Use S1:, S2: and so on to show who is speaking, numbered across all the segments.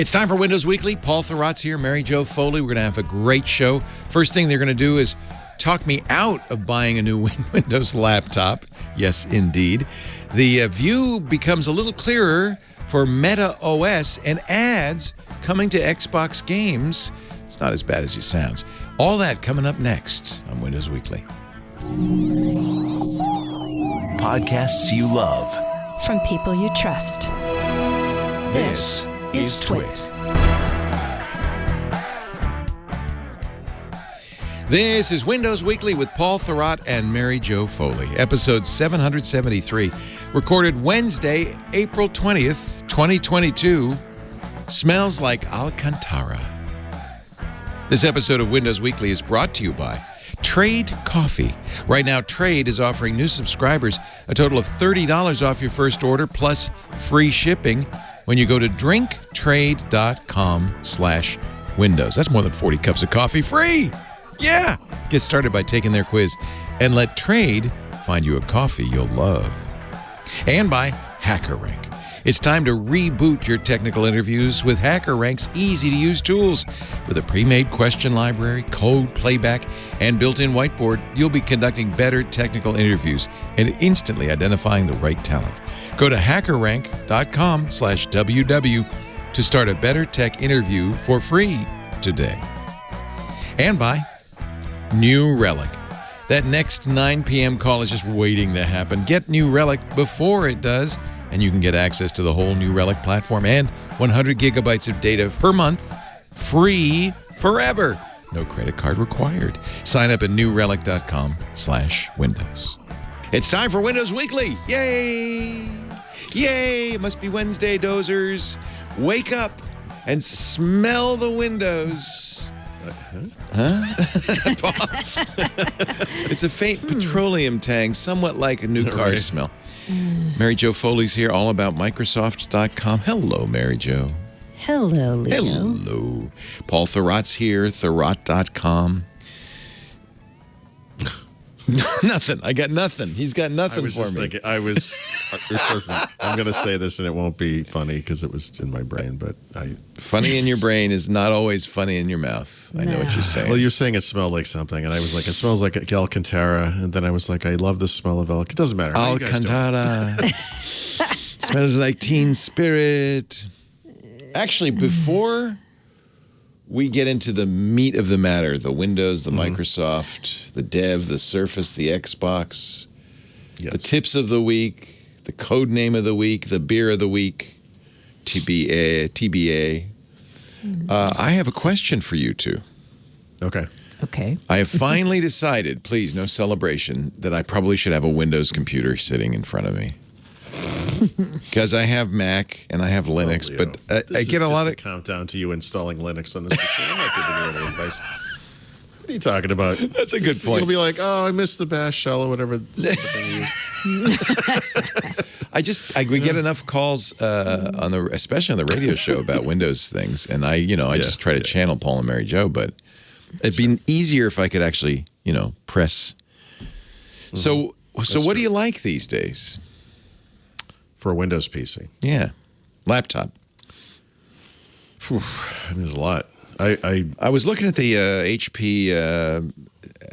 S1: It's time for Windows Weekly. Paul Thurrott's here, Mary Jo Foley. We're going to have a great show. First thing they're going to do is talk me out of buying a new Windows laptop. Yes, indeed. The view becomes a little clearer for Meta OS and ads coming to Xbox games. It's not as bad as it sounds. All that coming up next on Windows Weekly.
S2: Podcasts you love.
S3: From people you trust.
S1: This is Twit. This is Windows Weekly with Paul Thurrott and Mary Jo Foley. Episode 773, recorded Wednesday, April 20th, 2022. Smells like Alcantara. This episode of Windows Weekly is brought to you by Trade Coffee. Right now, Trade is offering new subscribers a total of $30 off your first order plus free shipping when you go to drinktrade.com/Windows. That's more than 40 cups of coffee free. Yeah. Get started by taking their quiz and let Trade find you a coffee you'll love. And by HackerRank. It's time to reboot your technical interviews with HackerRank's easy-to-use tools. With a pre-made question library, code playback, and built-in whiteboard, you'll be conducting better technical interviews and instantly identifying the right talent. Go to hackerrank.com/WW to start a better tech interview for free today. And by New Relic. That next 9 p.m. call is just waiting to happen. Get New Relic before it does, and you can get access to the whole New Relic platform and 100 gigabytes of data per month, free forever. No credit card required. Sign up at newrelic.com/Windows. It's time for Windows Weekly. Yay! Yay! It must be Wednesday, dozers. Wake up and smell the windows. Huh? It's a faint petroleum tang, somewhat like a new car smell. Mary Jo Foley's here, all about Microsoft.com. Hello, Mary Jo.
S4: Hello, Leo.
S1: Hello. Paul Thurrott's here, Thurrott.com. Nothing. I got nothing. He's got nothing for me.
S5: I'm going to say this and it won't be funny because it was in my brain, but
S1: funny in your brain is not always funny in your mouth. I know what you're saying.
S5: Well, you're saying it smelled like something, and I was like, it smells like Alcantara, and then I was like, I love the smell of Alcantara. It doesn't matter.
S1: Alcantara. Smells like Teen Spirit. Actually, before we get into the meat of the matter, the Windows, the Microsoft, the Dev, the Surface, the Xbox, the tips of the week, the code name of the week, the beer of the week, TBA. I have a question for you two.
S5: Okay.
S1: I have finally decided, please, no celebration, that I probably should have a Windows computer sitting in front of me. Because I have Mac and I have Linux, but I get a lot of
S5: countdown to you installing Linux on this machine. I'm not giving you any advice. What are you talking about?
S1: That's a good point.
S5: You'll be like, oh, I missed the bash shell or whatever thing you use.
S1: We get enough calls especially on the radio show about Windows things, and I just try to channel Paul and Mary Jo, but it'd be easier if I could actually, press. So what do you like these days?
S5: For a Windows PC.
S1: Yeah. Laptop.
S5: There's a lot.
S1: I was looking at the HP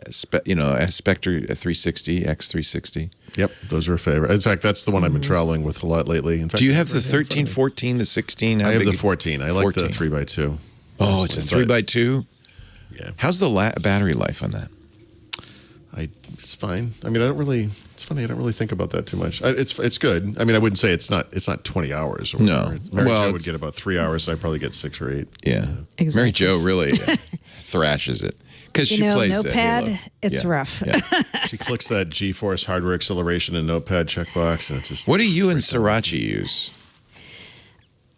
S1: Spectre 360, X360.
S5: Yep, those are a favorite. In fact, that's the one I've been traveling with a lot lately. In fact,
S1: do you have the 13, 14, the 16?
S5: I have the 14. I like the 3x2.
S1: Oh, it's a 3x2?
S5: Yeah.
S1: How's the battery life on that?
S5: It's fine. I mean, it's funny, I don't really think about that too much. It's good. I mean, I wouldn't say it's not 20 hours. Or
S1: no.
S5: Mary Jo would get about 3 hours. I'd probably get 6 or 8.
S1: Yeah.
S4: Exactly.
S1: Mary Jo really thrashes it. Because she plays
S4: Notepad, it's rough.
S1: Yeah.
S5: She clicks that GeForce hardware acceleration and Notepad checkbox, and it's just.
S1: What do you and Sriracha use?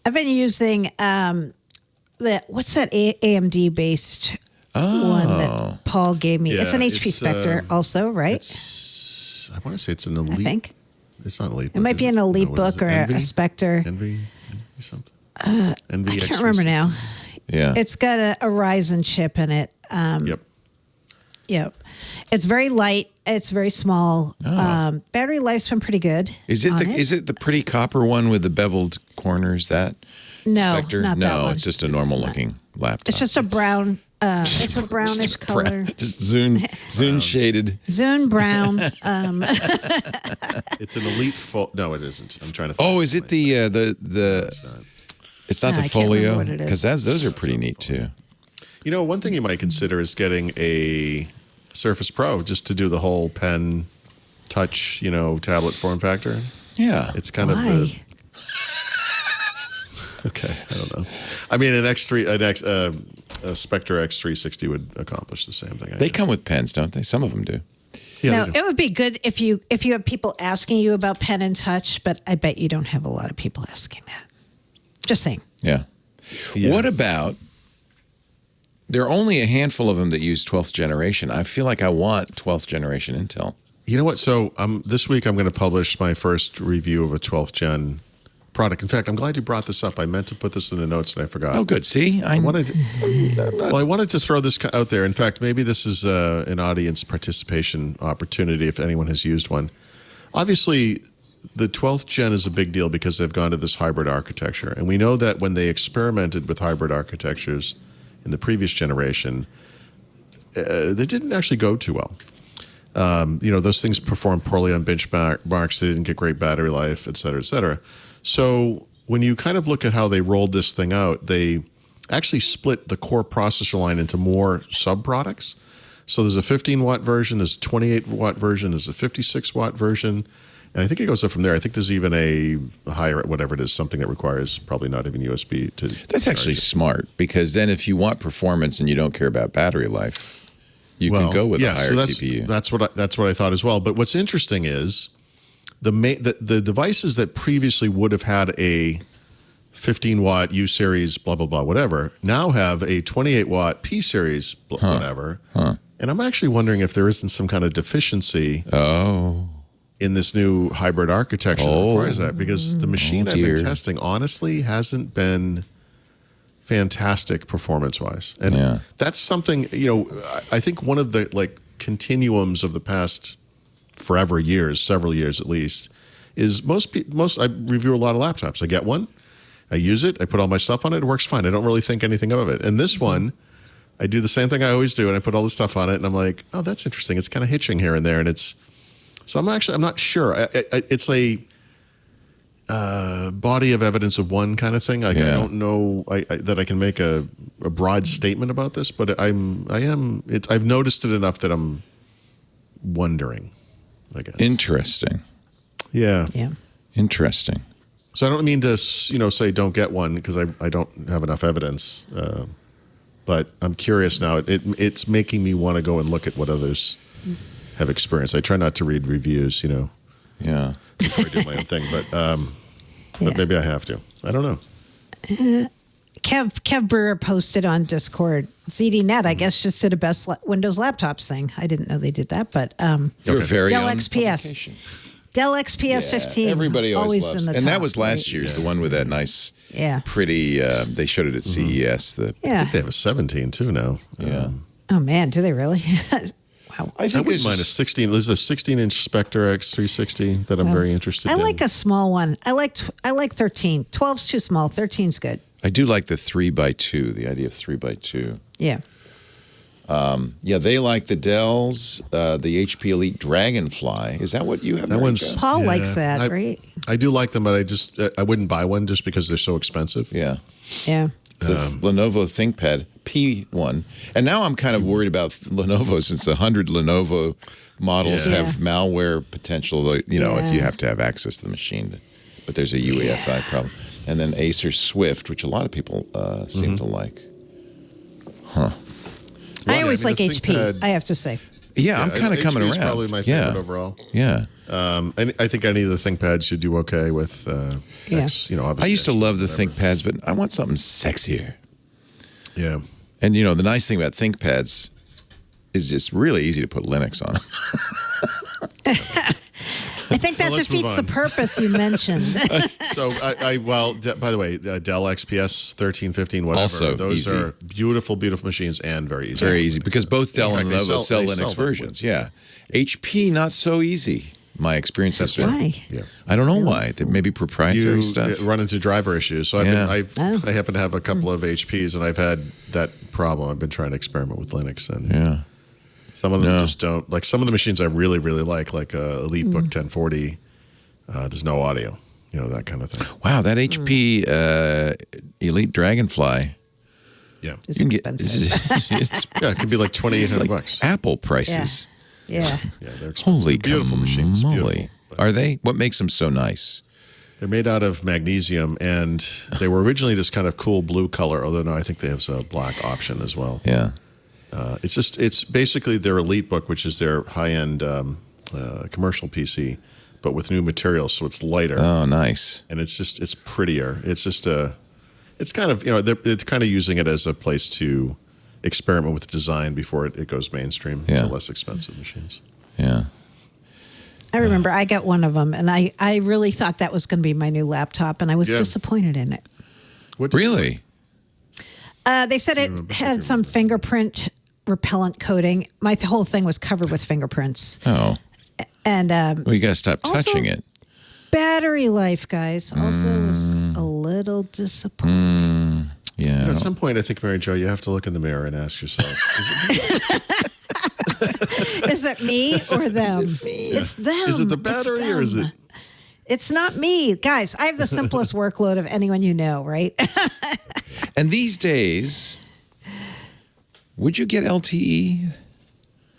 S4: I've been using what's that AMD based one that Paul gave me? It's an HP Spectre also, right?
S5: I want to say it's an Elite.
S4: I think.
S5: It's not Elite.
S4: It might be an Elite book or a Spectre.
S5: Envy something.
S4: Envy. I can't remember now.
S1: Yeah.
S4: It's got a Ryzen chip in it.
S5: Yep.
S4: It's very light. It's very small. Battery life's been pretty good.
S1: Is it the pretty copper one with the beveled corners? That
S4: No,
S1: Spectre?
S4: not that
S1: No,
S4: one.
S1: it's just a normal looking laptop.
S4: It's just a brown. It's a brownish color.
S1: Just Zune shaded.
S4: Zune brown.
S5: It's an Elite No, it isn't. I'm trying to.
S1: Oh, is it the
S5: It's not.
S1: It's not
S4: No,
S1: the
S4: I can't remember
S1: folio,
S4: what it is.
S1: because those are pretty neat too.
S5: You know, one thing you might consider is getting a Surface Pro just to do the whole pen, touch, tablet form factor.
S1: Yeah,
S5: It's kind of
S4: Why?
S5: the. Okay, I don't know. I mean, a Spectre X360 would accomplish the same thing. I
S1: they
S5: guess.
S1: come with pens, don't they? Some of them do.
S5: Yeah,
S4: No,
S5: they do.
S4: it would be good if you have people asking you about pen and touch, but I bet you don't have a lot of people asking that. Just saying.
S1: Yeah.
S5: Yeah.
S1: What about? There are only a handful of them that use 12th generation. I feel like I want 12th generation Intel.
S5: You know what? So this week I'm going to publish my first review of a 12th gen product. In fact, I'm glad you brought this up. I meant to put this in the notes and I forgot.
S1: Oh, good. See,
S5: I wanted to throw this out there. In fact, maybe this is an audience participation opportunity if anyone has used one. Obviously, the 12th gen is a big deal because they've gone to this hybrid architecture. And we know that when they experimented with hybrid architectures in the previous generation, they didn't actually go too well. Those things performed poorly on benchmarks. They didn't get great battery life, et cetera, et cetera. So when you kind of look at how they rolled this thing out, they actually split the core processor line into more sub-products. So there's a 15-watt version, there's a 28-watt version, there's a 56-watt version, and I think it goes up from there. I think there's even a higher, whatever it is, something that requires probably not even USB to.
S1: that's actually smart, because then if you want performance and you don't care about battery life, you can go with a higher GPU.
S5: That's what I thought as well. But what's interesting is the devices that previously would have had a 15-watt U series, blah blah blah, whatever, now have a 28-watt P series, whatever. And I'm actually wondering if there isn't some kind of deficiency. In this new hybrid architecture that requires that, because the machine I've been testing honestly hasn't been fantastic performance-wise. And that's something, I think one of the continuums of the past several years at least, is most I review a lot of laptops. I get one, I use it, I put all my stuff on it, it works fine. I don't really think anything of it. And this one, I do the same thing I always do, and I put all the stuff on it, and I'm like, oh, that's interesting. It's kind of hitching here and there, and so I'm not sure. It's a body of evidence of one kind of thing. I don't know that I can make a broad statement about this, but I've noticed it enough that I'm wondering, I guess.
S1: Interesting.
S5: Yeah.
S4: Yeah.
S1: Interesting.
S5: So I don't mean to, say don't get one, because I don't have enough evidence. But I'm curious now. It's making me want to go and look at what others have experienced. I try not to read reviews,
S1: Yeah.
S5: before I do my own thing, but maybe I have to. I don't know.
S4: Kev Brewer posted on Discord. ZDNet, I guess, just did a best Windows laptops thing. I didn't know they did that, but
S1: Your very
S4: Dell
S1: own
S4: XPS.
S1: publication.
S4: Dell XPS 15.
S1: Everybody always loves
S4: in the
S1: and
S4: top,
S1: that was last
S4: right?
S1: year's, the one with that nice,
S4: Yeah.
S1: pretty. They showed it at CES.
S5: I think they have a 17 too now.
S1: Yeah.
S4: Oh man, do they really? Wow.
S1: I
S5: I
S1: think
S5: wouldn't mind a 16. There's a 16-inch Spectre X360 that I'm very interested
S4: I
S5: in.
S4: like a small one. I like 13. 12's too small. 13's good.
S1: I do like the 3x2. The idea of 3x2.
S4: Yeah.
S1: They like the Dells, the HP Elite Dragonfly. Is that what you have?
S5: That one's
S1: Marika?
S4: Paul likes that, right?
S5: I do like them, but I wouldn't buy one just because they're so expensive.
S1: Yeah.
S4: Yeah.
S1: The Lenovo ThinkPad P1. And now I'm kind of worried about Lenovo, since 100 Lenovo models
S5: Yeah.
S1: have malware potential. You have to have access to the machine. But there's a UEFI problem. And then Acer Swift, which a lot of people seem to like.
S4: I always
S5: the
S4: like HP,
S5: ThinkPad-
S4: I have to say.
S1: Yeah, I'm kind of coming
S5: HP is
S1: around.
S5: probably my favorite overall.
S1: Yeah.
S5: And I think any of the ThinkPads you do okay with. Obviously
S1: I used to love the
S5: whatever.
S1: ThinkPads, but I want something sexier.
S5: Yeah.
S1: And, the nice thing about ThinkPads is it's really easy to put Linux on them.
S4: I think that
S5: let's
S4: defeats
S5: move
S4: the
S5: on.
S4: purpose you mentioned.
S5: So, by the way, Dell XPS 13, 15, whatever.
S1: Also
S5: those
S1: easy.
S5: are beautiful, beautiful machines and very easy.
S1: Very easy, because both Dell
S5: In
S1: and
S5: fact,
S1: Lenovo sell
S5: they
S1: Linux
S5: sell them
S1: versions. Yeah. HP, not so easy. My experience has been.
S4: Why?
S5: Yeah.
S1: I don't know why. There may be proprietary
S5: You
S1: stuff.
S5: run into driver issues. So
S1: Yeah.
S5: I happen to have a couple of HPs, and I've had that problem. I've been trying to experiment with Linux, and
S1: Yeah.
S5: some of them just don't. Like some of the machines I really, really like EliteBook 1040, there's no audio, that kind of thing.
S1: Wow, that HP Elite Dragonfly.
S5: Yeah.
S4: It's
S1: You can
S4: expensive.
S1: it's
S5: Yeah, it could be like $2,800.
S1: Apple prices.
S4: Yeah.
S5: Yeah, they're expensive.
S1: Holy
S5: beautiful machines.
S1: moly.
S5: Beautiful. But
S1: Are they? What makes them so nice?
S5: they're made out of magnesium, and they were originally this kind of cool blue color, although now I think they have a black option as well.
S1: Yeah.
S5: It's basically their EliteBook, which is their high-end commercial PC, but with new materials, so it's lighter.
S1: Oh, nice.
S5: And it's prettier. It's just it's kind of, they're kind of using it as a place to experiment with design before it goes mainstream
S1: Yeah.
S5: to less expensive machines.
S1: Yeah.
S4: I remember I got one of them, and I really thought that was going to be my new laptop, and I was
S5: Yeah.
S4: disappointed in it.
S5: What's it-
S1: Really?
S4: They said it had some fingerprint repellent coating. My whole thing was covered with fingerprints.
S1: Oh.
S4: And
S1: Well, you got to stop
S4: Also-
S1: touching it.
S4: battery life, guys, also was a little disappointing.
S1: Yeah.
S5: At some point, I think, Mary Jo, you have to look in the mirror and ask yourself,
S4: Is it me or them? It's them.
S5: is it the
S4: It's
S5: battery or is
S4: them.
S5: it?
S4: It's not me. Guys, I have the simplest workload of anyone you know, right?
S1: And these days, would you get LTE?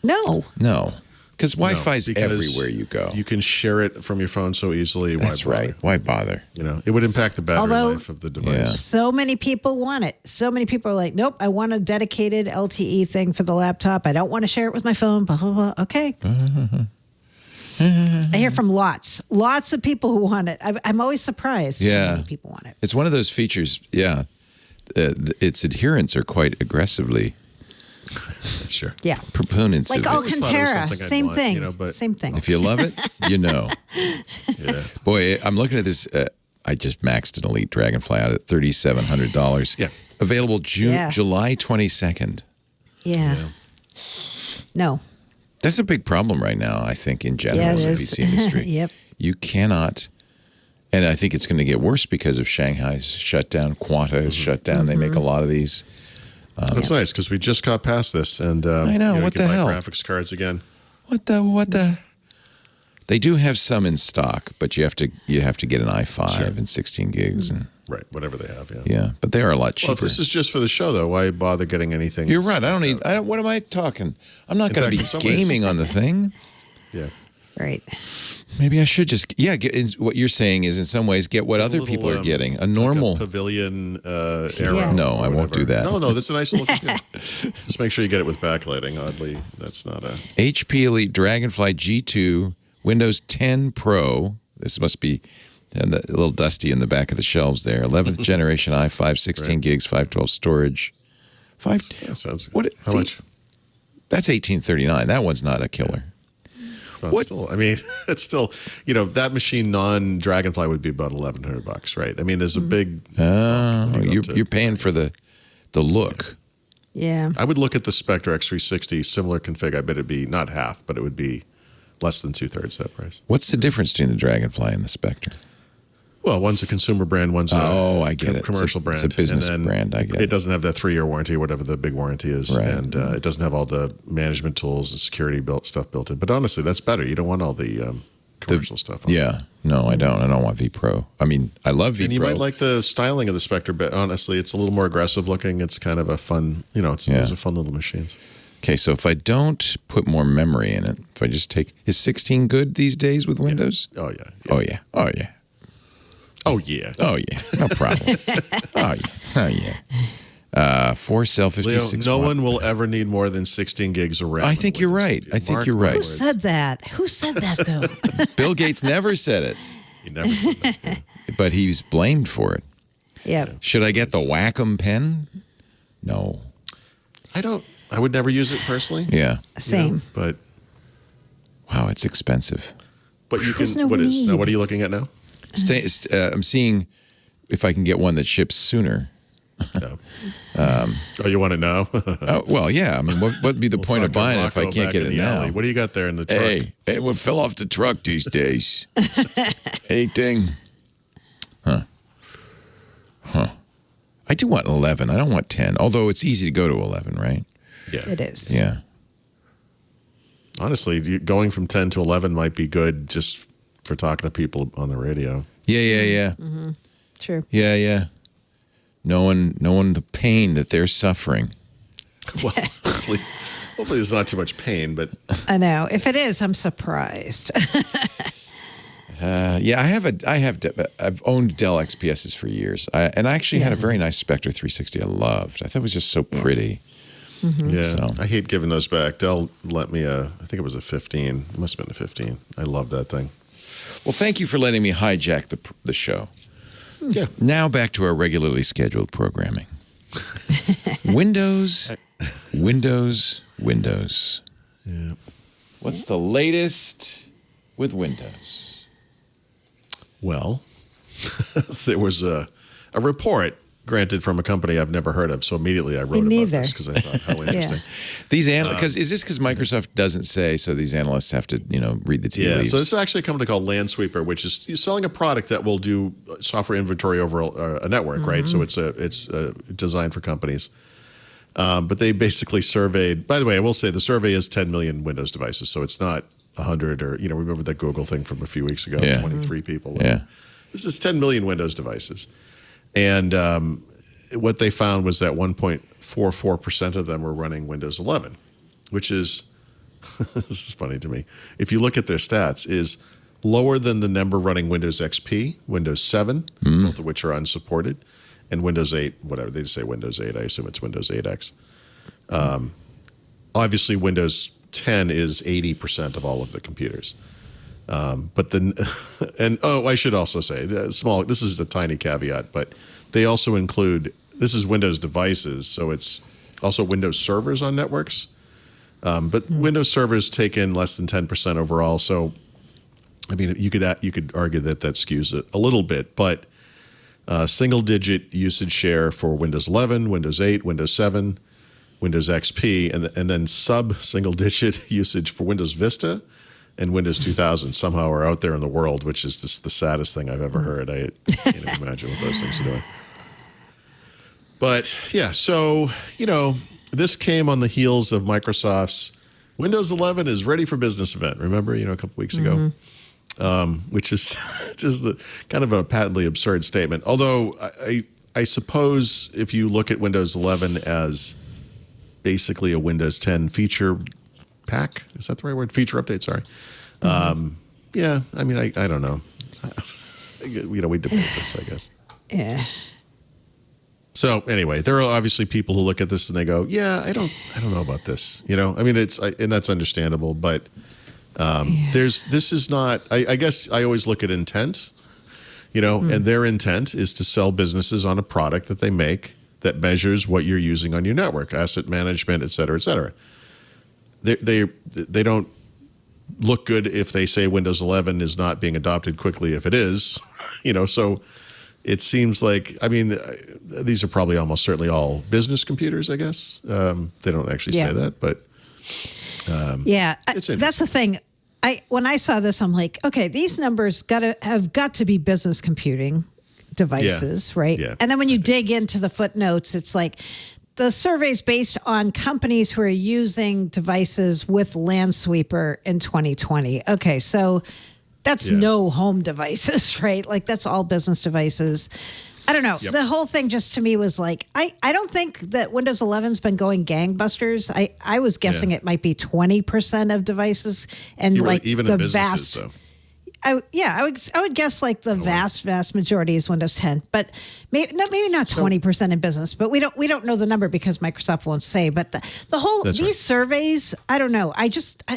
S4: No.
S1: No. Because Wi-Fi's
S5: because
S1: everywhere you go.
S5: You can share it from your phone so easily.
S1: That's
S5: Why bother?
S1: right. Why bother?
S5: It would impact the battery
S4: Although-
S5: life of the device.
S1: Yeah.
S4: So many people want it. So many people are like, nope, I want a dedicated LTE thing for the laptop. I don't want to share it with my phone. Blah, blah, blah. Okay. I hear from lots of people who want it. I'm always surprised
S1: Yeah.
S4: how many people want it.
S1: It's one of those features, yeah. Its adherents are quite aggressively
S5: Sure.
S4: Yeah.
S1: proponents
S4: Like
S1: of it.
S5: always thought it was
S4: Alcantara,
S5: something I'd
S4: same
S5: want,
S4: thing.
S5: but-
S4: Same thing.
S1: If you love it, you know.
S5: Yeah.
S1: Boy, I'm looking at this. I just maxed an Elite Dragonfly out at $3,700.
S5: Yeah.
S1: Available
S4: Yeah.
S1: July 22nd.
S4: Yeah. No.
S1: That's a big problem right now, I think, in general
S4: Yeah,
S1: in
S4: it
S1: the
S4: is.
S1: PC industry.
S4: Yep.
S1: You cannot, and I think it's going to get worse because of Shanghai's shutdown. Quanta is shut down. They make a lot of these.
S5: That's nice because we just got past this, and
S1: I know,
S5: you
S1: what
S5: can
S1: the
S5: buy
S1: hell?
S5: graphics cards again.
S1: What the? They do have some in stock, but you have to get an i5 and 16 gigs, and
S5: Right, whatever they have. Yeah.
S1: yeah, but they are a lot cheaper.
S5: Well, if this is just for the show, though, why bother getting anything?
S1: You're right. What am I talking? I'm not
S5: In
S1: going to
S5: fact,
S1: be
S5: in some ways-
S1: gaming on the thing.
S5: Yeah.
S4: Right.
S1: Maybe I should just what you're saying is in some ways get what other people are getting. A normal.
S5: like a pavilion arrow.
S4: Yeah.
S1: No,
S5: or
S1: I won't do
S5: whatever.
S1: that.
S5: No, that's a nice little computer. Just make sure you get it with backlighting. Oddly, that's not a.
S1: HP Elite Dragonfly G2 Windows 10 Pro. This must be a little dusty in the back of the shelves there. 11th generation i5, 16 gigs, 512 storage.
S5: That sounds good.
S1: What?
S5: How much?
S1: That's $1,839. That one's not a killer.
S5: Well, still, I mean, it's still, that machine non-Dragonfly would be about $1,100, right? I mean, there's a big.
S1: You're paying for the look.
S4: Yeah.
S5: I would look at the Spectre X360, similar config. I bet it'd be not half, but it would be less than 2/3 that price.
S1: What's the difference between the Dragonfly and the Spectre?
S5: Well, one's a consumer brand, one's
S1: I get it.
S5: commercial brand.
S1: It's a business
S5: and then
S1: brand. I get it.
S5: It doesn't have that 3-year warranty, whatever the big warranty is,
S1: Right.
S5: and it doesn't have all the management tools and security stuff built in. But honestly, that's better. You don't want all the commercial stuff on it.
S1: Yeah. No, I don't. I don't want V Pro. I mean, I love V
S5: And you
S1: Pro.
S5: might like the styling of the Spectre, but honestly, it's a little more aggressive looking. It's kind of a fun, those are fun little machines.
S1: Okay, so if I don't put more memory in it, if I just is 16 good these days with Windows?
S5: Oh, yeah.
S1: Oh, yeah. Oh, yeah.
S5: Oh, yeah.
S1: Oh, yeah. No problem. Oh, yeah. Oh, yeah. 4-cell
S5: Leo,
S1: 56
S5: no
S1: watt.
S5: one will ever need more than 16 gigs of RAM.
S1: I think
S5: on
S1: you're
S5: Windows.
S1: right. I think
S5: Mark
S1: you're
S5: my
S1: right.
S4: Who
S5: words.
S4: said that? Who said that, though?
S1: Bill Gates never said it,
S5: He never said that.
S1: but he's blamed for it.
S4: Yeah.
S1: Should I get the Wacom pen? No.
S5: I would never use it personally.
S1: Yeah.
S4: Same.
S5: But
S1: Wow, it's expensive.
S5: you
S4: There's
S5: can.
S4: no
S5: What is?
S4: need.
S5: What are you looking at now?
S1: I'm seeing if I can get one that ships sooner.
S5: No. Oh, you want to know?
S1: Well, yeah. I mean, what would be the point of buying it if I can't get it now?
S5: Alley. What do you got there in the truck?
S1: Hey, what fell off the truck these days? Anything? Huh. I do want 11. I don't want 10, although it's easy to go to 11, right?
S5: Yeah.
S4: It is.
S1: Yeah.
S5: Honestly, going from 10 to 11 might be good just for talking to people on the radio.
S1: Yeah.
S4: Mm-hmm. True.
S1: Yeah. Knowing the pain that they're suffering.
S5: Well, hopefully there's not too much pain, but
S4: I know. If it is, I'm surprised.
S1: Yeah, I've owned Dell XPSs for years, and I actually had a very nice Spectre 360 I loved. I thought it was just so pretty.
S4: Mm-hmm.
S5: yeah,
S1: So.
S5: I hate giving those back. Dell lent me I think it was a 15. It must have been a 15. I love that thing.
S1: Well, thank you for letting me hijack the show.
S5: Yeah.
S1: Now back to our regularly scheduled programming. Windows.
S5: Yeah.
S1: What's the latest with Windows?
S5: Well, there was a report, granted from a company I've never heard of, so immediately I wrote about this because I thought, how interesting.
S1: These analysts, is this because Microsoft doesn't say, so these analysts have to, read the tea leaves?
S5: So this is actually a company called Landsweeper, which is selling a product that will do software inventory over a network, right? So it's designed for companies. But they basically surveyed. By the way, I will say the survey is 10 million Windows devices, so it's not 100 or remember that Google thing from a few weeks ago, 23 people.
S1: Yeah.
S5: This is 10 million Windows devices. And what they found was that 1.44% of them were running Windows 11, which is, this is funny to me. If you look at their stats, is lower than the number running Windows XP, Windows 7, both of which are unsupported, and Windows 8, whatever. They just say Windows 8. I assume it's Windows 8X. Obviously, Windows 10 is 80% of all of the computers. But then, I should also say, this is a tiny caveat, but they also include, this is Windows devices, so it's also Windows servers on networks. But Windows servers take in less than 10% overall. So, I mean, you could argue that skews it a little bit, but single-digit usage share for Windows 11, Windows 8, Windows 7, Windows XP, and then sub-single-digit usage for Windows Vista and Windows 2000 somehow are out there in the world, which is just the saddest thing I've ever heard. I can't even imagine what those things are doing. But, yeah, so, this came on the heels of Microsoft's Windows 11 is ready for business event. Remember, a couple weeks ago? Which is just kind of a patently absurd statement. Although I suppose if you look at Windows 11 as basically a Windows 10 feature pack, is that the right word? Feature update, sorry. Yeah, I mean, I don't know. We debate this, I guess.
S4: Yeah.
S5: So anyway, there are obviously people who look at this and they go, "Yeah, I don't know about this." I mean, and that's understandable, but this is not. I guess I always look at intent, and their intent is to sell businesses on a product that they make that measures what you're using on your network, asset management, et cetera, et cetera. They don't look good if they say Windows 11 is not being adopted quickly if it is, so it seems like, I mean, these are probably almost certainly all business computers, I guess. They don't actually say that, but
S4: that's the thing. When I saw this, I'm like, okay, these numbers have got to be business computing devices, right?
S5: Yeah.
S4: And then when you dig into the footnotes, it's like the survey's based on companies who are using devices with Landsweeper in 2020. Okay, so that's no home devices, right? Like that's all business devices. I don't know.
S5: Yep.
S4: The whole thing just to me was like, I don't think that Windows 11's been going gangbusters. I was guessing it might be 20% of devices, and like
S5: even
S4: the
S5: in businesses,
S4: vast.
S5: though.
S4: I would guess like the vast majority is Windows 10, but maybe not 20% in business. But we don't know the number because Microsoft won't say. But the whole these surveys, I don't know.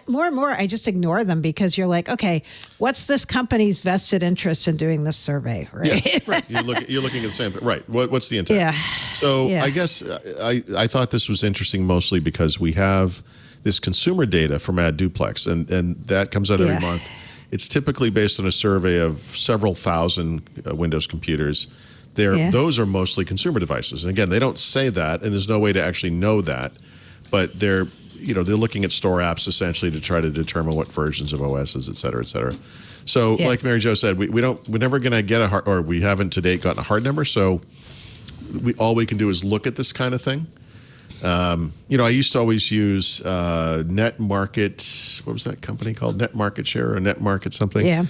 S4: More and more I just ignore them because you're like, okay, what's this company's vested interest in doing this survey, right?
S5: Yeah, right. You're looking at the same, right? What's the intent?
S4: Yeah.
S5: So I guess I thought this was interesting mostly because we have this consumer data from AdDuplex, and that comes out every month. It's typically based on a survey of several thousand Windows computers Those are mostly consumer devices. And again, they don't say that, and there's no way to actually know that. But they're looking at store apps essentially to try to determine what versions of OSs, et cetera, et cetera. So, like Mary Jo said, we're never going to get we haven't to date gotten a hard number. So, all we can do is look at this kind of thing. I used to always use Net Market. What was that company called? Net Market Share or Net Market something?
S4: Yeah.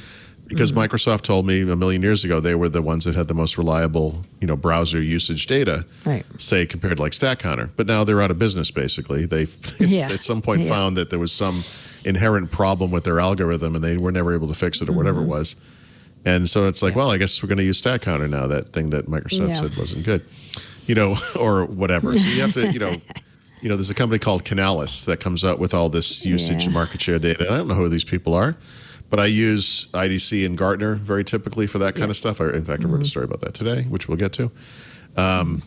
S5: Because Microsoft told me a million years ago they were the ones that had the most reliable, browser usage data,
S4: right?
S5: Say compared to like StatCounter. But now they're out of business. Basically, they at some point found that there was some inherent problem with their algorithm, and they were never able to fix it or whatever it was. And so it's like, well, I guess we're going to use StatCounter now. That thing that Microsoft said wasn't good, or whatever. So you have to, there's a company called Canalys that comes out with all this usage and market share data. I don't know who these people are. But I use IDC and Gartner very typically for that kind of stuff. In fact, I wrote a story about that today, which we'll get to. Who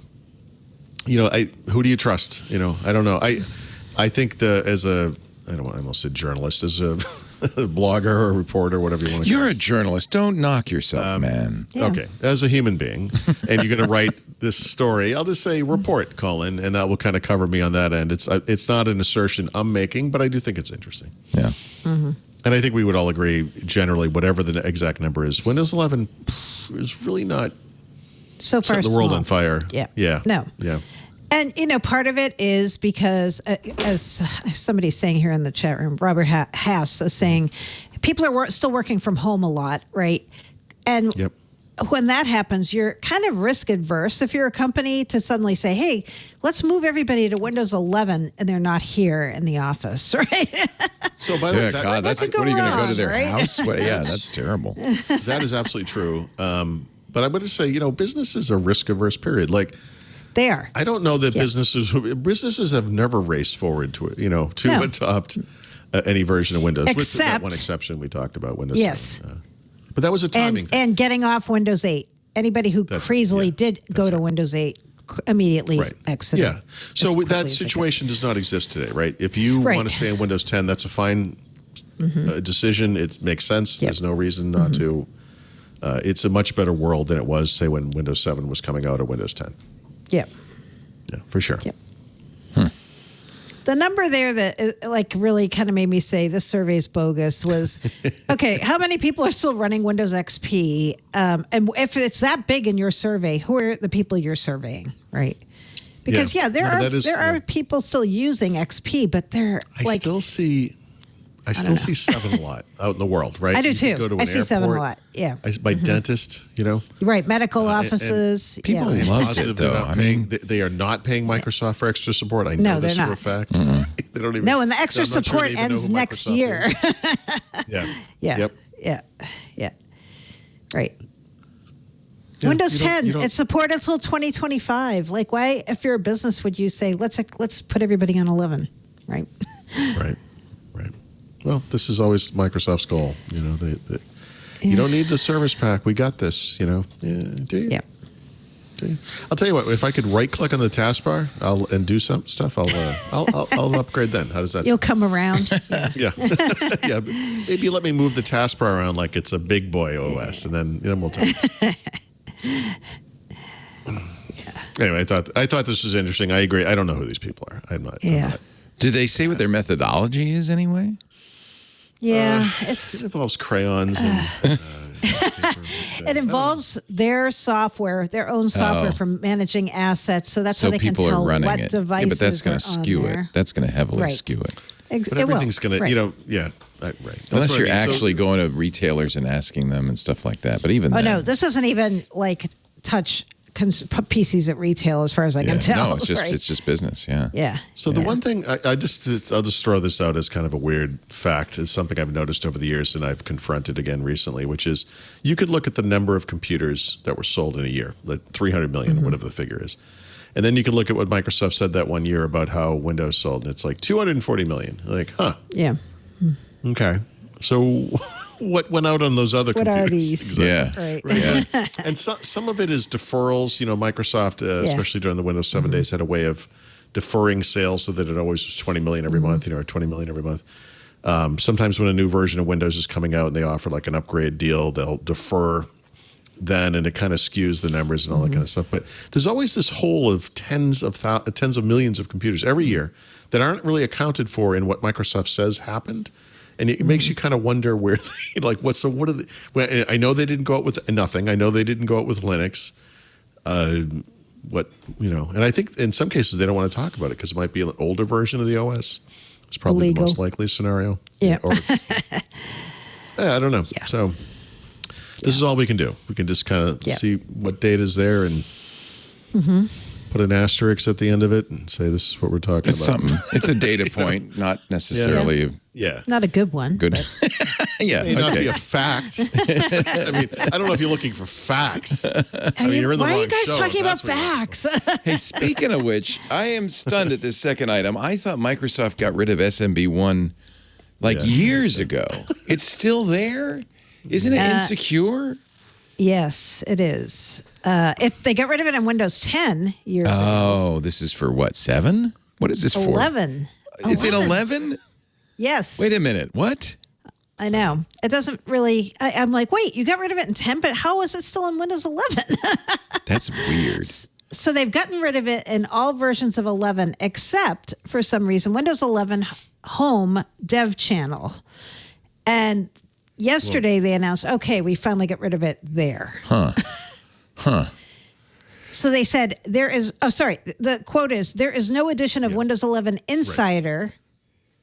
S5: do you trust? I don't know. I think I almost said journalist, as a blogger or a reporter, whatever you want to call it.
S1: You're a journalist. Don't knock yourself, man.
S4: Yeah.
S5: Okay. As a human being, and you're going to write this story, I'll just say report, Colin, and that will kind of cover me on that end. It's not an assertion I'm making, but I do think it's interesting.
S1: Yeah.
S4: Mm-hmm.
S5: And I think we would all agree, generally, whatever the exact number is, Windows 11 is really not
S4: so far
S5: setting the world
S4: small.
S5: on fire.
S4: Yeah.
S5: Yeah.
S4: No.
S5: Yeah.
S4: And, part of it is because, as somebody's saying here in the chat room, Robert Haas is saying, people are still working from home a lot, right? And when that happens, you're kind of risk adverse if you're a company to suddenly say, hey, let's move everybody to Windows 11, and they're not here in the office, right?
S5: So by the way,
S1: God, what are you going to go to their house? That's terrible.
S5: That is absolutely true. But I'm going to say, business is a risk averse period. Like,
S4: they are.
S5: I don't know that businesses have never raced forward to adopt any version of Windows, with that one exception we talked about, Windows 7. But that was a timing thing.
S4: And getting off Windows 8. Anybody who crazily did go to Windows 8 immediately exited.
S5: Yeah. So that situation does not exist today, right? If you want to stay in Windows 10, that's a fine decision. It makes sense. There's no reason not to. It's a much better world than it was, say, when Windows 7 was coming out or Windows 10.
S4: Yep.
S5: Yeah, for sure.
S4: Yep. The number there that really kind of made me say this survey is bogus was, okay, how many people are still running Windows XP? And if it's that big in your survey, who are the people you're surveying, right? Because there are people still using XP, but they're I still see 7 a lot out in the world, right? I do too.
S5: Go to
S4: I see 7 a lot. Yeah.
S5: My dentist,
S4: Right. Medical offices.
S5: And people
S1: are positive, though.
S5: They are not paying Microsoft for extra support. I know this for a fact. They don't even.
S4: No, and the extra support ends next year.
S5: Yeah.
S4: Yeah.
S5: Yep.
S4: Yeah. Right.
S5: Yeah,
S4: Windows 10, it's supported until 2025. Like, why, if you're a business, would you say, let's put everybody on 11, right?
S5: Right. Well, this is always Microsoft's goal. You don't need the service pack. We got this. Do you?
S4: Yeah.
S5: I'll tell you what. If I could right-click on the taskbar, and do some stuff, I'll upgrade then. How does that?
S4: You'll come around.
S5: Yeah. Yeah. Maybe let me move the taskbar around like it's a big boy OS, and then we'll talk. Anyway, I thought this was interesting. I agree. I don't know who these people are. I'm not.
S1: Do they say what their methodology is anyway?
S4: Yeah,
S5: it involves crayons and.
S4: It involves their software, their own software for managing assets, so that's how they can tell what devices
S1: but that's going to skew it. That's going to heavily skew it.
S5: But everything's going to, right.
S1: Unless you're actually going to retailers and asking them and stuff like that. But even
S4: no, this doesn't even touch PCs at retail, as far as I can tell.
S1: No, it's just business. Yeah.
S4: Yeah.
S5: So the one thing I'll just throw this out as kind of a weird fact. It's something I've noticed over the years and I've confronted again recently, which is you could look at the number of computers that were sold in a year, like 300 million, whatever the figure is. And then you could look at what Microsoft said that one year about how Windows sold, and it's like 240 million. Like,
S4: Yeah.
S5: Okay. So what went out on those other computers?
S4: What are these?
S1: Exactly.
S4: Yeah.
S1: Yeah.
S5: And some of it is deferrals. Microsoft, especially during the Windows 7 days, had a way of deferring sales so that it always was 20 million every month, or 20 million every month. Sometimes when a new version of Windows is coming out and they offer like an upgrade deal, they'll defer then, and it kind of skews the numbers and all that kind of stuff. But there's always this whole of tens of millions of computers every year that aren't really accounted for in what Microsoft says happened. And it makes you kind of wonder where, like, what are they? Well, I know they didn't go out with nothing. I know they didn't go out with Linux. And I think in some cases they don't want to talk about it because it might be an older version of the OS. It's probably the most likely scenario.
S4: Yeah.
S5: I don't know.
S4: Yeah.
S5: So this is all we can do. We can just kind of see what data is there and put an asterisk at the end of it and say this is what we're talking
S1: It's
S5: about.
S1: something. It's a data point, not necessarily
S4: Not a good one.
S1: good. Yeah.
S5: It may not
S1: Okay.
S5: be a fact. I mean, I don't know if you're looking for facts. I mean, you're in the
S4: Why are
S5: wrong
S4: you guys
S5: show,
S4: talking about
S5: that's what you're
S4: facts?
S1: Hey, speaking of which, I am stunned at this second item. I thought Microsoft got rid of SMB1 years ago. It's still there? Isn't it insecure?
S4: Yes, it is. They got rid of it in Windows 10 years ago.
S1: Oh, this is for what, 7? What is this for?
S4: 11.
S1: It's in 11?
S4: Yes.
S1: Wait a minute. What?
S4: I know. It doesn't really. I'm like, wait, you got rid of it in 10, but how is it still in Windows 11?
S1: That's weird.
S4: So they've gotten rid of it in all versions of 11, except for some reason, Windows 11 Home Dev Channel. And yesterday they announced, okay, we finally got rid of it there.
S1: Huh.
S4: So they said the quote is, there is no edition of Windows 11 Insider,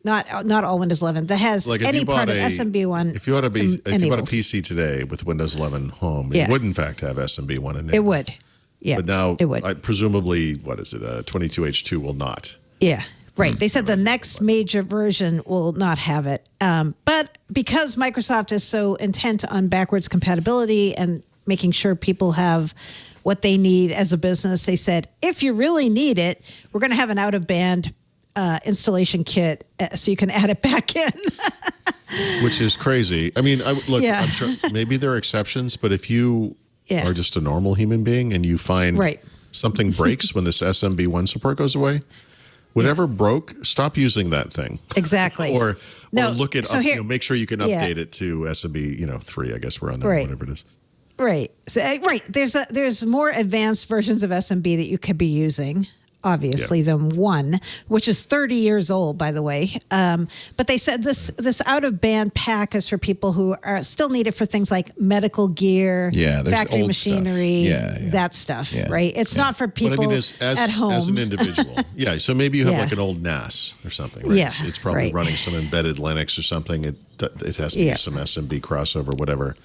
S4: not all Windows 11, that has
S5: Like if
S4: any
S5: you
S4: part
S5: bought
S4: of SMB1
S5: if you bought a
S4: enabled.
S5: PC today with Windows 11 Home, it would in fact have SMB1 enabled.
S4: It would. Yeah.
S5: But now,
S4: it would.
S5: Presumably, what is it? 22H2 will not.
S4: Yeah. Right. They said the next major version will not have it. But because Microsoft is so intent on backwards compatibility and making sure people have what they need as a business, they said, if you really need it, we're going to have an out-of-band installation kit so you can add it back in.
S5: Which is crazy. I mean,
S4: Yeah.
S5: I'm sure maybe there are exceptions, but if you are just a normal human being and you find something breaks when this SMB1 support goes away, whatever broke, stop using that thing.
S4: Exactly.
S5: or look it up.
S4: Here,
S5: make sure you can update it to SMB 3. I guess we're on that, whatever it is.
S4: Right. So, there's more advanced versions of SMB that you could be using, obviously, than 1, which is 30 years old, by the way. But they said this out-of-band pack is for people who still need it for things like medical gear, factory
S1: old
S4: machinery,
S1: stuff.
S4: that stuff, right? It's not for people at home.
S5: As an individual. So maybe you have like an old NAS or something, right? It's probably running some embedded Linux or something. It has to use some SMB crossover, whatever.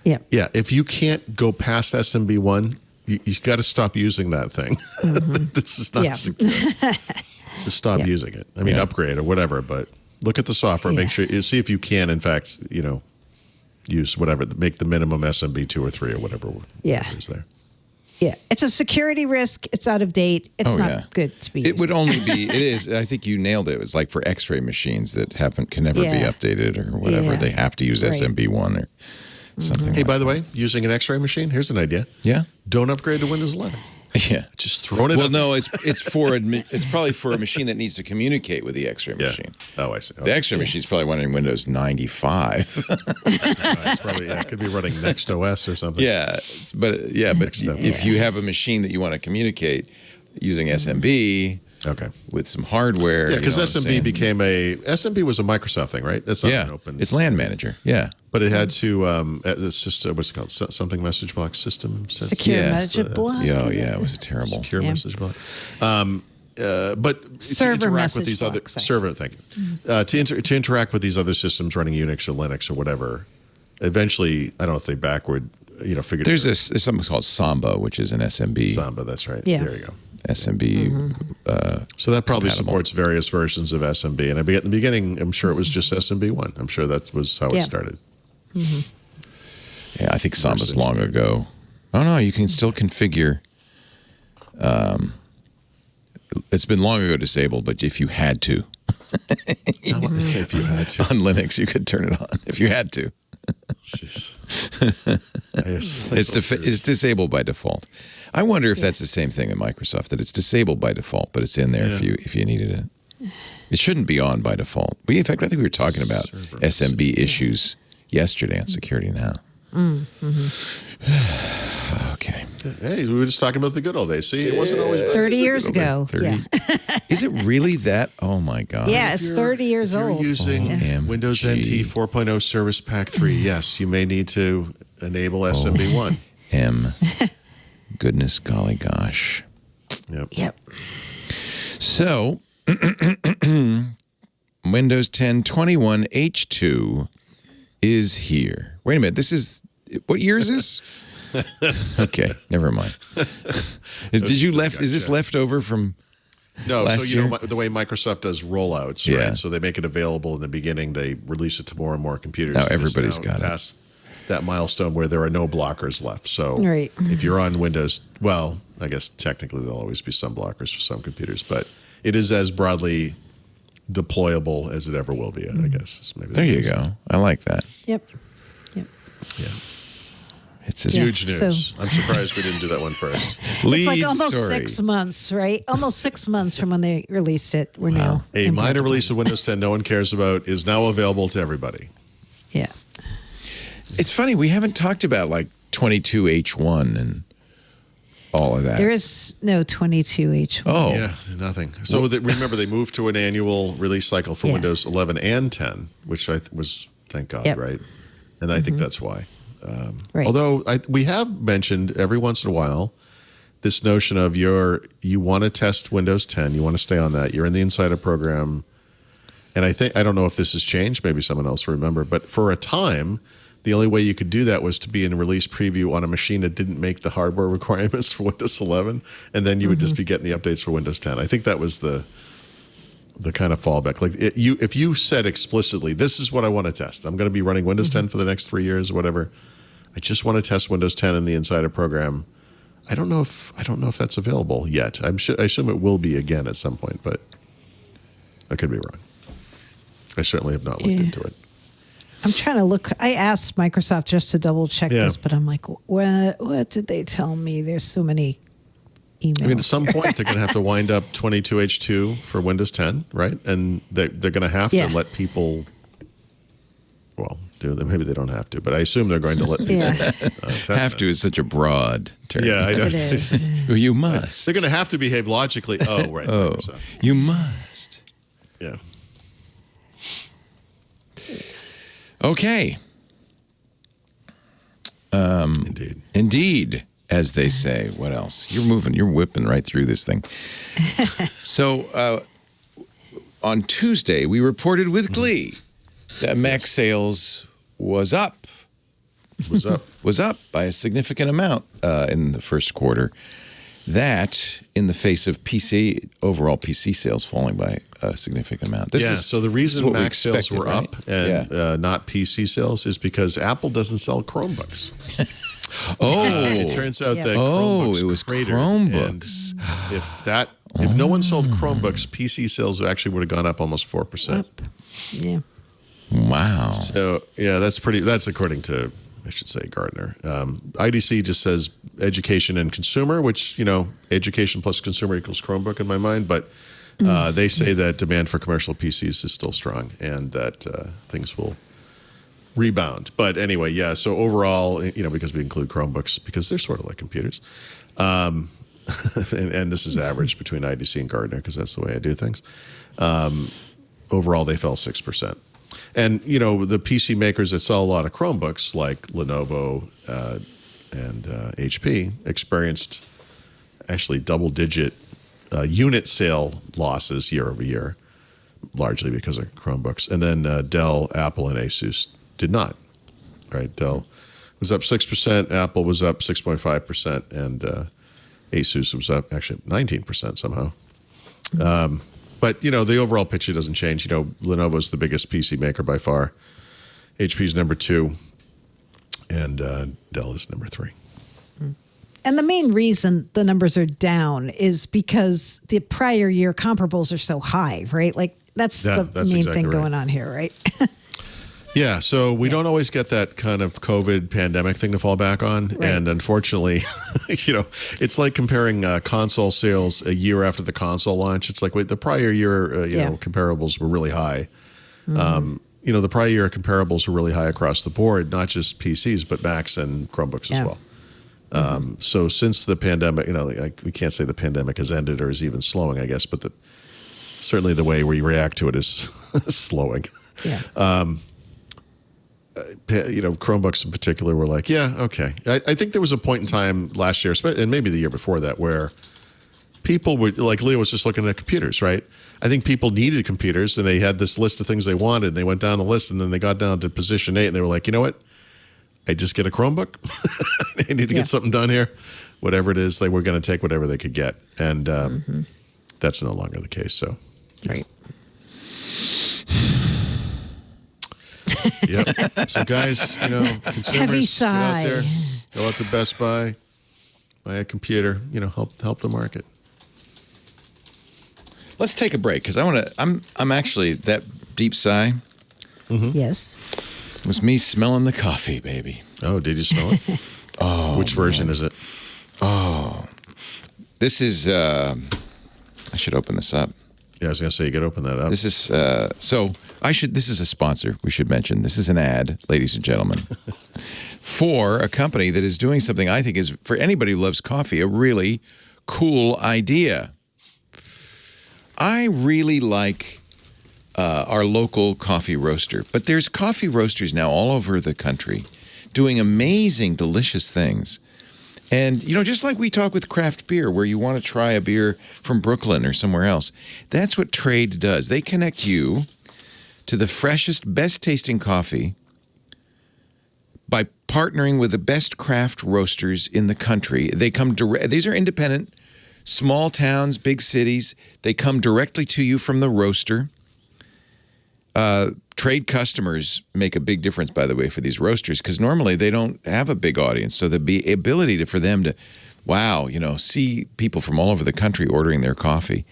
S5: Yeah. If you can't go past SMB1, you've got to stop using that thing. This is not secure. Just stop using it. I mean, upgrade or whatever, but look at the software. Make sure you see if you can, in fact, use whatever, make the minimum SMB2 or 3 or whatever is there.
S4: Yeah, it's a security risk. It's out of date. It's not good to be used.
S1: It would only be, it is, I think you nailed it. It's like for x-ray machines that can never be updated or whatever. They have to use SMB1 or something.
S5: Hey, by the way, using an x-ray machine, here's an idea.
S1: Yeah.
S5: Don't upgrade to Windows 11.
S1: Yeah.
S5: Just throwing it
S1: Well,
S5: up.
S1: no, it's probably for a machine that needs to communicate with the x-ray machine.
S5: Oh, I see.
S1: The x-ray machine is probably running Windows 95.
S5: It's probably, it could be running Next OS or something.
S1: But if you have a machine that you want to communicate using SMB with some hardware.
S5: Yeah, because SMB was a Microsoft thing, right? That's not an open.
S1: It's LAN Manager. Yeah.
S5: But it had to, it's just, what's it called? Something message block system?
S4: Secure message block.
S1: Oh, yeah, it was a terrible.
S5: Secure message block. But
S4: server
S5: to interact with
S4: message
S5: these
S4: block,
S5: other server, thank you. To interact with these other systems running Unix or Linux or whatever, eventually, I don't know if they backward, figured.
S1: There's something called Samba, which is an SMB.
S5: Samba, that's right.
S4: Yeah.
S5: There you go.
S1: SMB.
S5: So that probably supports various versions of SMB. And in the beginning, I'm sure it was just SMB1. I'm sure that was how it started.
S1: Yeah, I think Samba's long ago. Oh, no, you can still configure. It's been long ago disabled, but if you had to.
S5: If you had to.
S1: On Linux, you could turn it on if you had to. It's disabled by default. I wonder if that's the same thing in Microsoft, that it's disabled by default, but it's in there if you needed it. It shouldn't be on by default. In fact, I think we were talking about SMB issues yesterday on Security Now. Okay.
S5: Hey, we were just talking about the good old days. See, it wasn't always
S4: 30 years ago.
S1: 30.
S4: Yeah.
S1: Is it really that? Oh my God.
S4: Yeah, it's 30 years
S5: If you're
S4: old.
S5: using Windows NT 4.0 Service Pack 3, yes, you may need to enable SMB1.
S1: Goodness golly gosh.
S4: Yep.
S1: So, Windows 10 21H2 is here. Wait a minute. This is, what year is this? Okay, never mind. Is this left over from
S5: No,
S1: last
S5: so you
S1: year?
S5: know the way Microsoft does rollouts,
S1: Yeah.
S5: right? So they make it available in the beginning, they release it to more and more computers.
S1: Now
S5: It is
S1: everybody's got it.
S5: past that milestone where there are no blockers left. So
S4: Right.
S5: if you're on Windows, well, I guess technically there'll always be some blockers for some computers, but it is as broadly deployable as it ever will be, I guess. is maybe the
S1: There you
S5: case.
S1: go. I like that.
S4: Yep.
S5: Yeah.
S1: It's a
S5: Huge news.
S4: so-
S5: I'm surprised we didn't do that one first.
S1: lead
S4: It's like almost
S1: story.
S4: 6 months, right? Almost 6 months from when they released it. We're now.
S5: A minor
S4: implementing.
S5: release of Windows 10 no one cares about is now available to everybody.
S4: Yeah.
S1: It's funny, we haven't talked about like 22H1 and all of that.
S4: There is no 22H1.
S1: Oh,
S5: Yeah, nothing. So remember, they moved to an annual release cycle for
S4: Yeah.
S5: Windows 11 and 10, which was, thank God,
S4: Yep.
S5: right? And I think that's why.
S4: Right.
S5: Although we have mentioned every once in a while this notion of you want to test Windows 10, you want to stay on that, you're in the Insider program. And I don't know if this has changed, maybe someone else will remember, but for a time, the only way you could do that was to be in release preview on a machine that didn't make the hardware requirements for Windows 11, and then you would just be getting the updates for Windows 10. I think that was the kind of fallback. Like if you said explicitly, this is what I want to test. I'm going to be running Windows 10 for the next 3 years or whatever. I just want to test Windows 10 in the Insider program. I don't know if that's available yet. I assume it will be again at some point, but I could be wrong. I certainly have not looked into it.
S4: I'm trying to look. I asked Microsoft just to double check
S5: Yeah.
S4: this, but I'm like, what did they tell me? There's so many emails.
S5: I mean, at some point, they're going to have to wind up 22H2 for Windows 10, right? And they're going to have to let people, well, maybe they don't have to, but I assume they're going to let people test
S1: have
S5: it.
S1: to is such a broad term.
S5: Yeah, I know.
S4: It is.
S1: Well, you must.
S5: They're going to have to behave logically. Oh, right.
S1: Oh,
S5: So,
S1: you must.
S5: yeah.
S1: Okay. Indeed, as they say. What else? You're whipping right through this thing. So, on Tuesday, we reported with glee that Mac sales was up
S5: What's up?
S1: by a significant amount in the first quarter. That, in the face of overall PC sales falling by a significant amount.
S5: So the reason
S1: what we
S5: Mac sales
S1: expected,
S5: were
S1: right?
S5: up and not PC sales is because Apple doesn't sell Chromebooks. It turns out that Chromebooks
S1: it was
S5: cratered,
S1: Chromebooks.
S5: and if no one sold Chromebooks, PC sales actually would have gone up almost 4%.
S4: Yeah.
S1: Wow.
S5: So that's according to, I should say, Gartner. IDC just says education and consumer, which, education plus consumer equals Chromebook in my mind. But they say that demand for commercial PCs is still strong and that things will rebound. But anyway, so overall, because we include Chromebooks, because they're sort of like computers. And this is average between IDC and Gartner because that's the way I do things. Overall, they fell 6%. And, the PC makers that sell a lot of Chromebooks, like Lenovo and HP, experienced actually double-digit unit sale losses year over year, largely because of Chromebooks. And then Dell, Apple, and Asus did not, right? Dell was up 6%, Apple was up 6.5%, and Asus was up actually 19% somehow. But, the overall picture doesn't change. Lenovo's the biggest PC maker by far. HP's number 2, and Dell is number 3.
S4: And the main reason the numbers are down is because the prior year comparables are so high, right? Like that's the main
S5: exactly
S4: thing
S5: right.
S4: going on here, right?
S5: Yeah, so we don't always get that kind of COVID pandemic thing to fall back on.
S4: Right.
S5: And unfortunately, it's like comparing console sales a year after the console launch. It's like, wait, the prior year, comparables were really high. the prior year comparables were really high across the board, not just PCs, but Macs and Chromebooks as well. So since the pandemic, we can't say the pandemic has ended or is even slowing, I guess, but certainly the way we react to it is slowing.
S4: Yeah.
S5: Chromebooks in particular were like, yeah, okay. I think there was a point in time last year, and maybe the year before that, where people would, like Leo was just looking at computers, right? I think people needed computers, and they had this list of things they wanted, and they went down the list, and then they got down to position 8, and they were like, you know what? I just get a Chromebook. I need to get something done here. Whatever it is, they were going to take whatever they could get. And that's no longer the case. So,
S4: right.
S5: Yep. So, guys, consumers,
S4: Heavy
S5: get
S4: sigh.
S5: out there, go out to Best Buy, buy a computer, help the market.
S1: Let's take a break because I'm actually that deep sigh.
S4: Yes.
S1: Was me smelling the coffee, baby.
S5: Oh, did you smell it? Which version is it?
S1: This is, I should open this up.
S5: Yeah, I was going to say, you could open that up.
S1: This is, this is a sponsor, we should mention. This is an ad, ladies and gentlemen, for a company that is doing something I think is, for anybody who loves coffee, a really cool idea. I really like our local coffee roaster. But there's coffee roasters now all over the country doing amazing, delicious things. And, just like we talk with craft beer, where you want to try a beer from Brooklyn or somewhere else, that's what Trade does. They connect you to the freshest, best-tasting coffee by partnering with the best craft roasters in the country. They come direct. These are independent, small towns, big cities. They come directly to you from the roaster. Trade customers make a big difference, by the way, for these roasters, because normally they don't have a big audience. So the ability for them to, see people from all over the country ordering their coffee.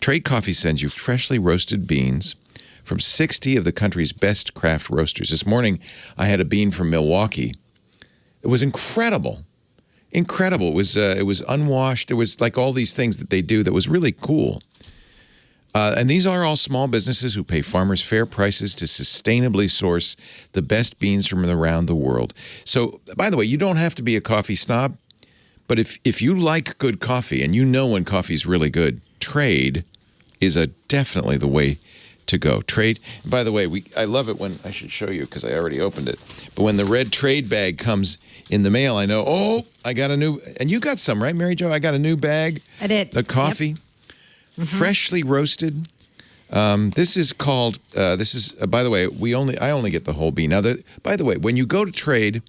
S1: Trade Coffee sends you freshly roasted beans from 60 of the country's best craft roasters. This morning, I had a bean from Milwaukee. It was incredible. Incredible. It was unwashed. It was like all these things that they do that was really cool. And these are all small businesses who pay farmers fair prices to sustainably source the best beans from around the world. So, by the way, you don't have to be a coffee snob, but if you like good coffee and when coffee is really good, Trade is definitely the way to go. Trade. And by the way, I love it when I should show you because I already opened it. But when the red Trade bag comes in the mail, I know. I got a new. And you got some, right, Mary Jo? I got a new bag.
S4: I did.
S1: The coffee. Yep. Freshly roasted. This is called, by the way, I only get the whole bean. Now, by the way, when you go to Trade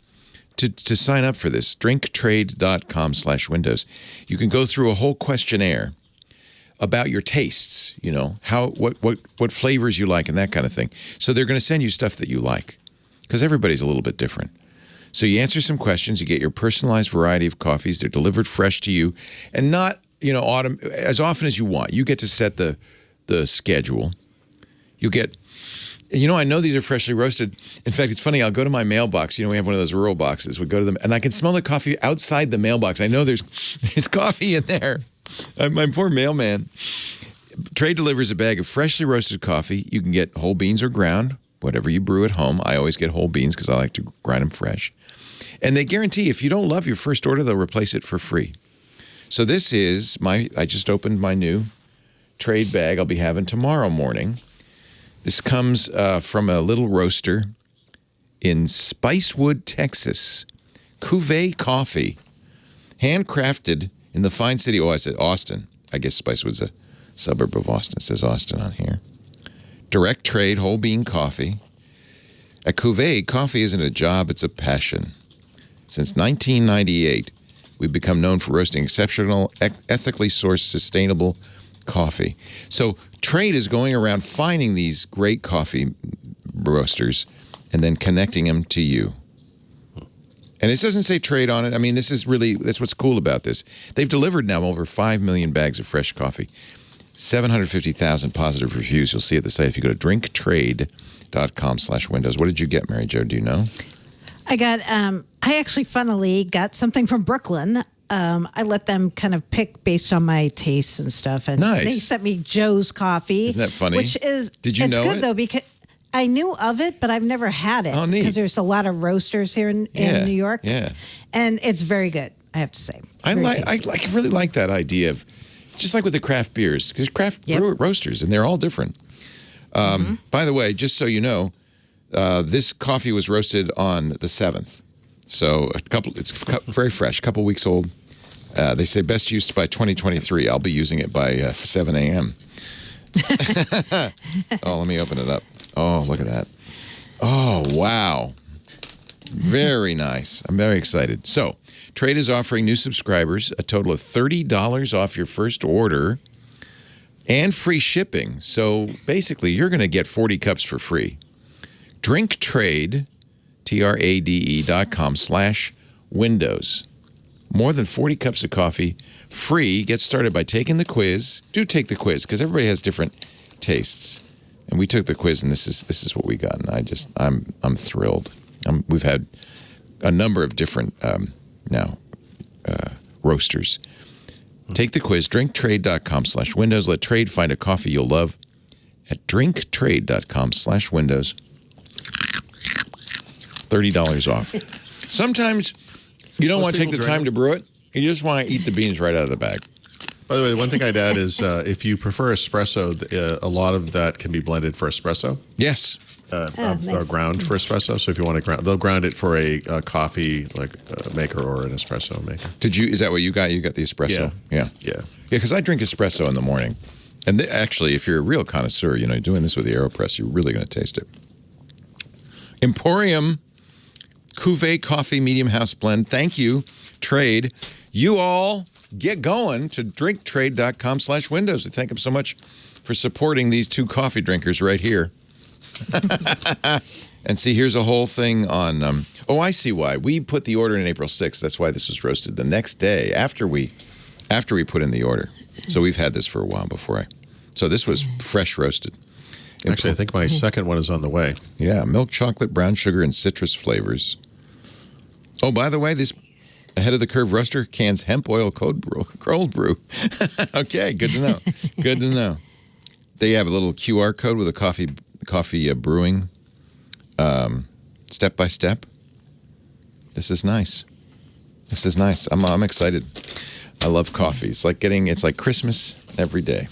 S1: to sign up for this, drinktrade.com/windows, you can go through a whole questionnaire about your tastes, what flavors you like and that kind of thing. So they're going to send you stuff that you like because everybody's a little bit different. So you answer some questions, you get your personalized variety of coffees. They're delivered fresh to you and not as often as you want. You get to set the schedule. You get, I know these are freshly roasted. In fact, it's funny. I'll go to my mailbox. We have one of those rural boxes. We go to them, and I can smell the coffee outside the mailbox. I know there's coffee in there. My poor mailman. Trade delivers a bag of freshly roasted coffee. You can get whole beans or ground, whatever you brew at home. I always get whole beans because I like to grind them fresh. And they guarantee if you don't love your first order, they'll replace it for free. So this is I just opened my new Trade bag I'll be having tomorrow morning. This comes from a little roaster in Spicewood, Texas. Cuvée coffee, handcrafted in the fine city. I said Austin. I guess Spicewood's a suburb of Austin. It says Austin on here. Direct trade, whole bean coffee. At Cuvée, coffee isn't a job, it's a passion. Since 1998, we've become known for roasting exceptional, ethically sourced, sustainable coffee. So Trade is going around finding these great coffee roasters and then connecting them to you. And it doesn't say Trade on it. I mean, that's what's cool about this. They've delivered now over 5 million bags of fresh coffee. 750,000 positive reviews. You'll see at the site if you go to drinktrade.com/windows. What did you get, Mary Jo? Do you know?
S4: I got, I actually funnily got something from Brooklyn. I let them kind of pick based on my tastes and stuff. And
S1: nice.
S4: They sent me Joe's coffee.
S1: Isn't that funny?
S4: Which is,
S1: Did you know
S4: good
S1: it?
S4: Though because, I knew of it, but I've never had it.
S1: Oh, neat.
S4: Because there's a lot of roasters here in New York.
S1: Yeah.
S4: And it's very good, I have to say.
S1: I really like that idea of, just like with the craft beers, because craft brewer roasters, and they're all different. By the way, just so you know, this coffee was roasted on the 7th. So it's very fresh, a couple weeks old. They say best used by 2023. I'll be using it by 7 a.m. Oh, let me open it up. Oh, look at that. Oh, wow. Very nice. I'm very excited. So, Trade is offering new subscribers a total of $30 off your first order and free shipping. So, basically, you're going to get 40 cups for free. DrinkTrade, trade.com/Windows. More than 40 cups of coffee, free. Get started by taking the quiz. Do take the quiz, because everybody has different tastes. And we took the quiz, and this is what we got. And I'm thrilled. We've had a number of different roasters. Take the quiz. DrinkTrade.com/Windows. Let Trade find a coffee you'll love at DrinkTrade.com/Windows. $30 off. Sometimes you don't want to take the time to brew it. You just want to eat the beans right out of the bag.
S5: By the way, one thing I'd add is if you prefer espresso, a lot of that can be blended for espresso.
S1: Yes.
S5: Or ground for espresso. So if you want to ground, they'll ground it for a coffee maker or an espresso maker.
S1: Is that what you got? You got the espresso?
S5: Yeah.
S1: Because I drink espresso in the morning. And actually, if you're a real connoisseur, doing this with the AeroPress, you're really going to taste it. Emporium Cuvée Coffee Medium House Blend. Thank you, Trade. You all get going to drinktrade.com/Windows. We thank them so much for supporting these two coffee drinkers right here. And see, here's a whole thing on, I see why. We put the order in April 6th. That's why this was roasted the next day after we put in the order. So we've had this for a while so this was fresh roasted.
S5: Actually, I think my second one is on the way.
S1: Yeah, milk chocolate, brown sugar, and citrus flavors. Oh, by the way, this ahead of the curve roaster cans hemp oil cold brew. Okay, good to know. Good to know. They have a little QR code with a coffee brewing step by step. This is nice. I'm excited. I love coffee. It's like Christmas every day.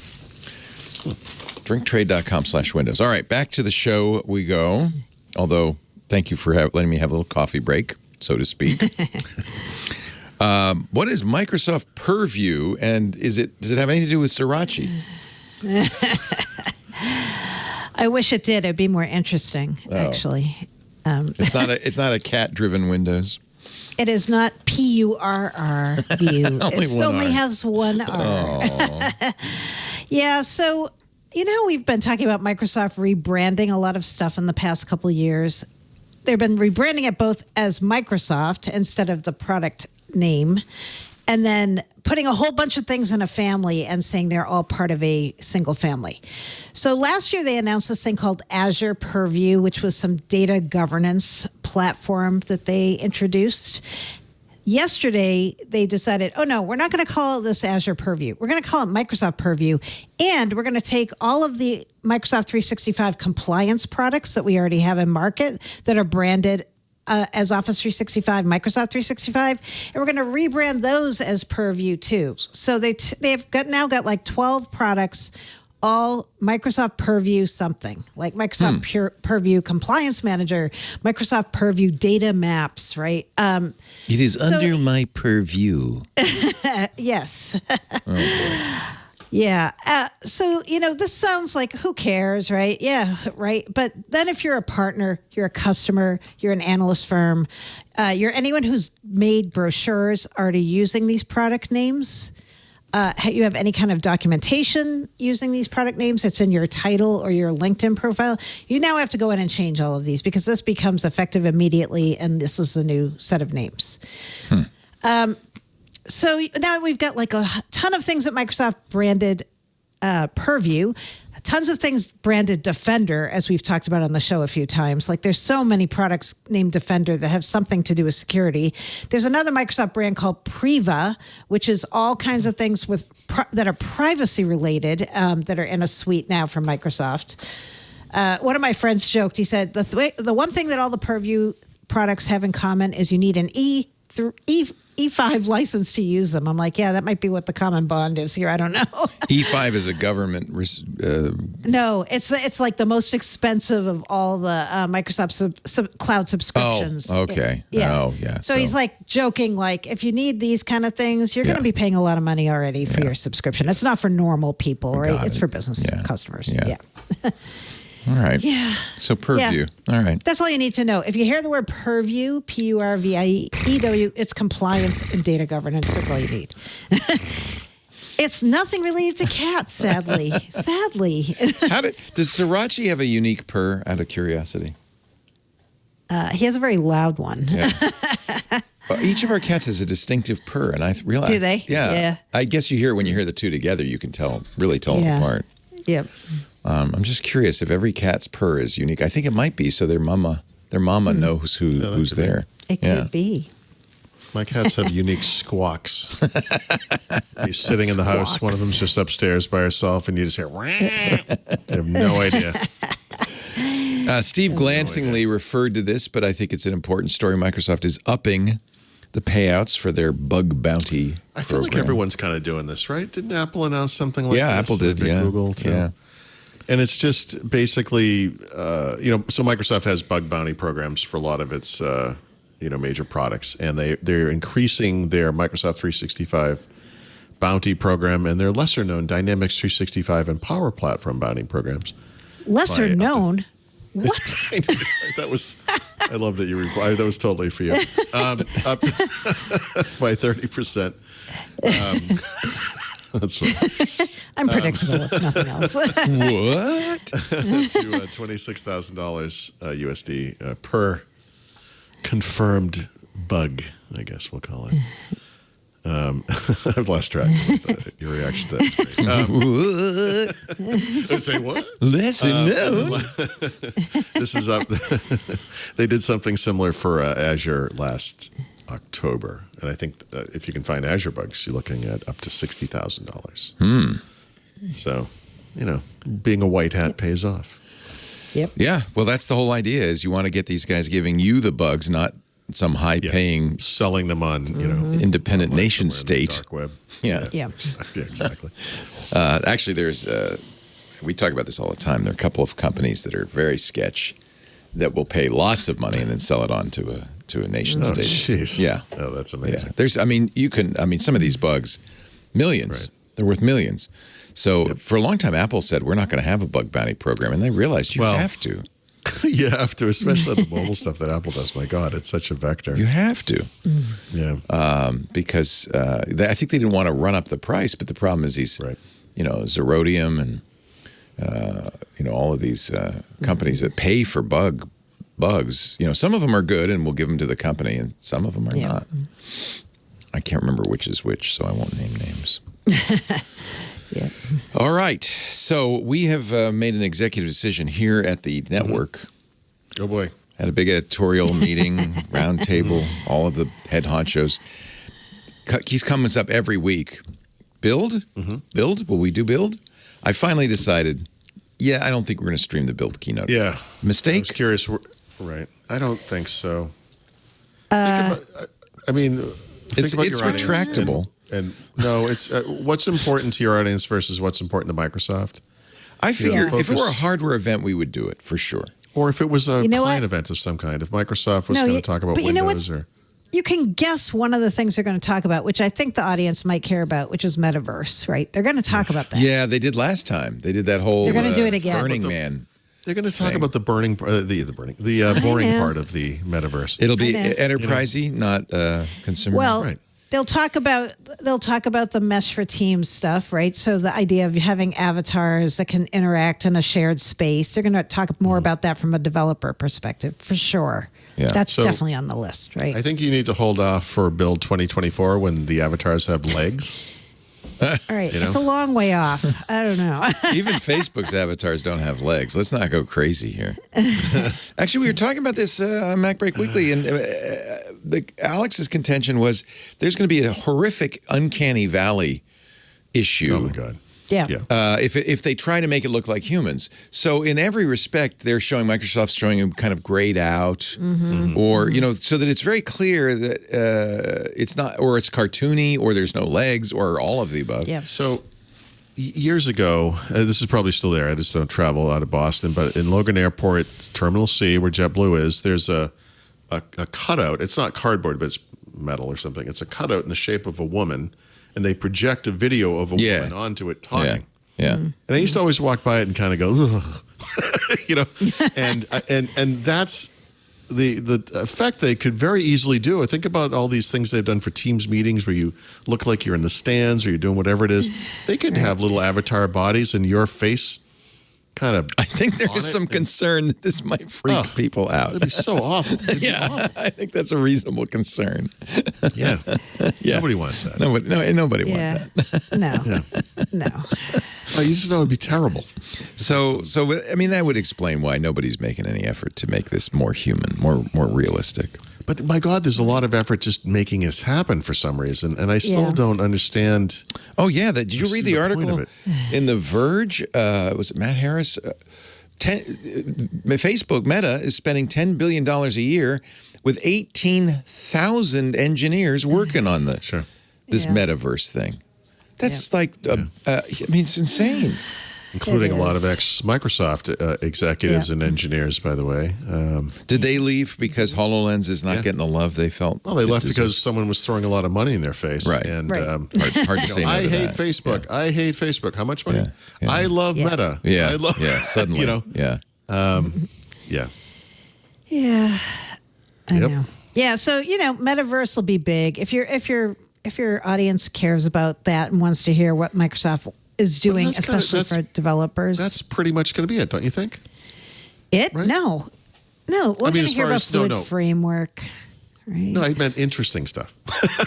S1: DrinkTrade.com/Windows. All right, back to the show we go. Although, thank you for letting me have a little coffee break, so to speak. What is Microsoft Purview, and does it have anything to do with Sriracha?
S4: I wish it did. It'd be more interesting, actually.
S1: It's not a cat-driven Windows.
S4: It is not PURR view. It only has one R. Yeah, so we've been talking about Microsoft rebranding a lot of stuff in the past couple of years. They've been rebranding it both as Microsoft instead of the product name, and then putting a whole bunch of things in a family and saying they're all part of a single family. So last year they announced this thing called Azure Purview, which was some data governance platform that they introduced. Yesterday, they decided, oh, no, we're not going to call this Azure Purview. We're going to call it Microsoft Purview, and we're going to take all of the Microsoft 365 compliance products that we already have in market that are branded as Office 365, Microsoft 365, and we're going to rebrand those as Purview too. So they've now got like 12 products, all Microsoft Purview something, like Microsoft Purview Compliance Manager, Microsoft Purview Data Maps, right?
S1: It is under my purview.
S4: Yes.
S1: Oh, boy.
S4: Yeah. So, this sounds like, who cares, right? Yeah, right. But then if you're a partner, you're a customer, you're an analyst firm, you're anyone who's made brochures already using these product names, you have any kind of documentation using these product names, it's in your title or your LinkedIn profile, you now have to go in and change all of these because this becomes effective immediately, and this is the new set of names. So now we've got like a ton of things that Microsoft branded Purview, tons of things branded Defender, as we've talked about on the show a few times. Like there's so many products named Defender that have something to do with security. There's another Microsoft brand called Priva, which is all kinds of things that are privacy related that are in a suite now from Microsoft. One of my friends joked. He said the one thing that all the Purview products have in common is you need an E5 license to use them. I'm like, yeah, that might be what the common bond is here. I don't know.
S1: E5 is a government.
S4: No, it's like the most expensive of all the Microsoft cloud subscriptions.
S1: Oh, okay.
S4: Yeah.
S1: Oh, yeah.
S4: So he's like joking, like if you need these kind of things, you're going to be paying a lot of money already for your subscription. It's not for normal people, right? It's for business customers. Yeah.
S1: All right.
S4: Yeah.
S1: So Purview. All right.
S4: That's all you need to know. If you hear the word Purview, Purview, it's compliance and data governance. That's all you need. It's nothing related to cats, sadly. Sadly.
S1: Does Sriracha have a unique purr, out of curiosity?
S4: He has a very loud one.
S1: Yeah. Well, each of our cats has a distinctive purr, and I realize.
S4: Do they?
S1: Yeah. I guess you hear when you hear the two together, you can really tell them apart.
S4: Yep.
S1: I'm just curious if every cat's purr is unique. I think it might be, so their mama knows who's there.
S4: It could be.
S5: My cats have unique squawks. He's sitting in the house. One of them's just upstairs by herself, and you just hear, "Wah." I have no idea.
S1: Steve glancingly referred to this, but I think it's an important story. Microsoft is upping the payouts for their bug bounty
S5: I feel like everyone's kind of doing this, right? Didn't Apple announce something like this?
S1: Yeah, Apple did. Yeah.
S5: Google, too. Yeah. And it's just basically, so Microsoft has bug bounty programs for a lot of its, major products. And they're increasing their Microsoft 365 bounty program and their lesser known Dynamics 365 and Power Platform bounty programs.
S4: Lesser known? What?
S5: I love that you replied. That was totally for you. Up by 30%. That's funny.
S4: I'm predictable, if nothing else.
S1: What?
S5: To $26,000 USD per confirmed bug, I guess we'll call it. I've lost track of your reaction to that. Say what?
S1: Lesser known.
S5: This is up. They did something similar for Azure last October, and I think if you can find Azure bugs, you're looking at up to $60,000. So, being a white hat pays off.
S4: Yep.
S1: Yeah. Well, that's the whole idea. Is you want to get these guys giving you the bugs, not some high-paying,
S5: selling them on
S1: independent nation state.
S5: Dark web.
S1: Yeah.
S4: Yeah.
S5: Yeah, exactly.
S1: Actually, we talk about this all the time. There are a couple of companies that are very sketch that will pay lots of money and then sell it on to a nation state.
S5: Jeez.
S1: Yeah.
S5: Oh, that's amazing.
S1: Yeah. Some of these bugs, millions.
S5: Right.
S1: They're worth millions. So for a long time, Apple said, we're not going to have a bug bounty program. And they realized you have to.
S5: You have to, especially the mobile stuff that Apple does. My God, it's such a vector.
S1: You have to.
S5: Yeah.
S1: Because I think they didn't want to run up the price, but the problem is these, Zerodium and, all of these companies that pay for bugs. Some of them are good and we'll give them to the company, and some of them are not. I can't remember which is which, so I won't name names.
S4: Yeah.
S1: All right. So we have made an executive decision here at the network.
S5: Oh, boy.
S1: Had a big editorial meeting, round table, all of the head honchos. He's coming up every week. Build? Build? Will we do build? I finally decided, I don't think we're going to stream the build keynote.
S5: Yeah.
S1: Mistake?
S5: I was curious. Right. I don't think so. Think about
S1: it's
S5: your audience
S1: retractable.
S5: And no, it's what's important to your audience versus what's important to Microsoft.
S1: I figure if it were a hardware event, we would do it for sure.
S5: Or if it was a client event of some kind, if Microsoft was going to talk about Windows or...
S4: You can guess one of the things they're going to talk about, which I think the audience might care about, which is Metaverse, right? They're going to talk about that.
S1: Yeah, they did last time. They did that whole
S4: They're going to do it again.
S1: Burning Man.
S5: They're going to talk about the boring part of the Metaverse.
S1: It'll be enterprisey, not consumer.
S4: Well,
S5: right.
S4: They'll talk about the mesh for teams stuff, right? So the idea of having avatars that can interact in a shared space. They're going to talk more about that from a developer perspective, for sure. Yeah. That's definitely on the list, right?
S5: I think you need to hold off for Build 2024 when the avatars have legs.
S4: All right, it's a long way off. I don't know.
S1: Even Facebook's avatars don't have legs. Let's not go crazy here. Actually, we were talking about this on MacBreak Weekly, and Alex's contention was there's going to be a horrific uncanny valley issue.
S5: Oh, my God.
S4: Yeah.
S1: If they try to make it look like humans. So in every respect, Microsoft's showing them kind of grayed out, or so that it's very clear that it's not, or it's cartoony, or there's no legs, or all of the above.
S4: Yeah.
S5: So years ago, this is probably still there. I just don't travel out of Boston, but in Logan Airport, Terminal C, where JetBlue is, there's a cutout. It's not cardboard, but it's metal or something. It's a cutout in the shape of a woman, and they project a video of a woman onto it talking.
S1: Yeah.
S5: And I used to always walk by it and kind of go, ugh. and that's the effect they could very easily do. I think about all these things they've done for Teams meetings where you look like you're in the stands or you're doing whatever it is. They could have little avatar bodies and your face kind of.
S1: I think there is some concern that this might freak people out.
S5: It'd be so awful. It'd be awful.
S1: I think that's a reasonable concern.
S5: Yeah. Nobody wants that.
S1: Nobody wants that.
S4: No.
S5: Oh, you just know it'd be terrible.
S1: So I mean, that would explain why nobody's making any effort to make this more human, more realistic.
S5: But my God, there's a lot of effort just making this happen for some reason, and I still don't understand.
S1: Oh yeah, did you read the article in The Verge? Was it Matt Harris? Facebook Meta is spending $10 billion a year with 18,000 engineers working on this metaverse thing. That's I mean, it's insane.
S5: Including a lot of ex-Microsoft executives and engineers, by the way.
S1: Did they leave because HoloLens is not getting the love they felt?
S5: Well, they left because someone was throwing a lot of money in their face.
S1: Right.
S5: And
S1: hard to say no
S5: I
S1: to
S5: hate
S1: that.
S5: Facebook.
S1: Yeah.
S5: I hate Facebook. How much money?
S1: Yeah.
S5: I love Meta.
S1: Yeah.
S5: I love,
S1: Suddenly.
S5: Yeah.
S4: Yeah. I
S5: Yep.
S4: know. Yeah. So, metaverse will be big. If your audience cares about that and wants to hear what Microsoft is doing, especially for developers.
S5: That's pretty much going to be it, don't you think?
S4: It?
S5: Right?
S4: No. We're going to hear about fluid framework. Right?
S5: No, I meant interesting stuff.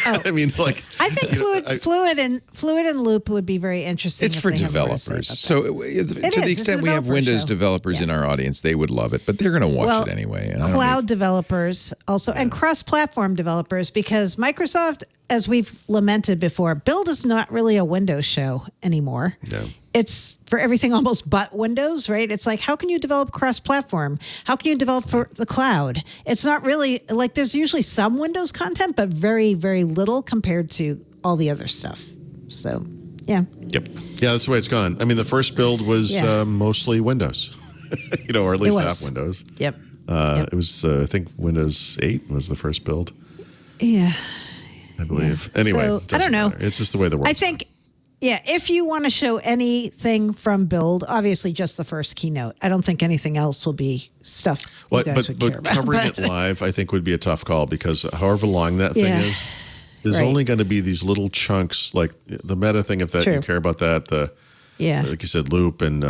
S5: I mean, like
S4: I think fluid and loop would be very interesting.
S1: It's for developers. So to the extent we have Windows developers in our audience, they would love it, but they're going to watch it anyway. And
S4: cloud developers also, and cross-platform developers, because Microsoft, as we've lamented before, Build is not really a Windows show anymore.
S5: No.
S4: It's for everything almost but Windows, right? It's like, how can you develop cross-platform? How can you develop for the cloud? It's not really, like, there's usually some Windows content, but very, very little compared to all the other stuff. So, yeah.
S5: Yep. Yeah, that's the way it's gone. I mean, the first build was mostly Windows, or at least half Windows.
S4: Yep.
S5: It was, I think, Windows 8 was the first build.
S4: Yeah.
S5: I believe. Anyway,
S4: so, I don't know.
S5: Matter. It's just the way the world.
S4: I think. Yeah, if you want to show anything from Build, obviously just the first keynote. I don't think anything else will be stuff you guys would care about.
S5: Covering it live, I think, would be a tough call because however long that thing is, there's only going to be these little chunks, like the meta thing, if that you care about that, like you said, loop and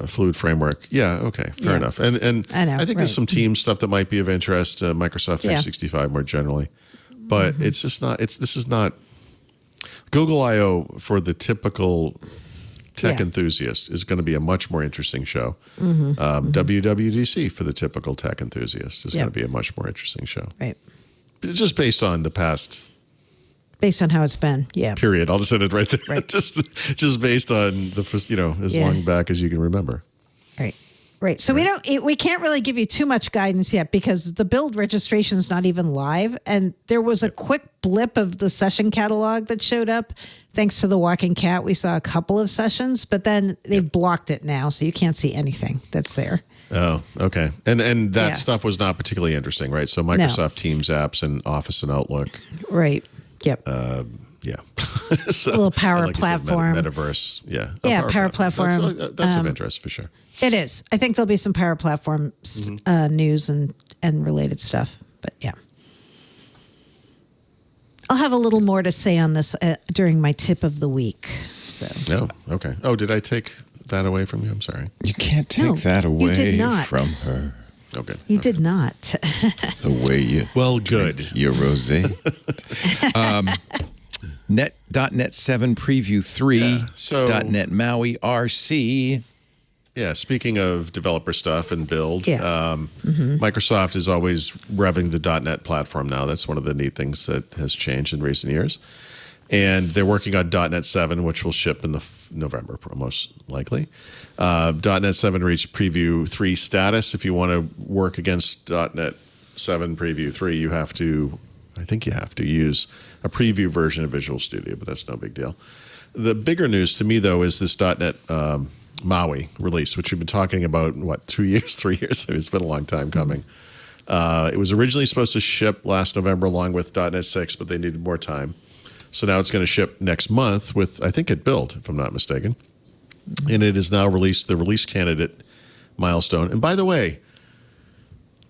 S5: fluid framework. Yeah, okay, fair enough. And I think there's some team stuff that might be of interest, Microsoft 365 more generally. But it's just not, this is not, Google I/O for the typical tech enthusiast is going to be a much more interesting show. WWDC for the typical tech enthusiast is going to be a much more interesting show.
S4: Right.
S5: Just based on the past.
S4: Based on how it's been,
S5: Period. I'll just send it right there.
S4: Right.
S5: just based on the first, as long back as you can remember.
S4: Right. So we can't really give you too much guidance yet because the Build registration is not even live. And there was a quick blip of the session catalog that showed up. Thanks to the Walking Cat, we saw a couple of sessions, but then they've blocked it now. So you can't see anything that's there.
S5: Oh, okay. And that stuff was not particularly interesting, right? So Microsoft Teams apps and Office and Outlook.
S4: Right. Yep.
S5: So,
S4: a little power
S5: like
S4: platform.
S5: You said, metaverse. Yeah.
S4: Yeah, power platform.
S5: That's of interest for sure.
S4: It is. I think there'll be some power platform news and related stuff. But yeah. I'll have a little more to say on this during my tip of the week. So.
S5: Oh, okay. Oh, did I take that away from you? I'm sorry.
S1: You can't take that away from her.
S5: Okay.
S4: You did not.
S1: The way you.
S5: Well, good.
S1: Your rosé. .NET 7 Preview 3. .NET MAUI RC.
S5: Yeah, speaking of developer stuff and build, Microsoft is always revving the .NET platform now. That's one of the neat things that has changed in recent years. And they're working on .NET 7, which will ship in the November, most likely. .NET 7 reached Preview 3 status. If you want to work against .NET 7 Preview 3, you have to use a preview version of Visual Studio, but that's no big deal. The bigger news to me, though, is this .NET MAUI release, which we've been talking about, 2 years, 3 years? It's been a long time coming. It was originally supposed to ship last November along with .NET 6, but they needed more time. So now it's going to ship next month with, I think, it built, if I'm not mistaken. And it is now released, the release candidate milestone. And by the way,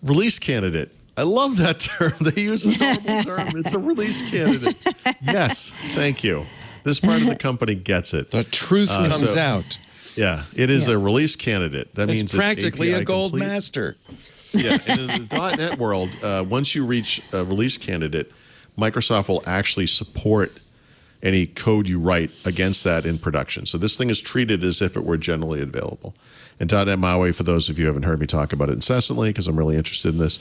S5: release candidate, I love that term. They use a normal term. It's a release candidate. Yes, thank you. This part of the company gets it.
S1: The truth comes out.
S5: Yeah, it is a release candidate. That means
S1: it's practically
S5: it's
S1: a gold
S5: complete.
S1: Master.
S5: Yeah, and in the .NET world, once you reach a release candidate, Microsoft will actually support any code you write against that in production. So this thing is treated as if it were generally available. And .NET MAUI, for those of you who haven't heard me talk about it incessantly, because I'm really interested in this,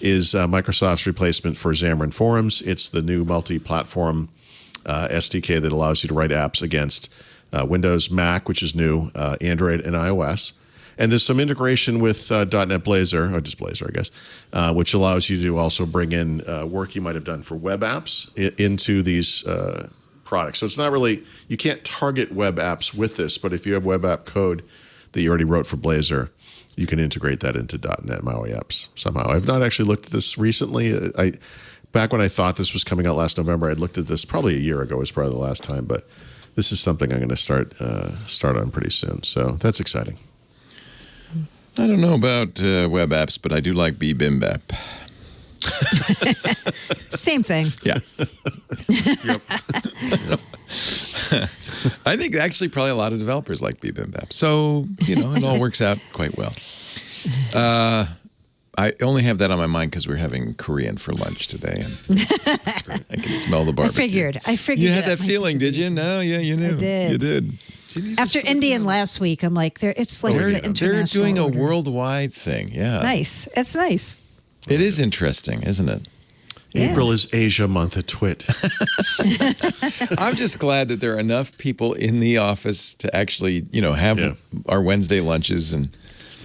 S5: is Microsoft's replacement for Xamarin Forms. It's the new multi-platform SDK that allows you to write apps against Windows, Mac, which is new, Android, and iOS. And there's some integration with .NET Blazor, or just Blazor, I guess, which allows you to also bring in work you might have done for web apps into these products. So it's not really, you can't target web apps with this, but if you have web app code that you already wrote for Blazor, you can integrate that into .NET MAUI apps somehow. I've not actually looked at this recently. Back when I thought this was coming out last November, I'd looked at this probably a year ago was probably the last time, but this is something I'm going to start on pretty soon. So that's exciting.
S1: I don't know about web apps, but I do like bbimbap.
S4: Same thing.
S1: Yeah. I think actually probably a lot of developers like bbimbap. So, it all works out quite well. I only have that on my mind because we're having Korean for lunch today. And I can smell the barbecue.
S4: I figured.
S1: You had that feeling, did you? No, yeah, you knew.
S4: I did.
S1: You did.
S4: After Indian last week, I'm like, it's like the international
S1: They're doing a
S4: order.
S1: worldwide thing, yeah.
S4: Nice. It's nice.
S1: It is interesting, isn't it?
S4: Yeah.
S5: April is Asia month at Twit.
S1: I'm just glad that there are enough people in the office to actually, have our Wednesday lunches and,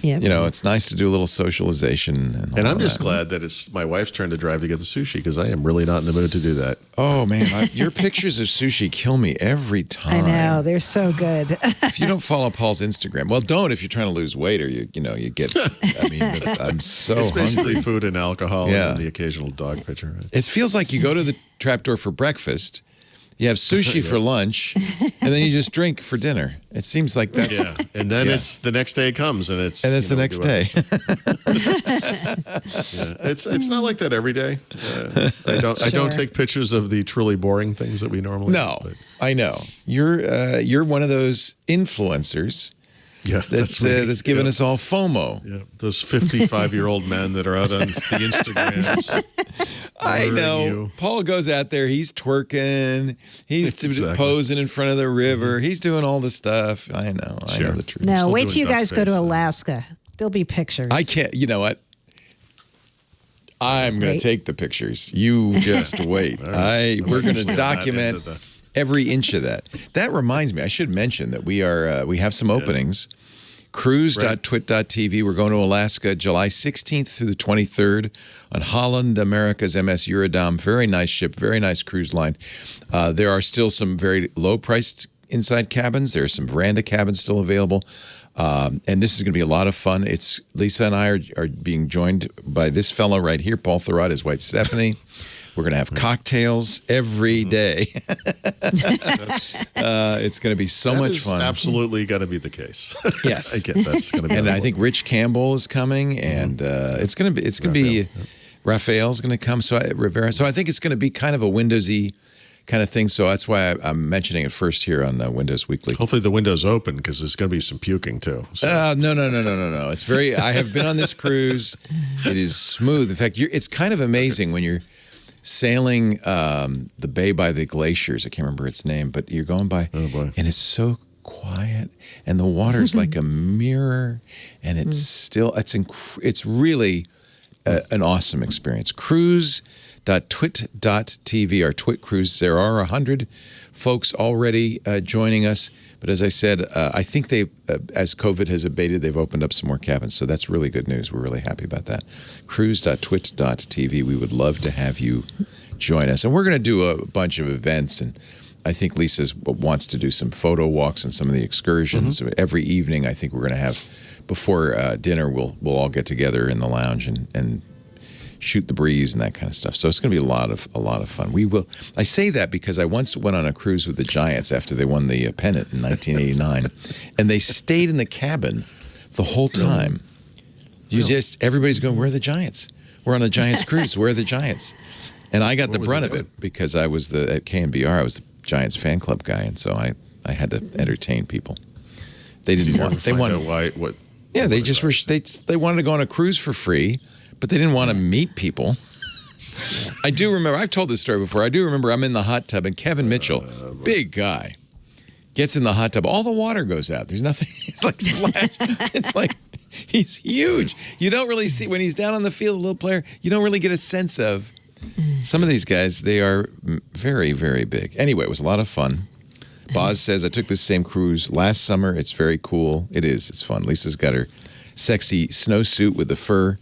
S1: it's nice to do a little socialization. And
S5: I'm just glad that it's my wife's turn to drive to get the sushi because I am really not in the mood to do that.
S1: Oh, man. Your pictures of sushi kill me every time.
S4: I know. They're so good.
S1: If you don't follow Paul's Instagram, well, don't if you're trying to lose weight or you get, I'm so
S5: It's basically
S1: hungry.
S5: food and alcohol and the occasional dog picture. Right?
S1: It feels like you go to the Trapdoor for breakfast, you have sushi for lunch, and then you just drink for dinner. It seems like that's...
S5: Yeah, and then it's the next day comes and it's...
S1: And it's the next day.
S5: It's not like that every day. I don't take pictures of the truly boring things that we normally
S1: No,
S5: do.
S1: I know. You're one of those influencers that's giving us all FOMO.
S5: Yeah, those 55-year-old men that are out on the Instagrams.
S1: I know.
S5: You.
S1: Paul goes out there. He's twerking. He's posing in front of the river. He's doing all the stuff. I know. I know the truth.
S4: No,
S5: Still
S4: wait
S5: doing
S4: till you
S5: duck
S4: guys go to
S5: face.
S4: Alaska. There'll be pictures.
S1: I can't. You know what? I'm going to take the pictures. You just wait. We're going to document every inch of that. That reminds me. I should mention that we have some openings. Cruise.twit.tv. We're going to Alaska July 16th through the 23rd on Holland America's MS Eurodom. Very nice ship, very nice cruise line. There are still some very low-priced inside cabins. There are some veranda cabins still available. And this is going to be a lot of fun. Lisa and I are being joined by this fellow right here, Paul Thurrott, his wife Stephanie. We're going to have cocktails every day. It's going to be so much fun.
S5: Absolutely going to be the case.
S1: Yes,
S5: I get that's going to be.
S1: And I think Rich Campbell is coming, and it's going to be Raphael's going to come. So Rivera. So I think it's going to be kind of a Windowsy kind of thing. So that's why I'm mentioning it first here on Windows Weekly.
S5: Hopefully the window's open because there's going to be some puking too. So.
S1: No. It's very. I have been on this cruise. It is smooth. In fact, it's kind of amazing when you're sailing the bay by the glaciers. I can't remember its name, but you're going by, and it's so quiet, and the water's like a mirror, and it's still, it's really an awesome experience. Cruise cruise.twit.tv, our Twit cruise. There are 100 folks already joining us. But as I said, I think they, as COVID has abated, they've opened up some more cabins. So that's really good news. We're really happy about that. Cruise.twit.tv. We would love to have you join us. And we're going to do a bunch of events. And I think Lisa wants to do some photo walks and some of the excursions. Every evening, I think we're going to have, before dinner, we'll all get together in the lounge and shoot the breeze and that kind of stuff. So it's going to be a lot of fun. We will. I say that because I once went on a cruise with the Giants after they won the pennant in 1989, and they stayed in the cabin the whole time. Everybody's going, "Where are the Giants? We're on a Giants cruise. Where are the Giants?" And I got the brunt of it because I was at KNBR. I was the Giants fan club guy, and so I had to entertain people. They didn't want. They wanted
S5: why. What?
S1: Yeah, they just were. They wanted to go on a cruise for free. But they didn't want to meet people. I do remember, I've told this story before. I do remember I'm in the hot tub and Kevin Mitchell, big guy, gets in the hot tub. All the water goes out. There's nothing. It's like splash. It's like he's huge. You don't really see, when he's down on the field, a little player, you don't really get a sense of some of these guys. They are very, very big. Anyway, it was a lot of fun. Boz says, I took this same cruise last summer. It's very cool. It is. It's fun. Lisa's got her sexy snowsuit with the fur.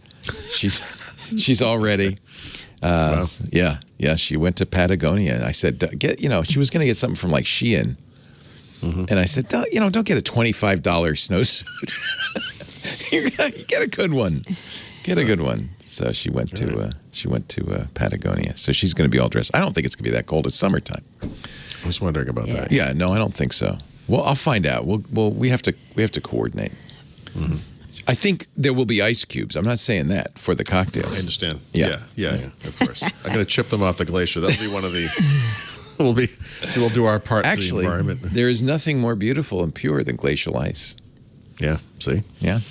S1: She's all ready.
S5: Wow.
S1: Yeah. She went to Patagonia, and I said, she was going to get something from like Shein, and I said, don't get a $25 snowsuit. You get a good one. Get a good one. So she went to Patagonia. So she's going to be all dressed. I don't think it's going to be that cold. It's summertime.
S5: I was wondering about that.
S1: Yeah, no, I don't think so. Well, I'll find out. We have to coordinate. Mm-hmm. I think there will be ice cubes. I'm not saying that for the cocktails.
S5: I understand.
S1: Yeah,
S5: of course. I'm going to chip them off the glacier. That'll be one of the. We'll do our part.
S1: Actually,
S5: for the environment.
S1: There is nothing more beautiful and pure than glacial ice.
S5: Yeah. See.
S1: Yeah.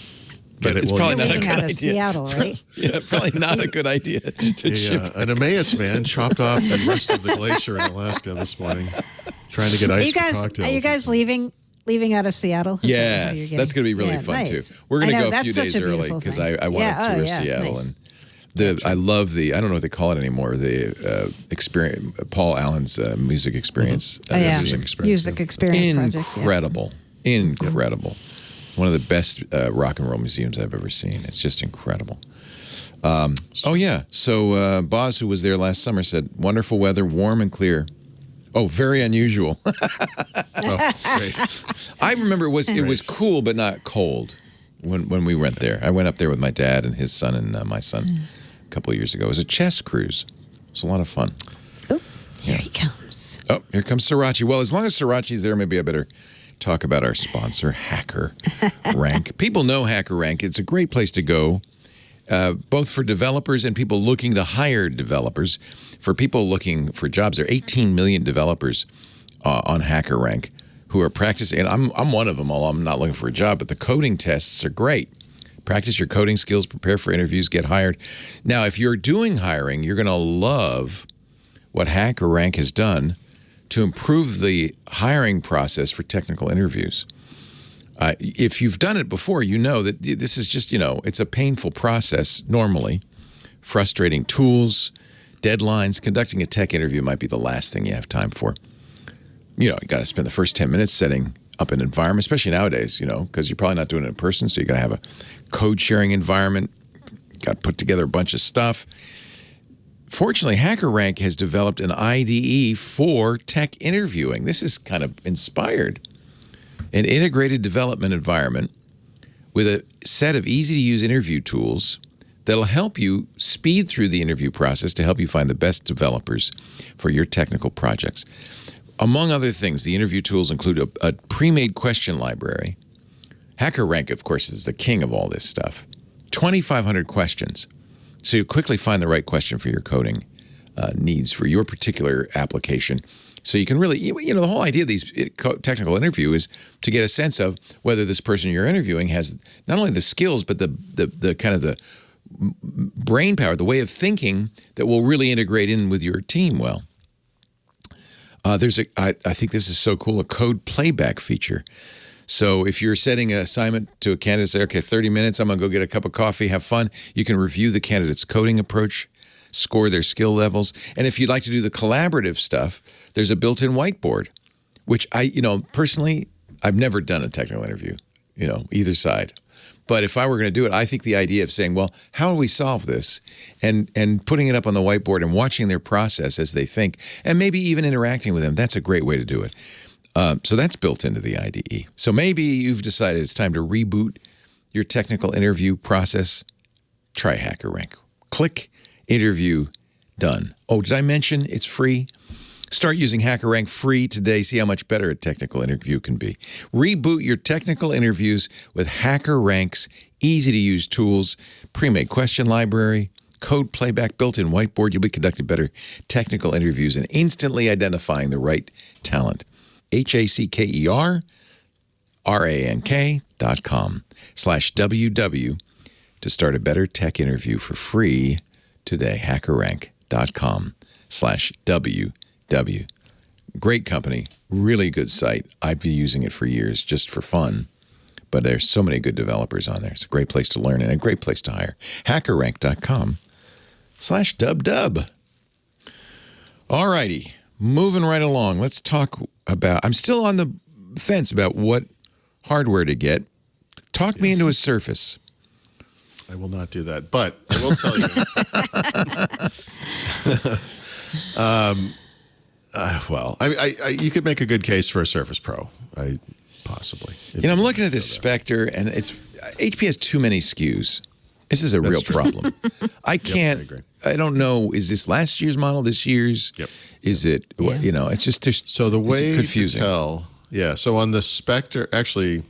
S1: But it's probably not a good idea.
S4: Seattle, right?
S1: Yeah, probably not a good idea to ship.
S5: An Emmaus man chopped off the rest of the glacier in Alaska this morning, trying to get ice for cocktails.
S4: Are you guys leaving out of Seattle?
S1: Yes, that's going to be really fun
S4: nice.
S1: too. We're going to go a few
S4: That's
S1: days early because I want to tour Seattle,
S4: nice.
S1: and I love I don't know what they call it anymore. The experience, Paul Allen's music experience.
S4: Music experience project.
S1: Incredible. One of the best rock and roll museums I've ever seen. It's just incredible. So Boz, who was there last summer, said, wonderful weather, warm and clear. Oh, very unusual.
S5: Great.
S1: I remember it was cool but not cold when we went there. I went up there with my dad and his son and my son a couple of years ago. It was a chess cruise. It was a lot of fun.
S4: Oh, here he comes.
S1: Oh, here comes Sriracha. Well, as long as Sriracha's there, maybe I better talk about our sponsor, Hacker Rank. People know Hacker Rank. It's a great place to go, both for developers and people looking to hire developers. For people looking for jobs, there are 18 million developers on Hacker Rank who are practicing. And I'm one of them, although I'm not looking for a job. But the coding tests are great. Practice your coding skills, prepare for interviews, get hired. Now, if you're doing hiring, you're going to love what Hacker Rank has done to improve the hiring process for technical interviews. If you've done it before, you know that this is just, it's a painful process normally. Frustrating tools, deadlines. Conducting a tech interview might be the last thing you have time for. You got to spend the first 10 minutes setting up an environment, especially nowadays, because you're probably not doing it in person, so you got to have a code sharing environment. Got to put together a bunch of stuff. Fortunately, HackerRank has developed an IDE for tech interviewing. This is kind of inspired. An integrated development environment with a set of easy-to-use interview tools that'll help you speed through the interview process to help you find the best developers for your technical projects. Among other things, the interview tools include a pre-made question library. HackerRank, of course, is the king of all this stuff. 2,500 questions. So you quickly find the right question for your coding needs for your particular application. So you can really, the whole idea of these technical interview is to get a sense of whether this person you're interviewing has not only the skills, but the kind of the brain power, the way of thinking that will really integrate in with your team well. I think this is so cool, a code playback feature. So if you're setting an assignment to a candidate, say, okay, 30 minutes, I'm going to go get a cup of coffee, have fun. You can review the candidate's coding approach, score their skill levels. And if you'd like to do the collaborative stuff, there's a built-in whiteboard, which personally, I've never done a technical interview, either side. But if I were going to do it, I think the idea of saying, well, how do we solve this? And putting it up on the whiteboard and watching their process as they think, and maybe even interacting with them, that's a great way to do it. So that's built into the IDE. So maybe you've decided it's time to reboot your technical interview process. Try HackerRank. Click, interview, done. Oh, did I mention it's free? Start using HackerRank free today. See how much better a technical interview can be. Reboot your technical interviews with HackerRank's easy-to-use tools, pre-made question library, code playback, built-in whiteboard. You'll be conducting better technical interviews and instantly identifying the right talent. HackerRank.com/WW to start a better tech interview for free today. HackerRank.com/WW. Great company, really good site. I've been using it for years just for fun. But there's so many good developers on there. It's a great place to learn and a great place to hire. HackerRank.com/dub. All righty, moving right along. Let's talk about, I'm still on the fence about what hardware to get. Talk me into a Surface.
S5: I will not do that, but I will tell you. You could make a good case for a Surface Pro. Possibly.
S1: I'm looking at this Spectre, and HP has too many SKUs. This is a real problem. I can't.
S5: Yep, I agree.
S1: I don't know. Is this last year's model? This year's?
S5: Yep.
S1: Is it? It's just
S5: so the way
S1: confusing.
S5: to tell. Yeah. So on the Spectre, actually,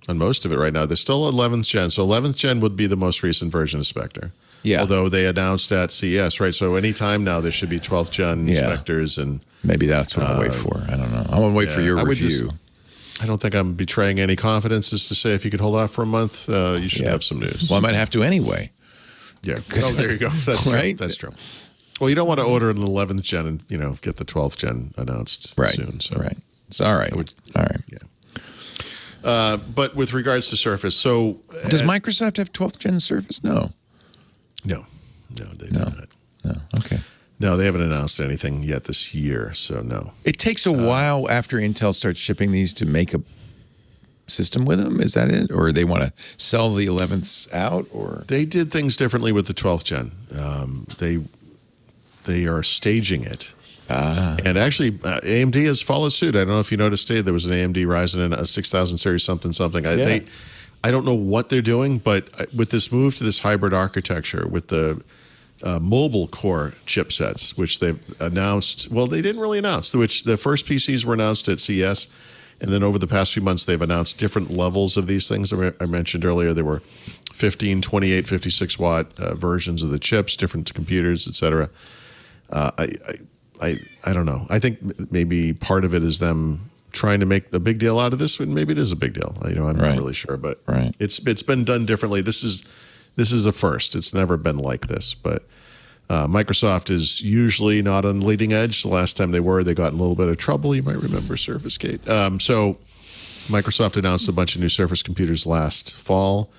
S5: on most of it right now, there's still 11th gen. So 11th gen would be the most recent version of Spectre.
S1: Yeah.
S5: Although they announced at CES, right? So anytime now there should be 12th gen Spectres, and
S1: maybe that's what I'll wait for. I don't know. I'm gonna wait for your review.
S5: I don't think I'm betraying any confidence as to say if you could hold off for a month, you should have some news.
S1: Well, I might have to anyway.
S5: Yeah. Oh, there you go. That's true.
S1: Right?
S5: That's true. Well, you don't want to order an 11th gen and get the 12th gen announced soon. So.
S1: Right. It's all right. All right.
S5: Yeah. But with regards to Surface, so
S1: does Microsoft have 12th gen Surface? No.
S5: No, they do not.
S1: No. Okay.
S5: No, they haven't announced anything yet this year, so no.
S1: It takes a while after Intel starts shipping these to make a system with them. Is that it? Or they want to sell the 11ths out? Or
S5: they did things differently with the 12th gen. They are staging it. And actually, AMD has followed suit. I don't know if you noticed today, there was an AMD Ryzen and a 6000 series something. I don't know what they're doing, but with this move to this hybrid architecture, with the mobile core chipsets, which they've announced. Well, they didn't really announce, which the first PCs were announced at CES. And then over the past few months, they've announced different levels of these things. I mentioned earlier, there were 15, 28, 56 watt versions of the chips, different computers, et cetera. I don't know. I think maybe part of it is them trying to make a big deal out of this, and maybe it is a big deal. I'm not really sure, but it's been done differently. This is a first. It's never been like this, but Microsoft is usually not on the leading edge. The last time they were, they got in a little bit of trouble. You might remember Surface Gate. So Microsoft announced a bunch of new Surface computers last fall.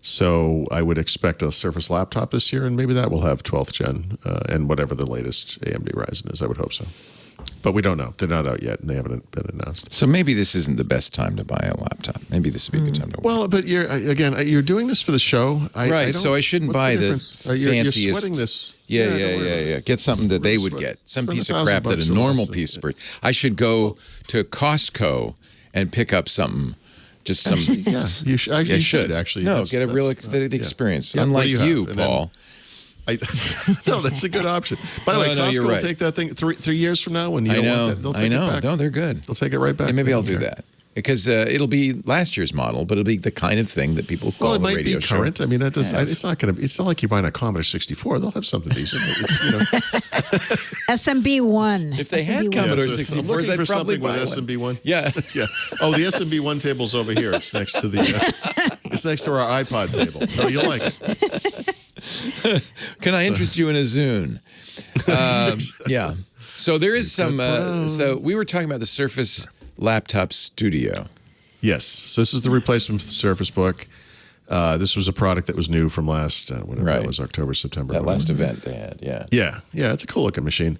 S5: So I would expect a Surface laptop this year, and maybe that will have 12th gen and whatever the latest AMD Ryzen is. I would hope so. But we don't know. They're not out yet, and they haven't been announced.
S1: So maybe this isn't the best time to buy a laptop. Maybe this would be a good time to.
S5: Well, but you're doing this for the show,
S1: so I shouldn't buy the fanciest.
S5: You're sweating this.
S1: Yeah. Get something that they would get. Some piece of crap that a normal piece of. I should go to Costco and pick up something. Just some.
S5: Actually, you should actually.
S1: No, get a real experience. Unlike you, Paul.
S5: No, that's a good option. By the way, Costco will take that thing 3 years from now when you don't want that. They'll take it back.
S1: No, they're good.
S5: They'll take it right back.
S1: And maybe I'll do that. Because it'll be last year's model, but it'll be the kind of thing that people call
S5: it
S1: a radio
S5: show. Current. I mean, that does. It's not going to. It's not like you're buying a Commodore 64. They'll have something decent.
S4: SMB1.
S1: If they had Commodore 64s, I'd probably buy one.
S5: SMB1.
S1: Yeah.
S5: Oh, the SMB1 table's over here. It's next to the. It's next to our iPod table. Oh, you'll like it.
S1: Can I interest you in a Zune? Yeah. So there is some. So we were talking about the Surface Laptop Studio.
S5: Yes. So this is the replacement for the Surface Book. This was a product that was new from last, whatever
S1: Right.
S5: that was, October, September.
S1: That last event they had, yeah.
S5: Yeah, it's a cool looking machine.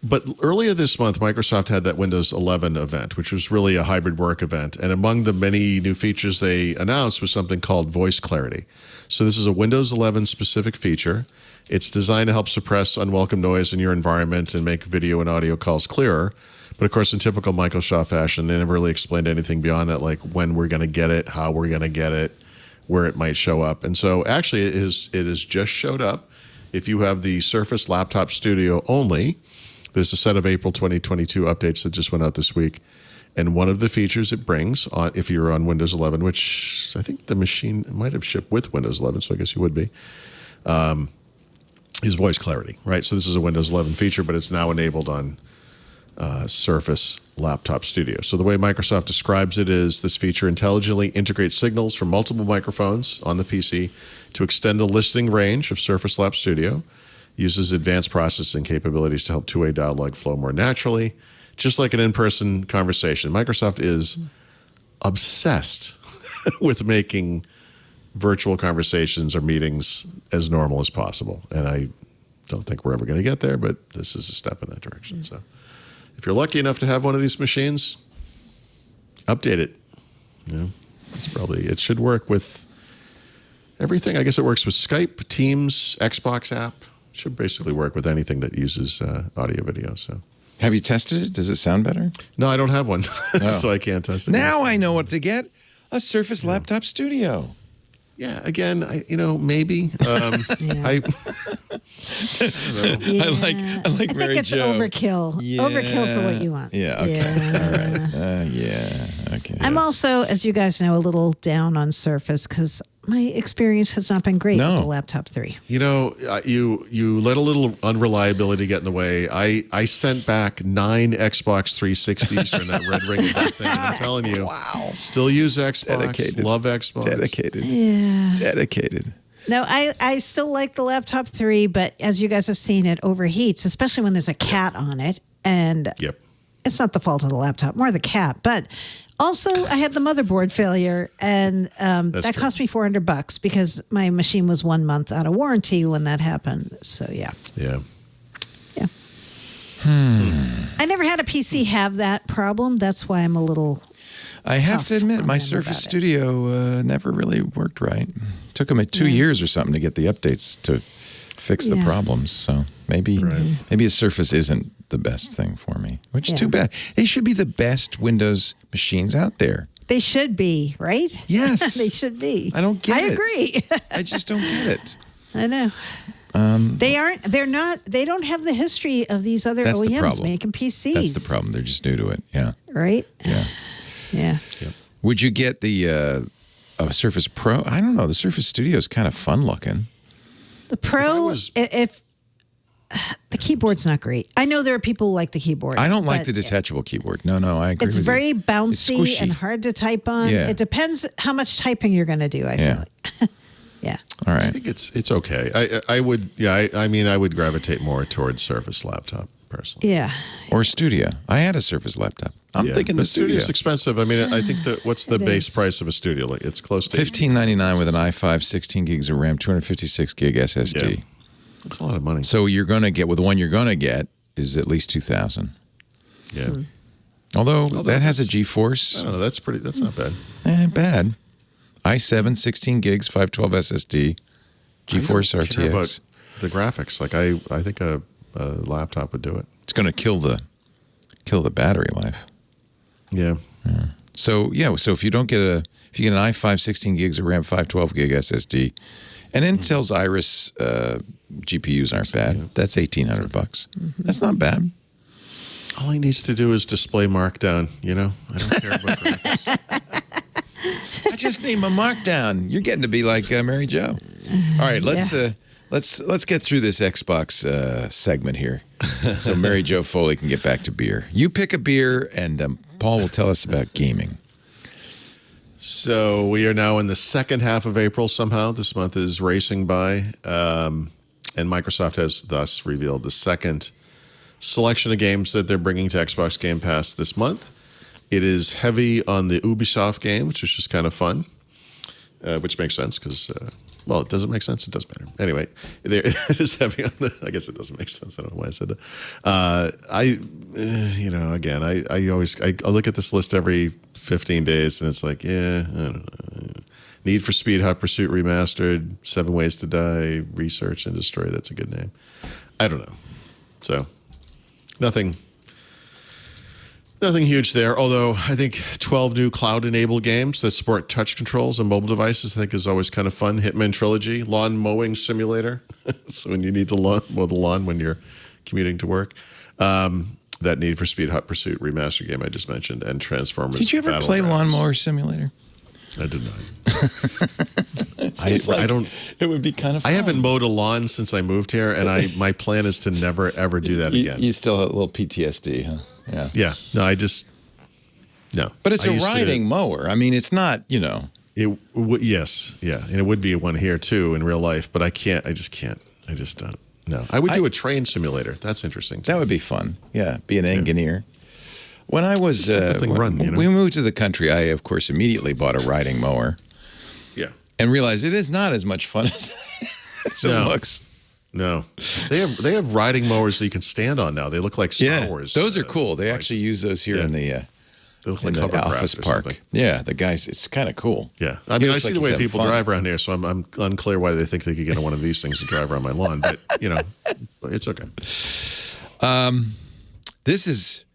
S5: But earlier this month, Microsoft had that Windows 11 event, which was really a hybrid work event. And among the many new features they announced was something called voice clarity. So this is a Windows 11 specific feature. It's designed to help suppress unwelcome noise in your environment and make video and audio calls clearer. But of course, in typical Microsoft fashion, they never really explained anything beyond that, like when we're going to get it, how we're going to get it, where it might show up. And so actually it has just showed up. If you have the Surface Laptop Studio only, there's a set of April 2022 updates that just went out this week. And one of the features it brings, on, if you're on Windows 11, which I think the machine might have shipped with Windows 11, so I guess you would be, is voice clarity, right? So this is a Windows 11 feature, but it's now enabled on Surface Laptop Studio. So the way Microsoft describes it is this feature intelligently integrates signals from multiple microphones on the PC to extend the listening range of Surface Lap Studio, uses advanced processing capabilities to help two-way dialogue flow more naturally, just like an in-person conversation. Microsoft is obsessed with making virtual conversations or meetings as normal as possible. And I don't think we're ever going to get there, but this is a step in that direction. So if you're lucky enough to have one of these machines, update it. You know, it should work with everything. I guess it works with Skype, Teams, Xbox app. Should basically work with anything that uses audio video. So,
S1: Have you tested it? Does it sound better?
S5: No, I don't have one, so I can't test it.
S1: Now I know what to get. A Surface Laptop Studio.
S5: Yeah, again, maybe. I
S1: like
S4: I
S1: Mary
S4: think it's
S1: Jo.
S4: overkill.
S1: Yeah.
S4: Overkill for what you want.
S1: Yeah, okay. All right. Okay.
S4: I'm also, as you guys know, a little down on Surface because my experience has not been great with the Laptop 3.
S5: You know, you let a little unreliability get in the way. I sent back 9 Xbox 360s during that red ring event thing. And I'm telling you, wow. Still use Xbox,
S1: Dedicated.
S5: love Xbox.
S1: Dedicated.
S4: Yeah.
S1: Dedicated.
S4: No, I still like the Laptop 3, but as you guys have seen, it overheats, especially when there's a cat on it. And
S5: Yep.
S4: it's not the fault of the laptop, more the cat. But also, I had the motherboard failure, and that cost me $400 because my machine was 1 month out of warranty when that happened. So, yeah.
S5: Yeah.
S4: Yeah. I never had a PC have that problem. That's why I'm a little...
S1: I have to admit, my
S4: them
S1: Surface
S4: about it.
S1: Studio never really worked right. Took them 2 years or something to get the updates to fix the problems. So maybe a Surface isn't the best thing for me, which is too bad. They should be the best Windows machines out there.
S4: They should be, right?
S1: Yes.
S4: They should be.
S1: I don't get it.
S4: I agree.
S1: I just don't get it.
S4: I know. They're not, they don't have the history of these other
S1: That's the
S4: OEMs
S1: problem.
S4: making PCs.
S1: That's the problem. They're just new to it. Yeah.
S4: Right?
S1: Yeah.
S4: Yeah.
S1: Would you get the Surface Pro? I don't know. The Surface Studio is kind of fun looking.
S4: The Pro, if the keyboard's not great. I know there are people who like the keyboard.
S1: I don't like the detachable keyboard. No, I agree with you.
S4: It's very
S1: It's
S4: bouncy
S1: squishy.
S4: and hard to type on.
S1: Yeah.
S4: It depends how much typing you're going to do, I feel like. Yeah.
S1: All
S5: I
S1: right.
S5: think it's okay. I would I would gravitate more towards Surface laptop personally.
S4: Yeah.
S1: Or Studio. I had a Surface laptop. I'm thinking the Studio.
S5: Studio's expensive. I mean, I think what's the
S4: It
S5: base
S4: is.
S5: price of a Studio? Like it's close to
S1: $1,599 with an i5, 16 gigs of RAM, 256 gig SSD.
S5: Yeah. That's a lot of money.
S1: So you're going to get, the one you're going to get is at least $2,000.
S5: Yeah.
S1: Although that has a
S5: that's-
S1: GeForce.
S5: I don't know. That's not bad.
S1: Bad. i7, 16 gigs, 512 SSD, GeForce
S5: I don't care
S1: RTX.
S5: about the graphics. Like I think a laptop would do it.
S1: It's going to kill the battery life.
S5: Yeah.
S1: So if you don't get if you get an i5 16 gigs of RAM, 512 gig SSD, and Intel's Iris GPUs aren't bad. That's $1,800. That's not bad.
S5: All he needs to do is display Markdown. You know, I don't care about graphics.
S1: I just need my markdown. You're getting to be like Mary Jo. All right, let's get through this Xbox segment here, so Mary Jo Foley can get back to beer. You pick a beer, and Paul will tell us about gaming.
S5: So we are now in the second half of April somehow. This month is racing by. And Microsoft has thus revealed the second selection of games that they're bringing to Xbox Game Pass this month. It is heavy on the Ubisoft games, which is just kind of fun. which makes sense because, well, it doesn't make sense. It doesn't matter. Anyway, it is heavy on the. I guess it doesn't make sense. I don't know why I said that. Again, I always look at this list every 15 days, and it's like, I don't know. Need for Speed, Hot Pursuit Remastered, 7 Ways to Die, Research and Destroy. That's a good name. I don't know. So, nothing huge there. Although I think 12 new cloud-enabled games that support touch controls on mobile devices, I think is always kind of fun. Hitman Trilogy, Lawn Mowing Simulator. So when you need to mow the lawn when you're commuting to work. That Need for Speed, Hot Pursuit Remastered game I just mentioned, and Transformers.
S1: Did you ever play Lawnmower Simulator?
S5: I did not.
S1: I don't. It would be kind of fun.
S5: I haven't mowed a lawn since I moved here, and my plan is to never, ever do that again.
S1: You still have a little PTSD, huh? Yeah.
S5: Yeah. No, no.
S1: But it's a riding mower. I mean, it's not,
S5: Yes. Yeah. And it would be one here, too, in real life. But I just can't. I just don't. No. I would do a train simulator. That's interesting.
S1: That would be fun. Yeah. Be an engineer. When I was,
S5: when
S1: we moved to the country, I, of course, immediately bought a riding mower.
S5: Yeah.
S1: And realized it is not as much fun as it looks.
S5: No. They have riding mowers that you can stand on now. They look like Star Wars.
S1: Those are cool. They actually use those here in the office park. Yeah, the guys, it's kind of cool.
S5: Yeah. I mean, I see the way people drive around here, so I'm unclear why they think they could get on one of these things and drive around my lawn. But, it's okay.
S1: This is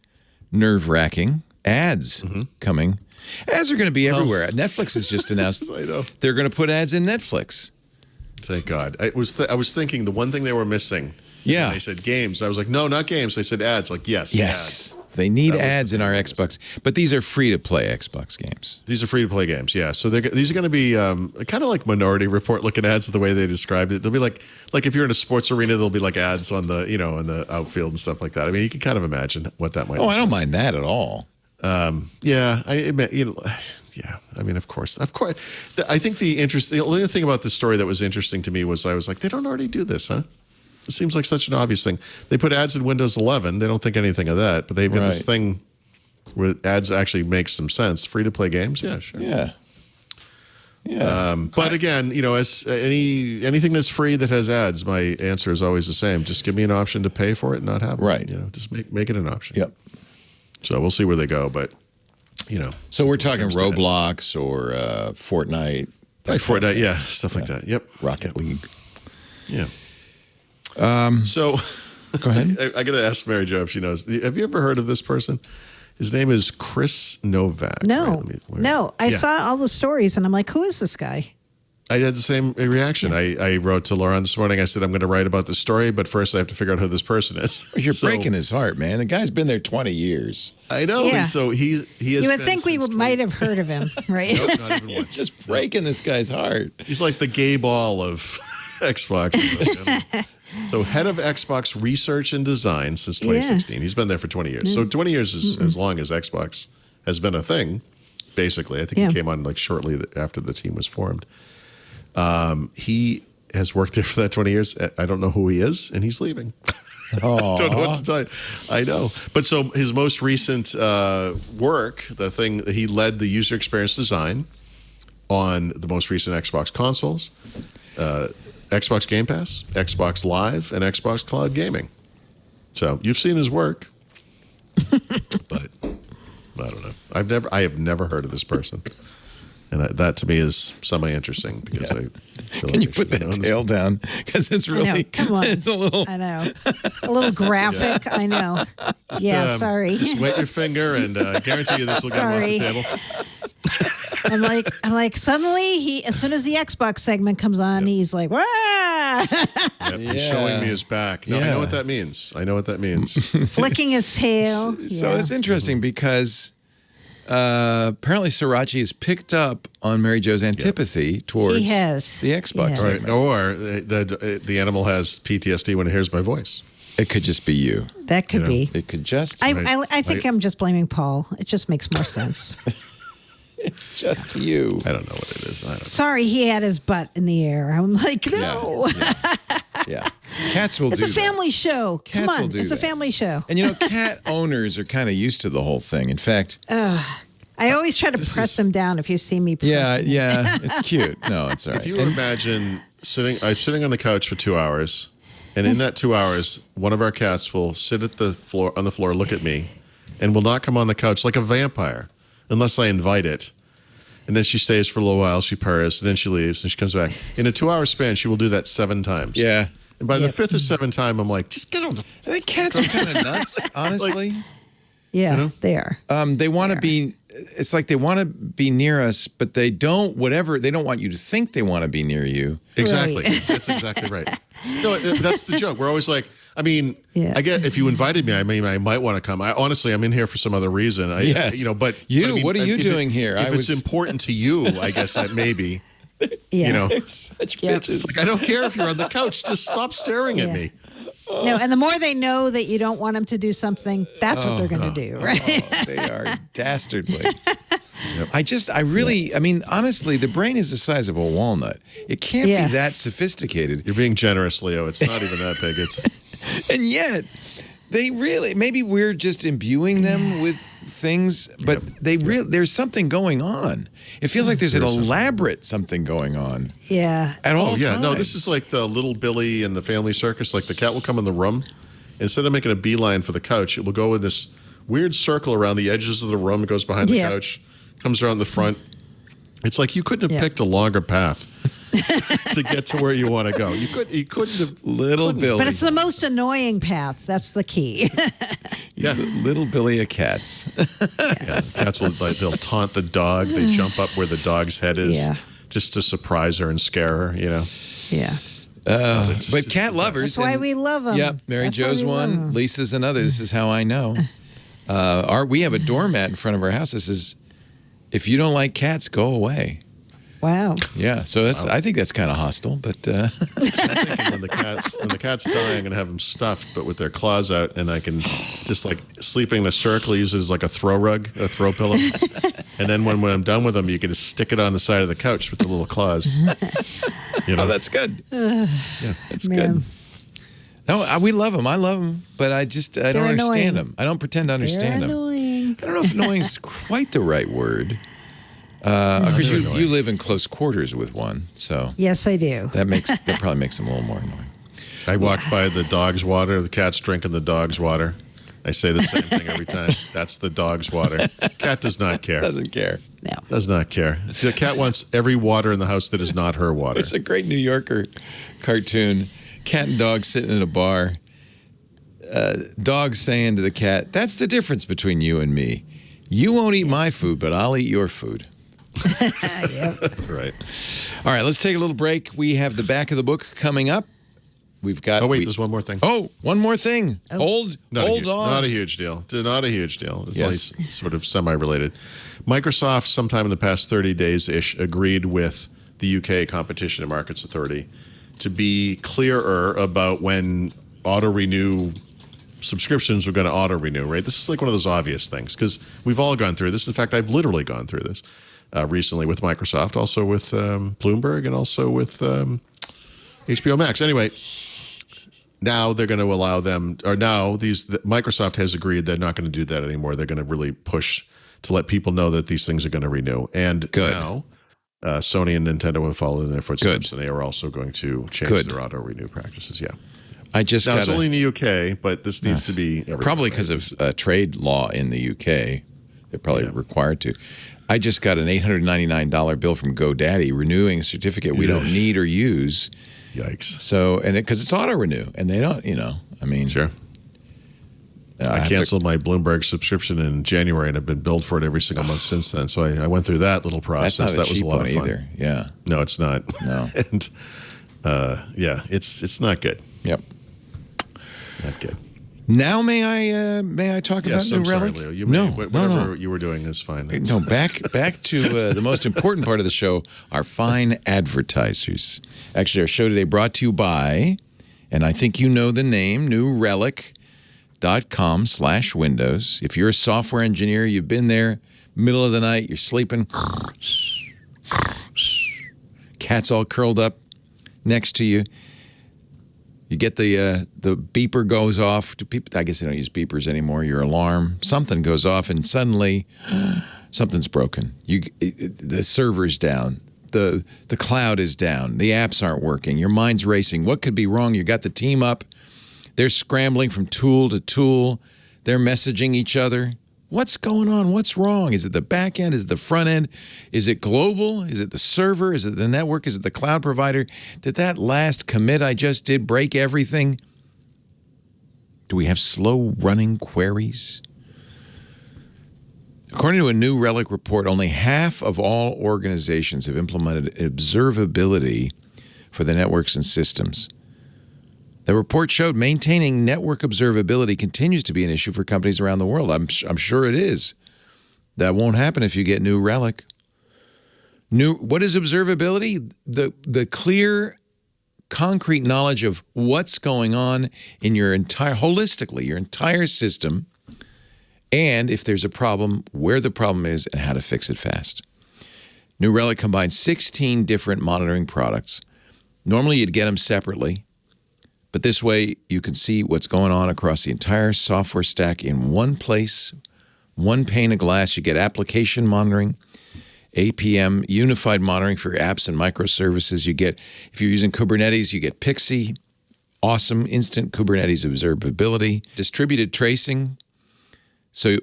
S1: nerve-wracking. Ads coming. Ads are going to be everywhere. Netflix has just announced they're going to put ads in Netflix.
S5: Thank God. I was thinking the one thing they were missing.
S1: Yeah.
S5: They said games. I was like, no, not games. They said ads. Like, yes.
S1: Yes. Ads. They need ads in our Xbox. But these are free-to-play Xbox games.
S5: These are free-to-play games, yeah. So these are going to be kind of like Minority Report looking ads the way they described it. They'll be like if you're in a sports arena, there'll be like ads on the, in the outfield and stuff like that. I mean, you can kind of imagine what that might be.
S1: I don't mind that at all.
S5: Yeah. I mean, of course. I think the only thing about this story that was interesting to me was I was like, they don't already do this, huh? It seems like such an obvious thing. They put ads in Windows 11. They don't think anything of that, but they've got this thing where ads actually make some sense. Free-to-play games? Yeah, sure.
S1: Yeah. Yeah.
S5: But again, as anything that's free that has ads, my answer is always the same. Just give me an option to pay for it and not have it.
S1: Right.
S5: Just make it an option.
S1: Yep.
S5: So we'll see where they go, but,
S1: So we're talking Roblox or Fortnite.
S5: Like Fortnite, yeah, stuff like that. Yep.
S1: Rocket League.
S5: Yeah. So,
S1: go ahead.
S5: I got to ask Mary Jo if she knows. Have you ever heard of this person? His name is Chris Novak.
S4: No, no. I saw all the stories, and I'm like, who is this guy?
S5: I had the same reaction. Yeah. I wrote to Lauren this morning. I said, I'm going to write about this story, but first I have to figure out who this person is.
S1: You're breaking his heart, man. The guy's been there 20 years.
S5: I know.
S4: Yeah.
S5: So he has.
S4: You would think we might have heard of him, right?
S5: Nope, not even once.
S1: Just breaking this guy's heart.
S5: He's like the gay ball of Xbox. So head of Xbox research and design since 2016. Yeah. He's been there for 20 years. So 20 years is as long as Xbox has been a thing, basically. I think he came on like shortly after the team was formed. He has worked there for that 20 years. I don't know who he is, and he's leaving. I don't know what to tell you. I know. But so his most recent work, the thing, he led the user experience design on the most recent Xbox consoles, Xbox Game Pass, Xbox Live, and Xbox Cloud Gaming. So you've seen his work, but I don't know. I have never heard of this person. And that to me is semi-interesting because I feel
S1: Can you put that tail down? Because it's really,
S4: I know. Come on.
S1: It's a little.
S4: I know. A little graphic. Yeah. I know. Sorry.
S5: Just wet your finger and guarantee you this will get him off the table.
S4: I'm like, suddenly as soon as the Xbox segment comes on, he's like, wah!
S5: He's showing me his back. No, I know what that means.
S4: Flicking his tail.
S1: So it's interesting because apparently Srirachi has picked up on Mary Jo's antipathy towards the Xbox segment.
S5: Or the animal has PTSD when it hears my voice.
S1: It could just be you.
S4: That could be.
S1: It could just.
S4: I think I'm just blaming Paul. It just makes more sense.
S1: It's just you.
S5: I don't know what it is.
S4: Sorry, he had his butt in the air. I'm like, no.
S1: Yeah. Cats will do that.
S4: It's a family show. Come on. It's a family show.
S1: And cat owners are kind of used to the whole thing. In fact,
S4: I I always try to press them down if you see me pressing them.
S1: Yeah, it's cute. No, it's all right.
S5: If you imagine I'm sitting on the couch for 2 hours, and in that 2 hours, one of our cats will sit on the floor, look at me, and will not come on the couch like a vampire unless I invite it. And then she stays for a little while, she purrs, and then she leaves, and she comes back. In a 2 hour span, she will do that 7 times.
S1: Yeah.
S5: And by the fifth or seventh time, I'm like, just get on the...
S1: I think cats are kind of nuts, honestly.
S4: Yeah, they are.
S1: They want to be... It's like they want to be near us, but they don't want you to think they want to be near you.
S5: Exactly.
S4: Right.
S5: That's exactly right. No, that's the joke. We're always like, I mean,
S4: Yeah.
S5: I get if you invited me, I mean, I might want to come. Honestly, I'm in here for some other reason.
S1: Yes.
S5: But
S1: You,
S5: I mean,
S1: what are you doing here?
S5: If it's important to you, I guess maybe.
S4: Yeah.
S5: You know,
S1: Such
S4: Yeah.
S1: bitches.
S5: like I don't care if you're on the couch. Just stop staring at me.
S4: No, and the more they know that you don't want them to do something, that's what they're going to do, right?
S1: Oh, they are dastardly. I mean, honestly, the brain is the size of a walnut. It can't be that sophisticated.
S5: You're being generous, Leo. It's not even that big. It's
S1: And yet, maybe we're just imbuing them with things, but there's something going on. It feels like there's an elaborate something going on.
S4: Yeah.
S1: At all times.
S5: No, this is like the little Billy and the Family Circus. Like the cat will come in the room. Instead of making a beeline for the couch, it will go in this weird circle around the edges of the room. It goes behind the couch, comes around the front. It's like you couldn't have picked a longer path to get to where you want to go. You couldn't have.
S1: Little Billy.
S4: But it's the most annoying path. That's the key.
S5: Yeah.
S1: Little Billy of cats.
S5: Cats they'll taunt the dog. They jump up where the dog's head is just to surprise her and scare her, you know.
S4: Yeah.
S1: But cat lovers.
S4: That's why we love them.
S1: Yeah, Mary Jo's one, Lisa's another. This is how I know. We have a doormat in front of our house. This is, if you don't like cats, go away.
S4: Wow.
S1: Yeah, so I think that's kind of hostile, but
S5: I'm thinking when the cat's die, I'm gonna have them stuffed, but with their claws out, and I can just like sleeping in a circle, use it as like a throw pillow, and then when I'm done with them, you can just stick it on the side of the couch with the little claws. You know,
S1: that's good. Yeah, that's good. No, we love them. I love them, but I don't understand them. I don't pretend to understand them.
S4: Annoying.
S1: I don't know if annoying is quite the right word. Because you live in close quarters with one, so
S4: yes, I do.
S1: That probably makes them a little more annoying.
S5: I walk by the dog's water. The cat's drinking the dog's water. I say the same thing every time. That's the dog's water. Cat does not care.
S1: Doesn't care.
S4: No.
S5: Does not care. The cat wants every water in the house that is not her water.
S1: It's a great New Yorker cartoon. Cat and dog sitting in a bar. Dog saying to the cat, "That's the difference between you and me. You won't eat my food, but I'll eat your food."
S5: Right.
S1: All right, let's take a little break. We have the back of the book coming up. We've got.
S5: Oh wait, there's one more thing.
S1: Oh, one more thing. Hold on.
S5: Not a huge deal. Not a huge deal. It's
S1: Yes.
S5: only sort of semi-related. Microsoft, sometime in the past 30 days-ish, agreed with the UK Competition and Markets Authority to be clearer about when auto-renew subscriptions were going to auto-renew, right? This is like one of those obvious things because we've all gone through this. In fact, I've literally gone through this recently with Microsoft, also with Bloomberg, and also with HBO Max. Anyway, now they're going to allow them, or now Microsoft has agreed they're not going to do that anymore. They're going to really push to let people know that these things are going to renew. And now Sony and Nintendo have followed in their footsteps, and they are also going to change their auto-renew practices. Yeah.
S1: It's
S5: only in the UK, but this needs to be everywhere.
S1: Probably because of trade law in the UK. They're probably required to. I just got an $899 bill from GoDaddy renewing a certificate we don't need or use.
S5: Yikes.
S1: So, because it's auto-renew, and they don't, I mean.
S5: Sure. I canceled my Bloomberg subscription in January, and I've been billed for it every single month since then. So I went through that little process.
S1: That's not
S5: that was a lot of fun.
S1: either. Yeah.
S5: No, it's not.
S1: No.
S5: And it's not good.
S1: Yep.
S5: Not good.
S1: Now may I talk about New Relic?
S5: Sorry, Leo.
S1: Whatever
S5: you were doing is fine.
S1: No, back to the most important part of the show, our fine advertisers. Actually, our show today brought to you by, and I think you know the name, newrelic.com/Windows. If you're a software engineer, you've been there, middle of the night, you're sleeping, cat's all curled up next to you. You get the beeper goes off. I guess they don't use beepers anymore. Your alarm, something goes off, and suddenly something's broken. The server's down. The cloud is down. The apps aren't working. Your mind's racing. What could be wrong? You got the team up. They're scrambling from tool to tool. They're messaging each other. What's going on? What's wrong? Is it the back end? Is it the front end? Is it global? Is it the server? Is it the network? Is it the cloud provider? Did that last commit I just did break everything? Do we have slow running queries? According to a new Relic report, only half of all organizations have implemented observability for the networks and systems. The report showed maintaining network observability continues to be an issue for companies around the world. I'm sure it is. That won't happen if you get New Relic. What is observability? The clear, concrete knowledge of what's going on in your entire system, and if there's a problem, where the problem is, and how to fix it fast. New Relic combines 16 different monitoring products. Normally, you'd get them separately, but this way you can see what's going on across the entire software stack in one place, one pane of glass. You get application monitoring, APM, unified monitoring for apps and microservices. You get, if you're using Kubernetes, you get Pixie, awesome instant Kubernetes observability, distributed tracing, so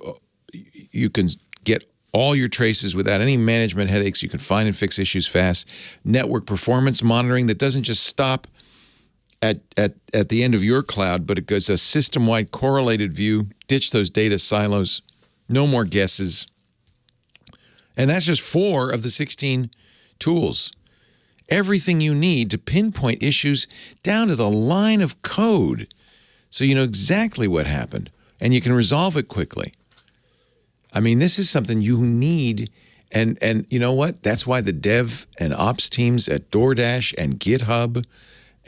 S1: you can get all your traces without any management headaches. You can find and fix issues fast. Network performance monitoring that doesn't just stop at the end of your cloud, but it goes a system-wide correlated view. Ditch those data silos. No more guesses. And that's just 4 of the 16 tools. Everything you need to pinpoint issues down to the line of code, so you know exactly what happened. And you can resolve it quickly. I mean, this is something you need. And you know what? That's why the dev and ops teams at DoorDash and GitHub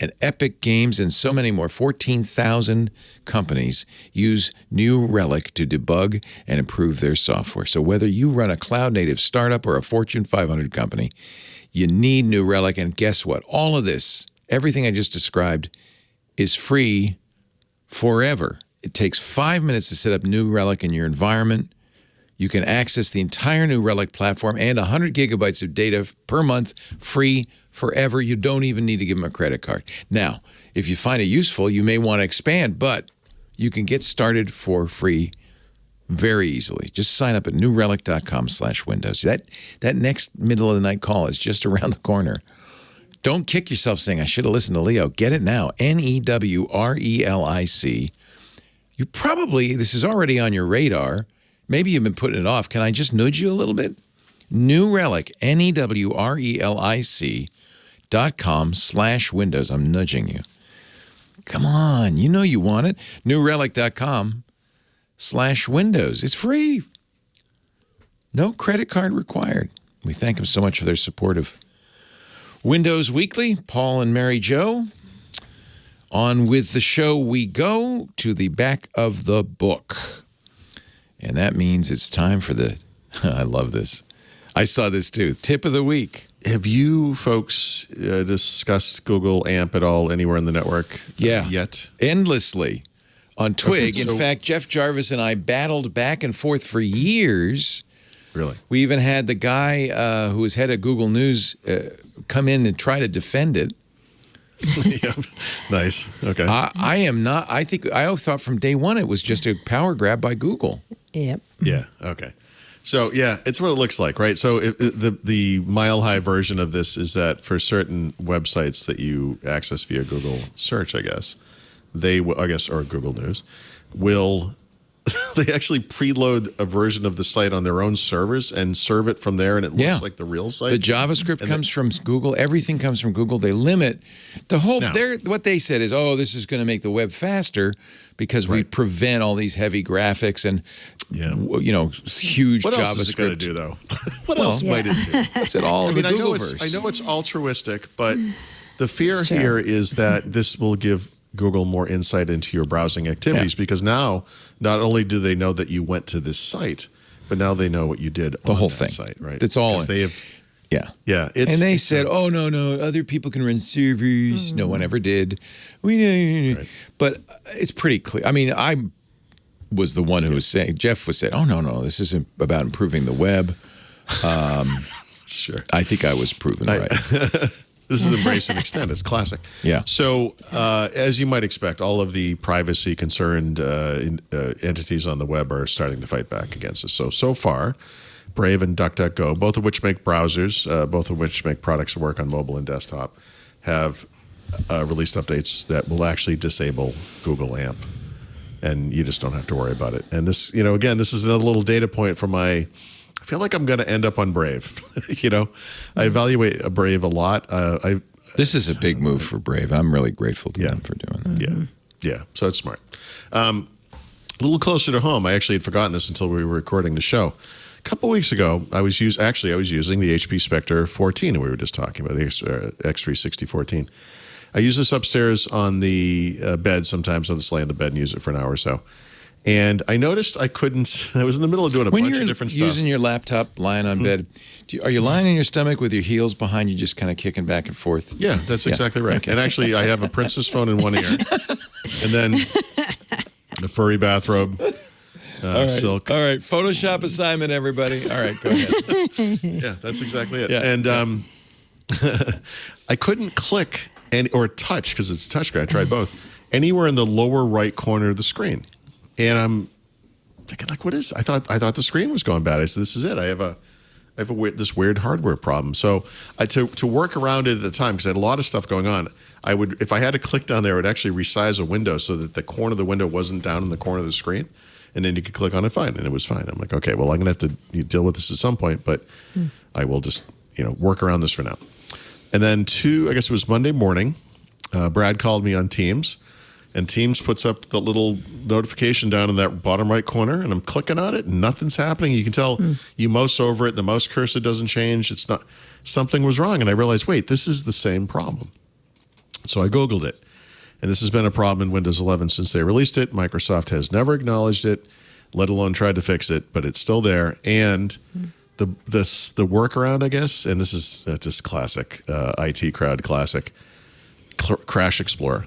S1: and Epic Games and so many more, 14,000 companies use New Relic to debug and improve their software. So whether you run a cloud-native startup or a Fortune 500 company, you need New Relic. And guess what? All of this, everything I just described, is free forever. It takes 5 minutes to set up New Relic in your environment. You can access the entire New Relic platform and 100 gigabytes of data per month, free forever. You don't even need to give them a credit card. Now, if you find it useful, you may want to expand, but you can get started for free very easily. Just sign up at newrelic.com/Windows. That next middle of the night call is just around the corner. Don't kick yourself saying, I should have listened to Leo. Get it now. NEWRELIC. You probably, this is already on your radar. Maybe you've been putting it off. Can I just nudge you a little bit? New Relic, NEWRELIC.com/Windows. I'm nudging you. Come on. You know you want it. newrelic.com/Windows. It's free. No credit card required. We thank them so much for their support of Windows Weekly. Paul and Mary Jo. On with the show we go to the back of the book. And that means it's time for the, I love this. I saw this too, tip of the week.
S5: Have you folks discussed Google AMP at all anywhere in the network yet?
S1: Endlessly on Twig.
S5: Okay,
S1: in fact, Jeff Jarvis and I battled back and forth for years.
S5: Really?
S1: We even had the guy who was head of Google News come in and try to defend it.
S5: Yep. Nice. Okay.
S1: I am not. I thought from day one it was just a power grab by Google.
S4: Yep.
S5: Yeah. Okay. So yeah, it's what it looks like, right? So the mile high version of this is that for certain websites that you access via Google search, I guess, or Google News, will they actually preload a version of the site on their own servers and serve it from there, and it looks like the real site.
S1: The JavaScript comes from Google. Everything comes from Google. They limit the whole. What they said is, this is going to make the web faster because we prevent all these heavy graphics and huge
S5: what
S1: JavaScript.
S5: What else is it going to do, though? What else might it do?
S1: It's at all the Googleverse.
S5: I know it's altruistic, but the fear here is that this will give Google more insight into your browsing activities because now not only do they know that you went to this site, but now they know what you did on
S1: whole
S5: that
S1: thing.
S5: site, right?
S1: It's all
S5: they have.
S1: Yeah.
S5: Yeah.
S1: And they said, no, other people can run servers. No one ever did. But it's pretty clear. I mean, was the one who was saying, Jeff was saying, oh, no, this isn't about improving the web.
S5: Sure.
S1: I think I was proven right.
S5: This is embrace and extend. It's classic.
S1: Yeah.
S5: So, as you might expect, all of the privacy-concerned entities on the web are starting to fight back against us. So far, Brave and DuckDuckGo, both of which make browsers, both of which make products that work on mobile and desktop, have released updates that will actually disable Google AMP. And you just don't have to worry about it. And this, again, this is another little data point from I feel like I'm going to end up on Brave. I evaluate Brave a lot.
S1: This is a big move for Brave. I'm really grateful to them for doing that.
S5: Yeah. So it's smart. A little closer to home, I actually had forgotten this until we were recording the show. A couple weeks ago, I was using the HP Spectre 14 that we were just talking about, the X360 14. I use this upstairs on the bed sometimes. I'll just lay on the bed and use it for an hour or so. And I noticed I couldn't. I was in the middle of doing a bunch of different stuff.
S1: When you're using your laptop, lying on bed, are you lying on your stomach with your heels behind you, just kind of kicking back and forth?
S5: Yeah, that's exactly right. Okay. And actually, I have a princess phone in one ear, and then a furry bathrobe, silk.
S1: All right, Photoshop assignment, everybody. All right, go ahead.
S5: Yeah, that's exactly it.
S1: Yeah.
S5: And I couldn't click or touch, because it's a touchscreen. I tried both. Anywhere in the lower right corner of the screen. And I'm thinking, like, what is? I thought the screen was going bad. I said, this is it. I have this weird hardware problem. So to work around it at the time, because I had a lot of stuff going on, I would, if I had to click down there, I would actually resize a window so that the corner of the window wasn't down in the corner of the screen, and then you could click on it fine, and it was fine. I'm like, okay, well, I'm gonna have to deal with this at some point, but I will just work around this for now. And then I guess it was Monday morning, Brad called me on Teams. And Teams puts up the little notification down in that bottom right corner, and I'm clicking on it, and nothing's happening. You can tell you mouse over it, the mouse cursor doesn't change. It's not, something was wrong. And I realized, wait, this is the same problem. So I Googled it. And this has been a problem in Windows 11 since they released it. Microsoft has never acknowledged it, let alone tried to fix it, but it's still there. And the workaround, I guess, and this is just classic, IT crowd classic, Crash Explorer.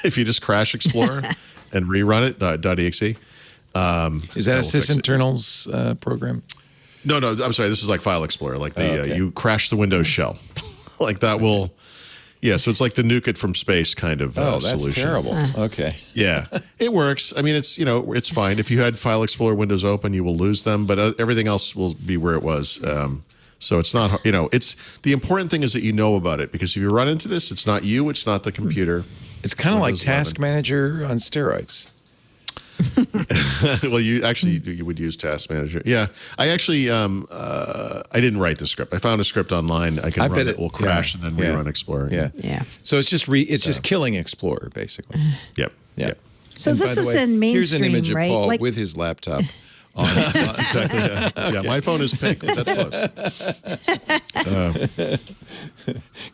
S5: If you just crash Explorer and rerun it, .exe.
S1: Is that a sysinternals program?
S5: No, I'm sorry. This is like File Explorer. Like you crash the Windows shell. Like that will, so it's like the nuke it from space kind of
S1: that's
S5: solution.
S1: Terrible. Okay.
S5: Yeah, it works. I mean, it's fine. If you had File Explorer windows open, you will lose them, but everything else will be where it was. So it's not, it's the important thing is that you know about it, because if you run into this, it's not you, it's not the computer.
S1: It's kind of like Task Manager on steroids.
S5: Well, you would use Task Manager. Yeah, I actually I didn't write the script. I found a script online. I can run it. Will crash and then rerun Explorer.
S4: Yeah.
S1: So it's just killing Explorer basically.
S5: Yep.
S1: Yeah.
S4: So
S1: and
S4: this is
S1: way,
S4: in mainstream,
S1: here's an image of
S4: right?
S1: Paul with his laptop.
S5: That's exactly yeah. My phone is pink. That's close.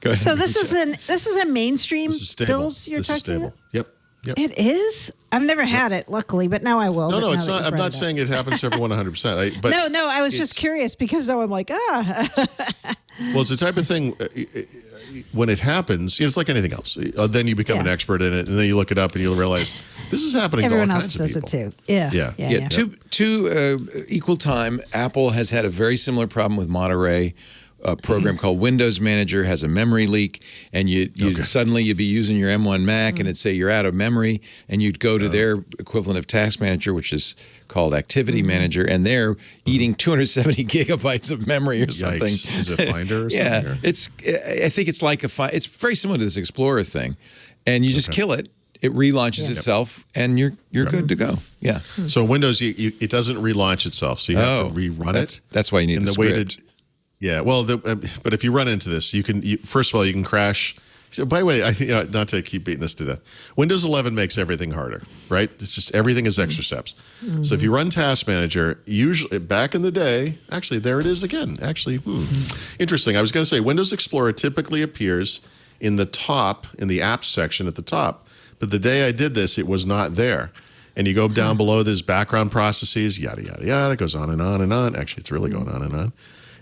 S1: Go ahead.
S4: So this is a mainstream builds you're
S5: this
S4: talking about?
S5: Yep.
S4: It is? I've never had it, luckally, but now I will.
S5: No, it's not. I'm not saying it happens to everyone 100%.
S4: No, I was just curious, because now I'm like,
S5: Well, it's the type of thing, when it happens, it's like anything else. Then you become an expert in it, and then you look it up and you'll realize this is happening
S4: everyone
S5: to all
S4: else
S5: kinds of
S4: does
S5: people.
S4: it too. Yeah.
S1: Two equal time, Apple has had a very similar problem with Monterey. A program called Windows Manager has a memory leak, and suddenly you'd be using your M1 Mac, and it'd say you're out of memory, and you'd go to their equivalent of Task Manager, which is called Activity Manager, and they're eating 270 gigabytes of memory or something.
S5: Yikes. Is it Finder or something?
S1: Yeah, I think it's like it's very similar to this Explorer thing, and you just kill it. It relaunches itself, and you're good to go. Yeah.
S5: So Windows, it doesn't relaunch itself, so you have to rerun it.
S1: That's why you need the script.
S5: Yeah, well, but if you run into this, first of all, you can crash. So, by the way, not to keep beating this to death, Windows 11 makes everything harder, right? It's just everything is extra steps. So if you run Task Manager, usually back in the day, actually, there it is again. Actually, interesting. I was going to say Windows Explorer typically appears in the apps section at the top, but the day I did this, it was not there. And you go down below, there's background processes, yada, yada, yada. It goes on and on and on. Actually, it's really going on and on.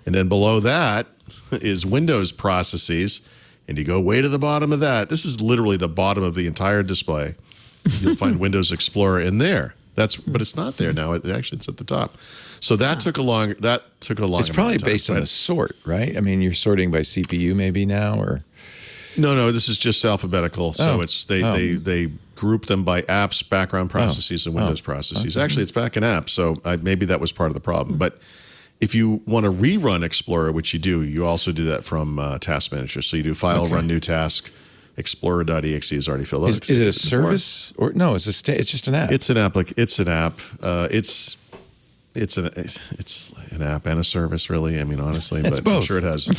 S5: And then below that is Windows processes, and you go way to the bottom of that. This is literally the bottom of the entire display. You'll find Windows Explorer in there. But it's not there now. It's at the top. So that took a long.
S1: It's probably based on a sort, right? I mean, you're sorting by CPU maybe now, or
S5: no. This is just alphabetical. So they group them by apps, background processes, and Windows processes. Okay. Actually, it's back in apps. So maybe that was part of the problem. But if you want to rerun Explorer, which you do, you also do that from Task Manager. So you do File, Run New Task. Explorer.exe is already filled out.
S1: Is it a service or no? It's just an app.
S5: It's an app. It's an app. It's an app and a service, really. I mean, honestly,
S1: it's
S5: but
S1: both.
S5: I'm sure it has.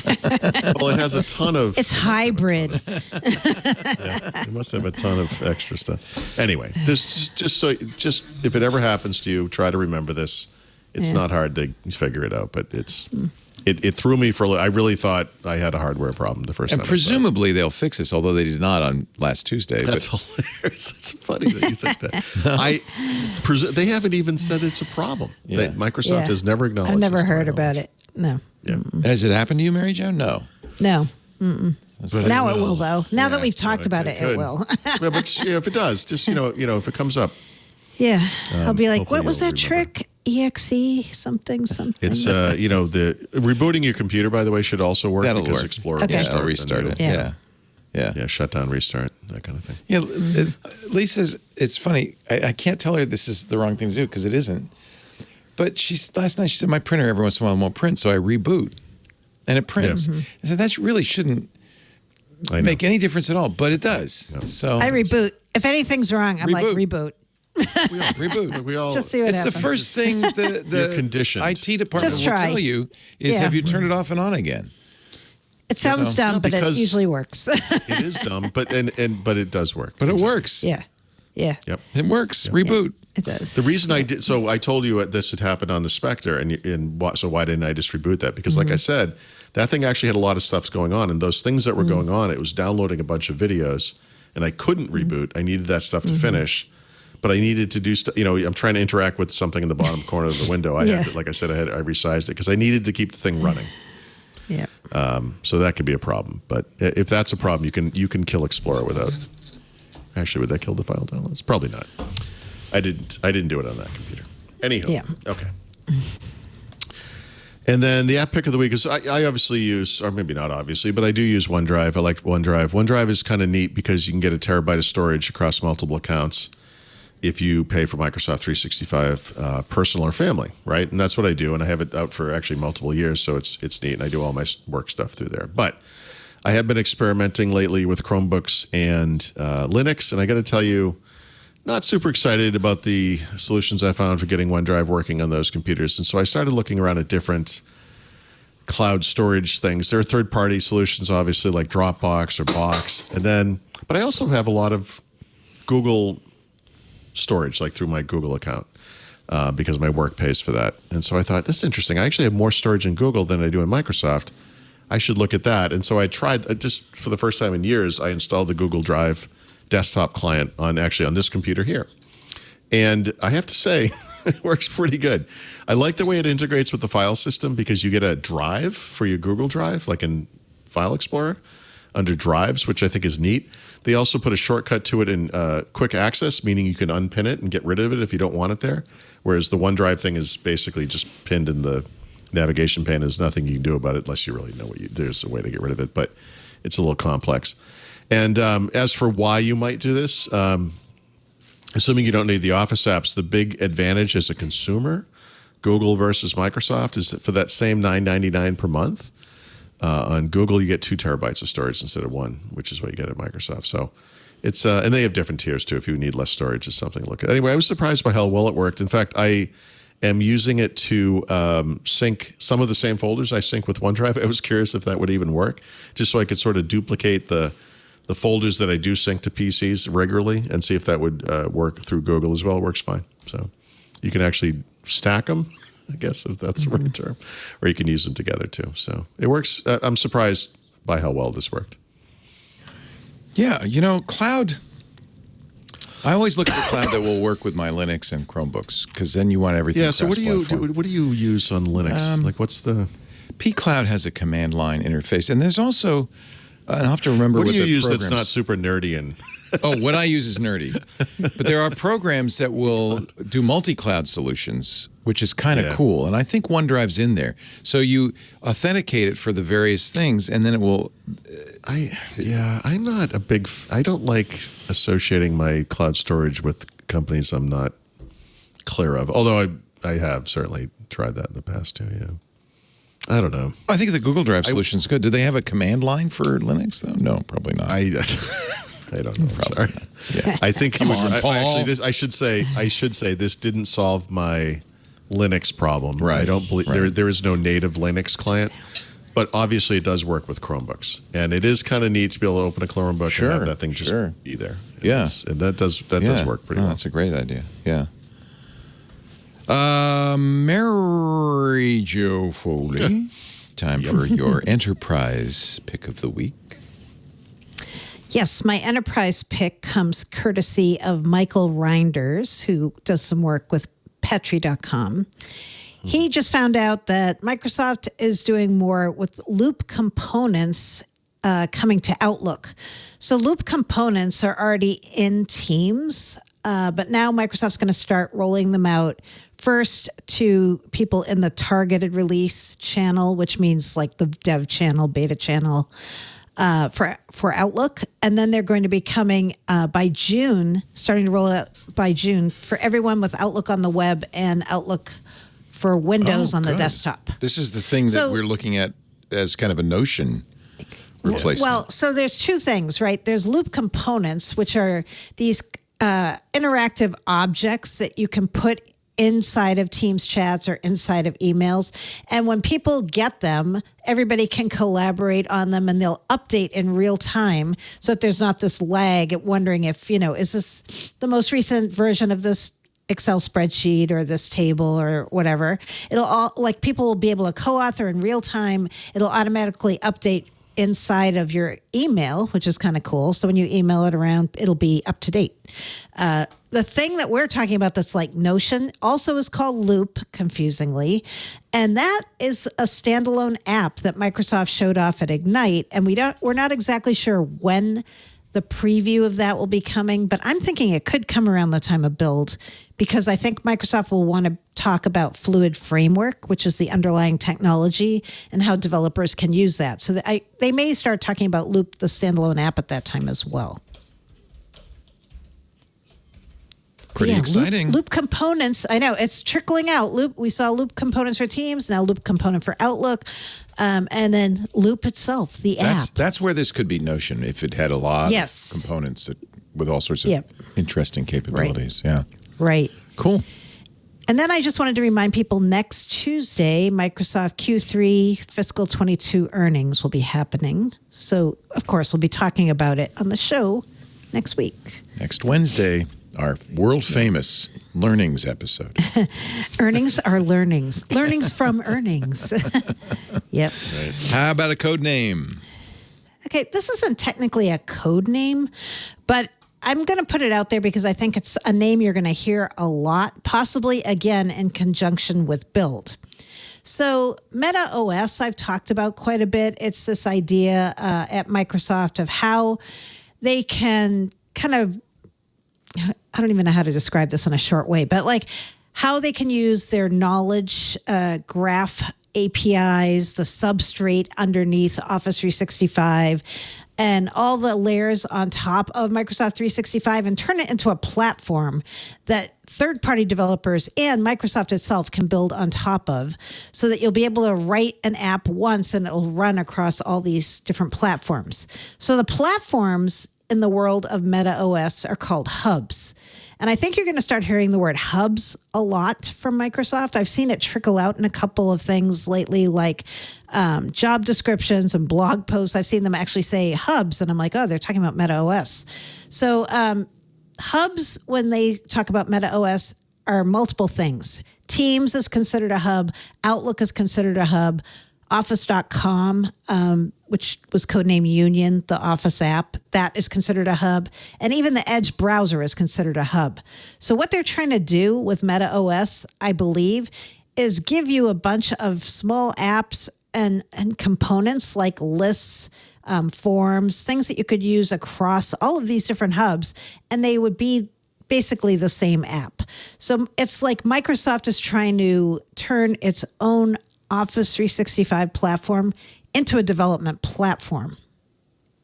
S5: Well, it has a ton of.
S4: It's hybrid.
S5: It must have a ton of extra stuff. Anyway, this just if it ever happens to you, try to remember this. It's not hard to figure it out, but it threw me for a little. I really thought I had a hardware problem the first time.
S1: And presumably they'll fix this, although they did not on last Tuesday.
S5: That's hilarious. It's funny that you think that. They haven't even said it's a problem.
S1: Yeah.
S5: Microsoft has never acknowledged.
S4: I've never heard about it. No.
S5: Yeah.
S1: Has it happened to you, Mary Jo? No.
S4: No.
S5: But
S4: Now it will, though. Now that we've talked about it, it will.
S5: Yeah, but if it does, just if it comes up.
S4: Yeah. I'll be like,
S5: hopefully
S4: what was
S5: you'll
S4: that
S5: remember.
S4: trick? EXE something.
S5: It's the rebooting your computer, by the way, should also work.
S1: That'll
S5: because
S1: work.
S5: Explorer
S4: Okay.
S1: I'll restart it. Yeah.
S5: Shut down, restart, that kind of thing.
S1: Yeah, Lisa's. It's funny. I can't tell her this is the wrong thing to do because it isn't. But last night she said my printer every once in a while won't print, so I reboot, and it prints.
S5: Yeah.
S1: I said that really shouldn't make any difference at all, but it does. Yeah. So
S4: I reboot. If anything's wrong, I'm like reboot.
S1: Reboot.
S5: We all
S4: just see what
S1: it's
S4: happens.
S1: the first thing the
S5: conditioned.
S1: IT department
S4: Just
S1: will
S4: try.
S1: tell you is have you turned it off and on again?
S4: It sounds dumb, but it usually works.
S5: It is dumb, but it does work.
S1: But it works.
S4: Yeah.
S5: Yep.
S1: It works. Yeah. Reboot.
S4: It does.
S5: The reason I did so, I told you this had happened on the Spectre, so why didn't I just reboot that? Because, like I said, that thing actually had a lot of stuff going on, and those things that were going on, it was downloading a bunch of videos, and I couldn't reboot. I needed that stuff to finish. But I needed to do stuff. I'm trying to interact with something in the bottom corner of the window. I had to, like I said, I resized it because I needed to keep the thing running.
S4: Yeah.
S5: So that could be a problem. But if that's a problem, you can kill Explorer without. Actually, would that kill the file downloads? Probably not. I didn't do it on that computer. Anyhow.
S4: Yeah.
S5: Okay. And then the app pick of the week is I obviously use, or maybe not obviously, but I do use OneDrive. I like OneDrive. OneDrive is kind of neat because you can get a terabyte of storage across multiple accounts if you pay for Microsoft 365 personal or family, right? And that's what I do, and I have it out for actually multiple years, so it's neat, and I do all my work stuff through there. But I have been experimenting lately with Chromebooks and Linux, and I got to tell you, not super excited about the solutions I found for getting OneDrive working on those computers, and so I started looking around at different cloud storage things. There are third-party solutions, obviously, like Dropbox or Box, but I also have a lot of Google storage, like through my Google account, because my work pays for that. And so I thought, that's interesting. I actually have more storage in Google than I do in Microsoft. I should look at that. And so I tried, just for the first time in years, I installed the Google Drive desktop client on this computer here. And I have to say, it works pretty good. I like the way it integrates with the file system because you get a drive for your Google Drive, like in File Explorer, under Drives, which I think is neat. They also put a shortcut to it in quick access, meaning you can unpin it and get rid of it if you don't want it there. Whereas the OneDrive thing is basically just pinned in the navigation pane. There's nothing you can do about it unless you really know there's a way to get rid of it, but it's a little complex. And as for why you might do this, assuming you don't need the Office apps, the big advantage as a consumer, Google versus Microsoft, is that for that same $9.99 per month, on Google, you get 2 terabytes of storage instead of 1, which is what you get at Microsoft. So it's and they have different tiers too. If you need less storage, it's something to look at. Anyway, I was surprised by how well it worked. In fact, I am using it to sync some of the same folders I sync with OneDrive. I was curious if that would even work, just so I could sort of duplicate the folders that I do sync to PCs regularly and see if that would work through Google as well. It works fine. So you can actually stack them, I guess, if that's the right term, or you can use them together too. So it works. I'm surprised by how well this worked.
S1: Yeah, cloud. I always look for cloud that will work with my Linux and Chromebooks because then you want everything.
S5: Yeah. So what do you use on Linux? Like, what's the
S1: pCloud has a command line interface, and there's also. I'll have to remember
S5: what
S1: what
S5: do you
S1: the
S5: use
S1: programs.
S5: that's not super nerdy and
S1: Oh, what I use is nerdy. But there are programs that will do multi-cloud solutions, which is kind of cool. And I think OneDrive's in there. So you authenticate it for the various things, and then it will...
S5: I'm not a big... I don't like associating my cloud storage with companies I'm not clear of. Although I have certainly tried that in the past too, yeah. I don't know.
S1: I think the Google Drive solution is good. Do they have a command line for Linux, though? No, probably not.
S5: I don't know. Sorry.
S1: Yeah.
S5: I think
S1: Come on, Paul.
S5: actually, I should say this didn't solve my Linux problem.
S1: Right.
S5: I don't believe
S1: Right.
S5: there is no native Linux client, but obviously it does work with Chromebooks, and it is kind of neat to be able to open a Chromebook and have that thing just be there.
S1: Yeah.
S5: And that does work pretty well.
S1: That's a great idea. Yeah. Mary Jo Foley, time for your enterprise pick of the week.
S4: Yes, my enterprise pick comes courtesy of Michael Reinders, who does some work with Petri.com. He just found out that Microsoft is doing more with Loop components coming to Outlook. So Loop components are already in Teams, but now Microsoft's going to start rolling them out first to people in the targeted release channel, which means like the dev channel, beta channel, for Outlook. And then they're going to be coming by June, starting to roll out by June for everyone with Outlook on the web and Outlook for Windows on the desktop.
S1: This is the thing that we're looking at as kind of a Notion replacement.
S4: Well, so there's two things, right? There's Loop components, which are these interactive objects that you can put inside of Teams chats or inside of emails. And when people get them, everybody can collaborate on them and they'll update in real time so that there's not this lag at wondering if, is this the most recent version of this Excel spreadsheet or this table or whatever. It'll all, like, people will be able to co-author in real time. It'll automatically update inside of your email, which is kind of cool. So when you email it around, it'll be up to date. The thing that we're talking about that's like Notion also is called Loop, confusingly. And that is a standalone app that Microsoft showed off at Ignite. And we're not exactly sure when the preview of that will be coming, but I'm thinking it could come around the time of build, because I think Microsoft will want to talk about Fluid Framework, which is the underlying technology, and how developers can use that. So they may start talking about Loop, the standalone app, at that time as well.
S1: Pretty exciting.
S4: Loop components. I know it's trickling out. We saw Loop components for Teams, now Loop component for Outlook, and then Loop itself, the app.
S1: That's where this could be Notion if it had a lot of components with all sorts of interesting capabilities.
S4: Right.
S1: Yeah.
S4: Right.
S1: Cool.
S4: And then I just wanted to remind people, next Tuesday, Microsoft Q3 fiscal 22 earnings will be happening. So, of course, we'll be talking about it on the show next week.
S1: Next Wednesday, our world-famous Learnings episode.
S4: Earnings are learnings. Learnings from earnings. Yep.
S1: Right. How about a code name?
S4: Okay, this isn't technically a code name, but I'm going to put it out there because I think it's a name you're going to hear a lot, possibly, again, in conjunction with build. So Meta OS, I've talked about quite a bit. It's this idea at Microsoft of how they can kind of, I don't even know how to describe this in a short way, but like how they can use their knowledge graph APIs, the substrate underneath Office 365, and all the layers on top of Microsoft 365, and turn it into a platform that third-party developers and Microsoft itself can build on top of, so that you'll be able to write an app once and it'll run across all these different platforms. So the platforms in the world of Meta OS are called hubs. And I think you're going to start hearing the word hubs a lot from Microsoft. I've seen it trickle out in a couple of things lately, like job descriptions and blog posts. I've seen them actually say hubs, and I'm like, oh, they're talking about Meta OS. So hubs, when they talk about Meta OS, are multiple things. Teams is considered a hub. Outlook is considered a hub. Office.com, which was codenamed Union, the Office app, that is considered a hub. And even the Edge browser is considered a hub. So what they're trying to do with Meta OS, I believe, is give you a bunch of small apps and components like lists, forms, things that you could use across all of these different hubs, and they would be basically the same app. So it's like Microsoft is trying to turn its own Office 365 platform into a development platform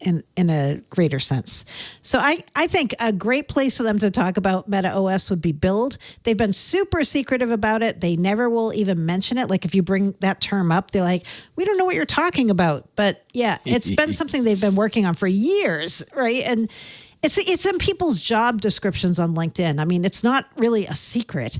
S4: in a greater sense. So I think a great place for them to talk about Meta OS would be Build. They've been super secretive about it. They never will even mention it. Like if you bring that term up, they're like, we don't know what you're talking about. But yeah, it's been something they've been working on for years, right? And it's in people's job descriptions on LinkedIn. I mean, it's not really a secret.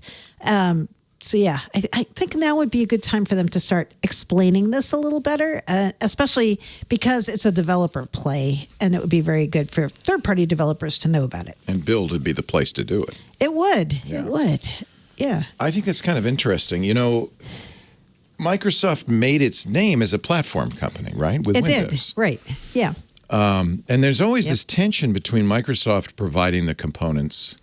S4: So yeah, I think now would be a good time for them to start explaining this a little better, especially because it's a developer play, and it would be very good for third-party developers to know about it.
S1: And Build would be the place to do it.
S4: It would.
S1: Yeah.
S4: It would. Yeah.
S1: I think that's kind of interesting. You know, Microsoft made its name as a platform company, right? With Windows.
S4: Did. Right. Yeah.
S1: And there's always this tension between Microsoft providing the components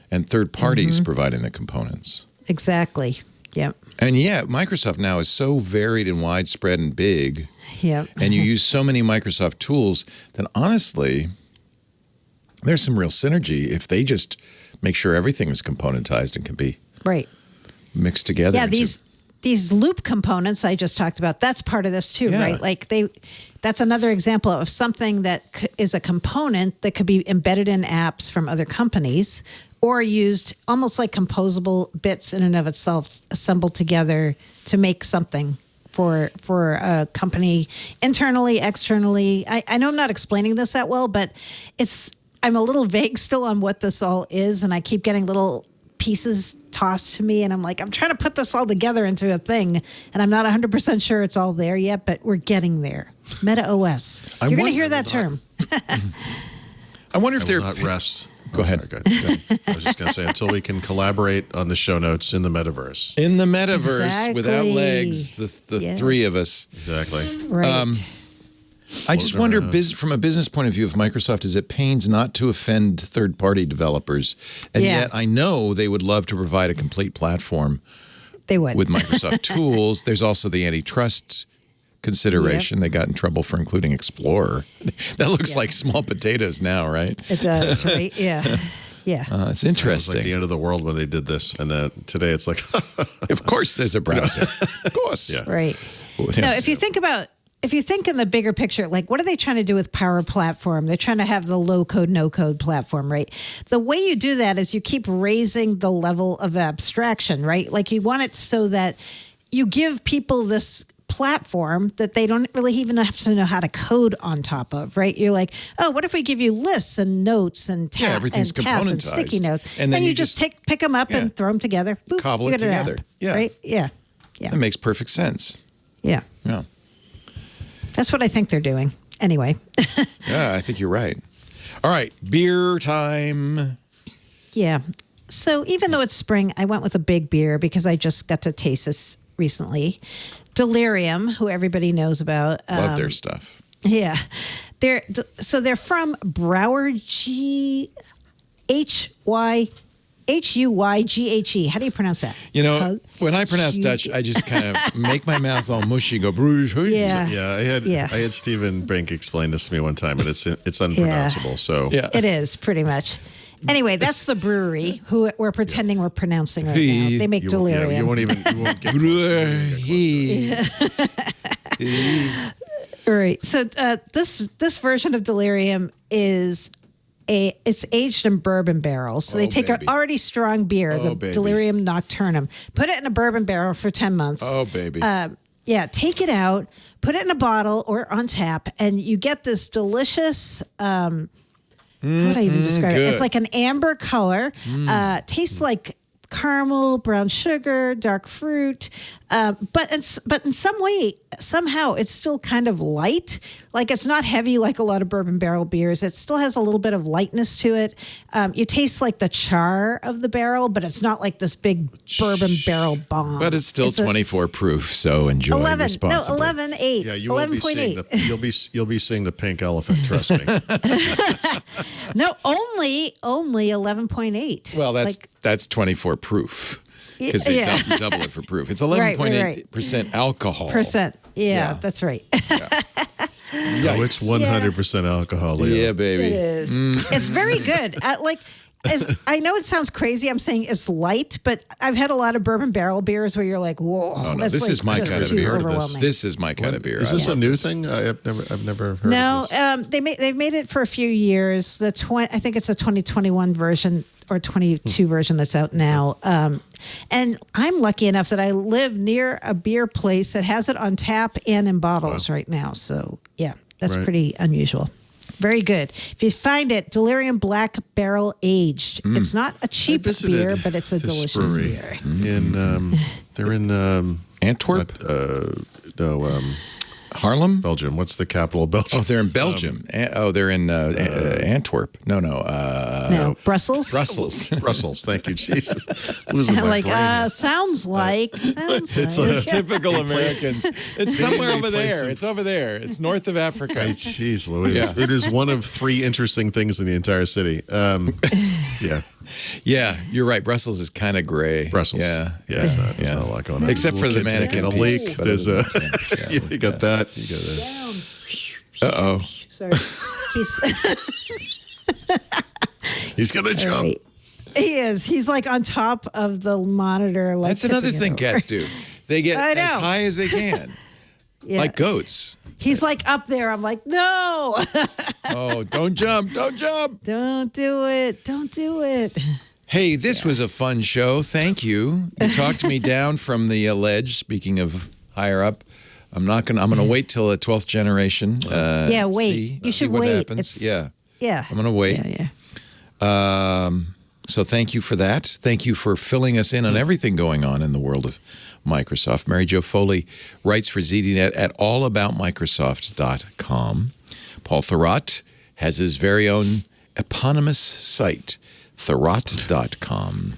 S1: and third parties providing the components.
S4: Exactly. Yep.
S1: And yet, Microsoft now is so varied and widespread and big.
S4: Yep.
S1: And you use so many Microsoft tools that honestly, there's some real synergy if they just make sure everything is componentized and can be mixed together.
S4: Yeah, these loop components I just talked about, that's part of this too, right? Like that's another example of something that is a component that could be embedded in apps from other companies, or used almost like composable bits in and of itself, assembled together to make something for a company internally, externally. I know I'm not explaining this that well, but I'm a little vague still on what this all is, and I keep getting little pieces tossed to me, and I'm like, I'm trying to put this all together into a thing, and I'm not 100% sure it's all there yet, but we're getting there. Meta OS. You're going to hear that term.
S1: I wonder if
S5: they're not rest.
S1: Go ahead.
S5: Sorry, go ahead. I was just going to say, until we can collaborate on the show notes in the metaverse.
S1: In the metaverse, without legs, the three of us.
S5: Exactly.
S4: Right.
S1: I just wonder, from a business point of view, if Microsoft is at pains not to offend third-party developers. And yet I know they would love to provide a complete platform.
S4: They would.
S1: With Microsoft tools. There's also the antitrust consideration. They got in trouble for including Explorer. That looks like small potatoes now, right?
S4: It does, right? Yeah. Yeah.
S1: It's interesting.
S5: It was like the end of the world when they did this. And today it's like...
S1: Of course there's a browser. Of course.
S5: Yeah.
S4: Right. No, if you think in the bigger picture, like what are they trying to do with Power Platform? They're trying to have the low code, no code platform, right? The way you do that is you keep raising the level of abstraction, right? Like you want it so that you give people this platform that they don't really even have to know how to code on top of, right? You're like, oh, what if we give you lists and notes and tasks and sticky notes, and then you just pick them up and throw them together, boop,
S1: cobble it together,
S4: right? Yeah.
S1: That makes perfect sense.
S4: Yeah. That's what I think they're doing. Anyway.
S1: Yeah, I think you're right. All right, beer time.
S4: Yeah. So even though it's spring, I went with a big beer because I just got to taste this recently. Delirium, who everybody knows about.
S1: Love their stuff.
S4: Yeah. They're from Brauerghe, Huygghe. How do you pronounce that?
S1: You know, when I pronounce Dutch, I just kind of make my mouth all mushy, go bruges.
S4: Yeah.
S5: Yeah, I had Stephen Brink explain this to me one time, and it's unpronounceable. So
S4: it is pretty much. Anyway, that's the brewery who we're pretending we're pronouncing right now. They make Delirium.
S5: You won't get
S4: All right. So this version of Delirium is it's aged in bourbon barrels. So they take an already strong beer, the Delirium Nocturnum, put it in a bourbon barrel for 10 months.
S1: Oh, baby.
S4: Take it out, put it in a bottle or on tap, and you get this delicious, how would I even describe it? It's like an amber color, tastes like caramel, brown sugar, dark fruit, but in some way, somehow it's still kind of light. Like it's not heavy like a lot of bourbon barrel beers. It still has a little bit of lightness to it. You taste like the char of the barrel, but it's not like this big bourbon barrel bomb.
S1: But it's still 24 proof, so enjoy responsibly.
S4: 11.8.
S5: Yeah, you will be seeing you'll be seeing the pink elephant. Trust me.
S4: No, only 11.8.
S1: Well, that's 24 proof. Because they double it for proof. It's 11.8% alcohol.
S4: Yeah, that's right.
S5: Oh, it's 100% alcohol, Leo.
S1: Yeah, baby.
S4: It is. It's very good. I know it sounds crazy. I'm saying it's light, but I've had a lot of bourbon barrel beers where you're like, whoa.
S1: Oh, no,
S4: that's
S1: this is my
S4: just
S1: kind of
S4: too
S1: beer.
S4: overwhelming.
S1: This is my kind of beer.
S5: Is this a new thing? I've never heard
S4: No,
S5: of this.
S4: they've made it for a few years. I think it's a 2021 version or 22 version that's out now. And I'm lucky enough that I live near a beer place that has it on tap and in bottles right now. So yeah, that's pretty unusual. Very good. If you find it, Delirium Black Barrel Aged. It's not a cheap beer, but it's a delicious beer.
S5: They're in
S1: Antwerp? Haarlem?
S5: Belgium. What's the capital of Belgium?
S1: Oh, they're in Belgium. They're in Antwerp.
S4: No, Brussels.
S5: Brussels. Thank you, Jesus. Losing my
S4: Like,
S5: brain.
S4: sounds like.
S1: Typical Americans. It's somewhere over
S5: place
S1: there.
S5: in-
S1: It's over there. It's north of Africa.
S5: Jeez Louise.
S1: Yeah.
S5: It is one of 3 interesting things in the entire city. Yeah.
S1: Yeah, you're right. Brussels is kind of gray.
S5: Brussels.
S1: Yeah.
S5: There's not a lot going on.
S1: Except for the
S5: Little kid
S1: mannequin
S5: taking a
S1: piece,
S5: leak.
S1: but
S5: There's
S1: other
S5: a.
S1: than that, yeah,
S5: You got that. You got that.
S1: Uh-oh.
S4: Sorry.
S5: He's gonna jump.
S4: Right. He is. He's like on top of the monitor. Like
S1: That's another
S4: tipping it
S1: thing
S4: over.
S1: cats do. They get
S4: I
S1: as
S4: know.
S1: high as they can,
S4: Yeah.
S1: like goats.
S4: He's like up there. I'm like, no,
S1: Oh, don't jump. Don't jump.
S4: don't do it. Don't do it.
S1: Hey, this was a fun show. Thank you. You talked me down from the ledge. Speaking of higher up, I'm gonna wait till the 12th generation.
S4: Yeah, wait.
S1: See
S4: You should
S1: what
S4: wait.
S1: happens. Yeah,
S4: Yeah.
S1: I'm gonna wait.
S4: Yeah.
S1: So thank you for that. Thank you for filling us in on everything going on in the world of Microsoft. Mary Jo Foley writes for ZDNet at allaboutmicrosoft.com. Paul Thurrott has his very own eponymous site, thurrott.com.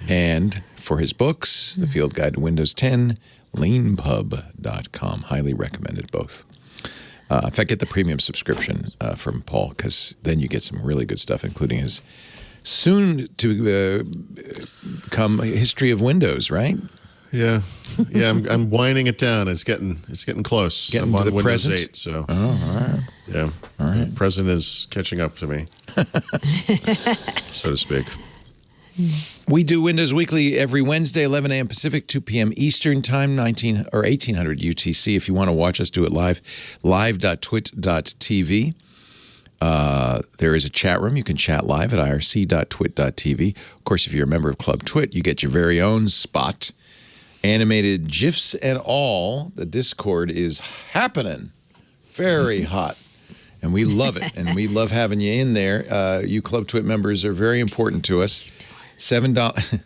S1: And for his books, The Field Guide to Windows 10, leanpub.com. Highly recommended both. In fact, get the premium subscription from Paul, because then you get some really good stuff, including his soon-to come history of Windows, right?
S5: Yeah. I'm winding it down. It's getting close.
S1: Getting
S5: I'm
S1: to
S5: on
S1: the
S5: Windows
S1: present?
S5: 8, so
S1: Oh, all right.
S5: yeah.
S1: All right.
S5: The present is catching up to me, so to speak.
S1: We do Windows Weekly every Wednesday, 11 a.m. Pacific, 2 p.m. Eastern Time, 1800 UTC. If you want to watch us do it live, live.twit.tv. There is a chat room. You can chat live at irc.twit.tv. Of course, if you're a member of Club Twit, you get your very own spot. Animated GIFs and all. The Discord is happening. Very hot. And we love it. And we love having you in there. You Club Twit members are very important to us. $7.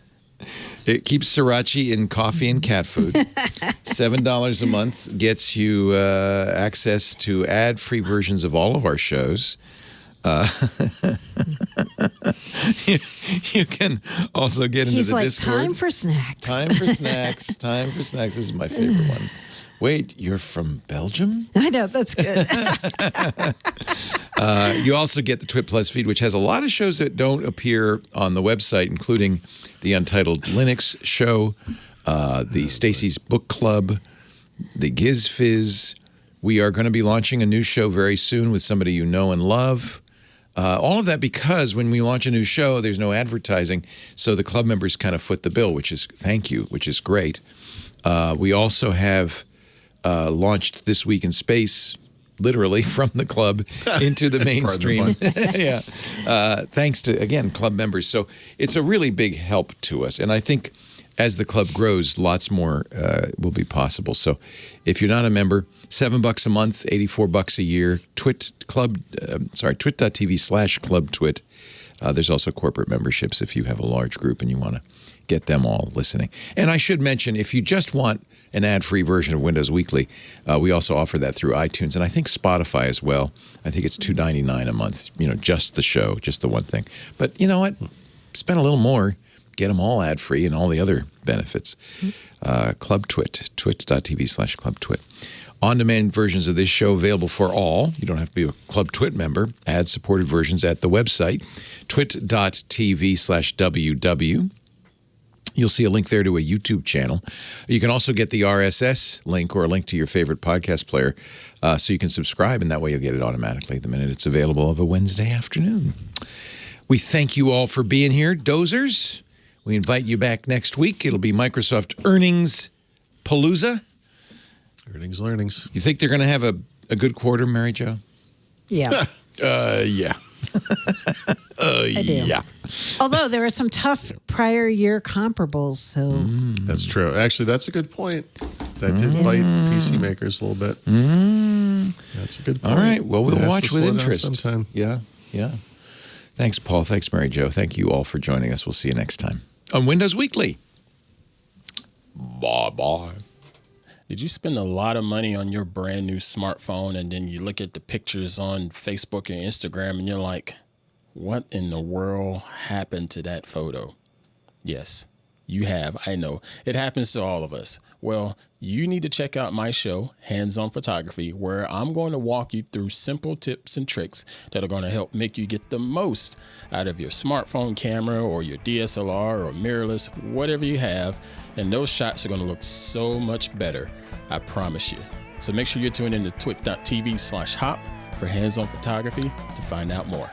S1: It keeps sriracha in coffee and cat food. $7 a month gets you access to ad-free versions of all of our shows. You can also get into
S4: He's
S1: the
S4: like,
S1: Discord.
S4: time for snacks.
S1: Time for snacks. Time for snacks. This is my favorite one. Wait, you're from Belgium?
S4: I know, that's good.
S1: You also get the Twit Plus feed, which has a lot of shows that don't appear on the website, including the Untitled Linux show, the Stacy's Book Club, the Giz Fizz. We are going to be launching a new show very soon with somebody you know and love. All of that because when we launch a new show, there's no advertising, so the club members kind of foot the bill, which is great. We also have launched This Week in Space, literally from the club into the mainstream. Yeah, thanks to, again, club members. So it's a really big help to us. And I think as the club grows, lots more will be possible. So if you're not a member, $7 a month, $84 a year, twit.tv/clubtwit. There's also corporate memberships if you have a large group and you want to get them all listening. And I should mention, if you just want an ad-free version of Windows Weekly, we also offer that through iTunes and I think Spotify as well. I think it's $2.99 a month, just the show, just the one thing. But you know what? Spend a little more, get them all ad-free and all the other benefits. Club Twit, twit.tv/clubtwit. On-demand versions of this show available for all. You don't have to be a Club Twit member. Ad-supported versions at the website, twit.tv/ww. You'll see a link there to a YouTube channel. You can also get the RSS link or a link to your favorite podcast player so you can subscribe, and that way you'll get it automatically the minute it's available of a Wednesday afternoon. We thank you all for being here, Dozers. We invite you back next week. It'll be Microsoft Earnings Palooza.
S5: Earnings, learnings.
S1: You think they're going to have a good quarter, Mary Jo?
S4: Yeah.
S1: Yeah.
S4: I do.
S1: Yeah.
S4: Although there are some tough prior year comparables, so
S5: That's true. Actually, that's a good point. That did bite PC makers a little bit. That's a good point.
S1: All right. Well, we'll
S5: It has
S1: watch
S5: to
S1: with
S5: slow down
S1: interest.
S5: sometime.
S1: Yeah. Thanks, Paul. Thanks, Mary Jo. Thank you all for joining us. We'll see you next time on Windows Weekly. Bye-bye.
S6: Did you spend a lot of money on your brand new smartphone and then you look at the pictures on Facebook and Instagram and you're like, what in the world happened to that photo? Yes, you have. I know. It happens to all of us. Well, you need to check out my show, Hands On Photography, where I'm going to walk you through simple tips and tricks that are going to help make you get the most out of your smartphone camera or your DSLR or mirrorless, whatever you have. And those shots are going to look so much better. I promise you. So make sure you're tuning in to twit.tv/hop for Hands On Photography to find out more.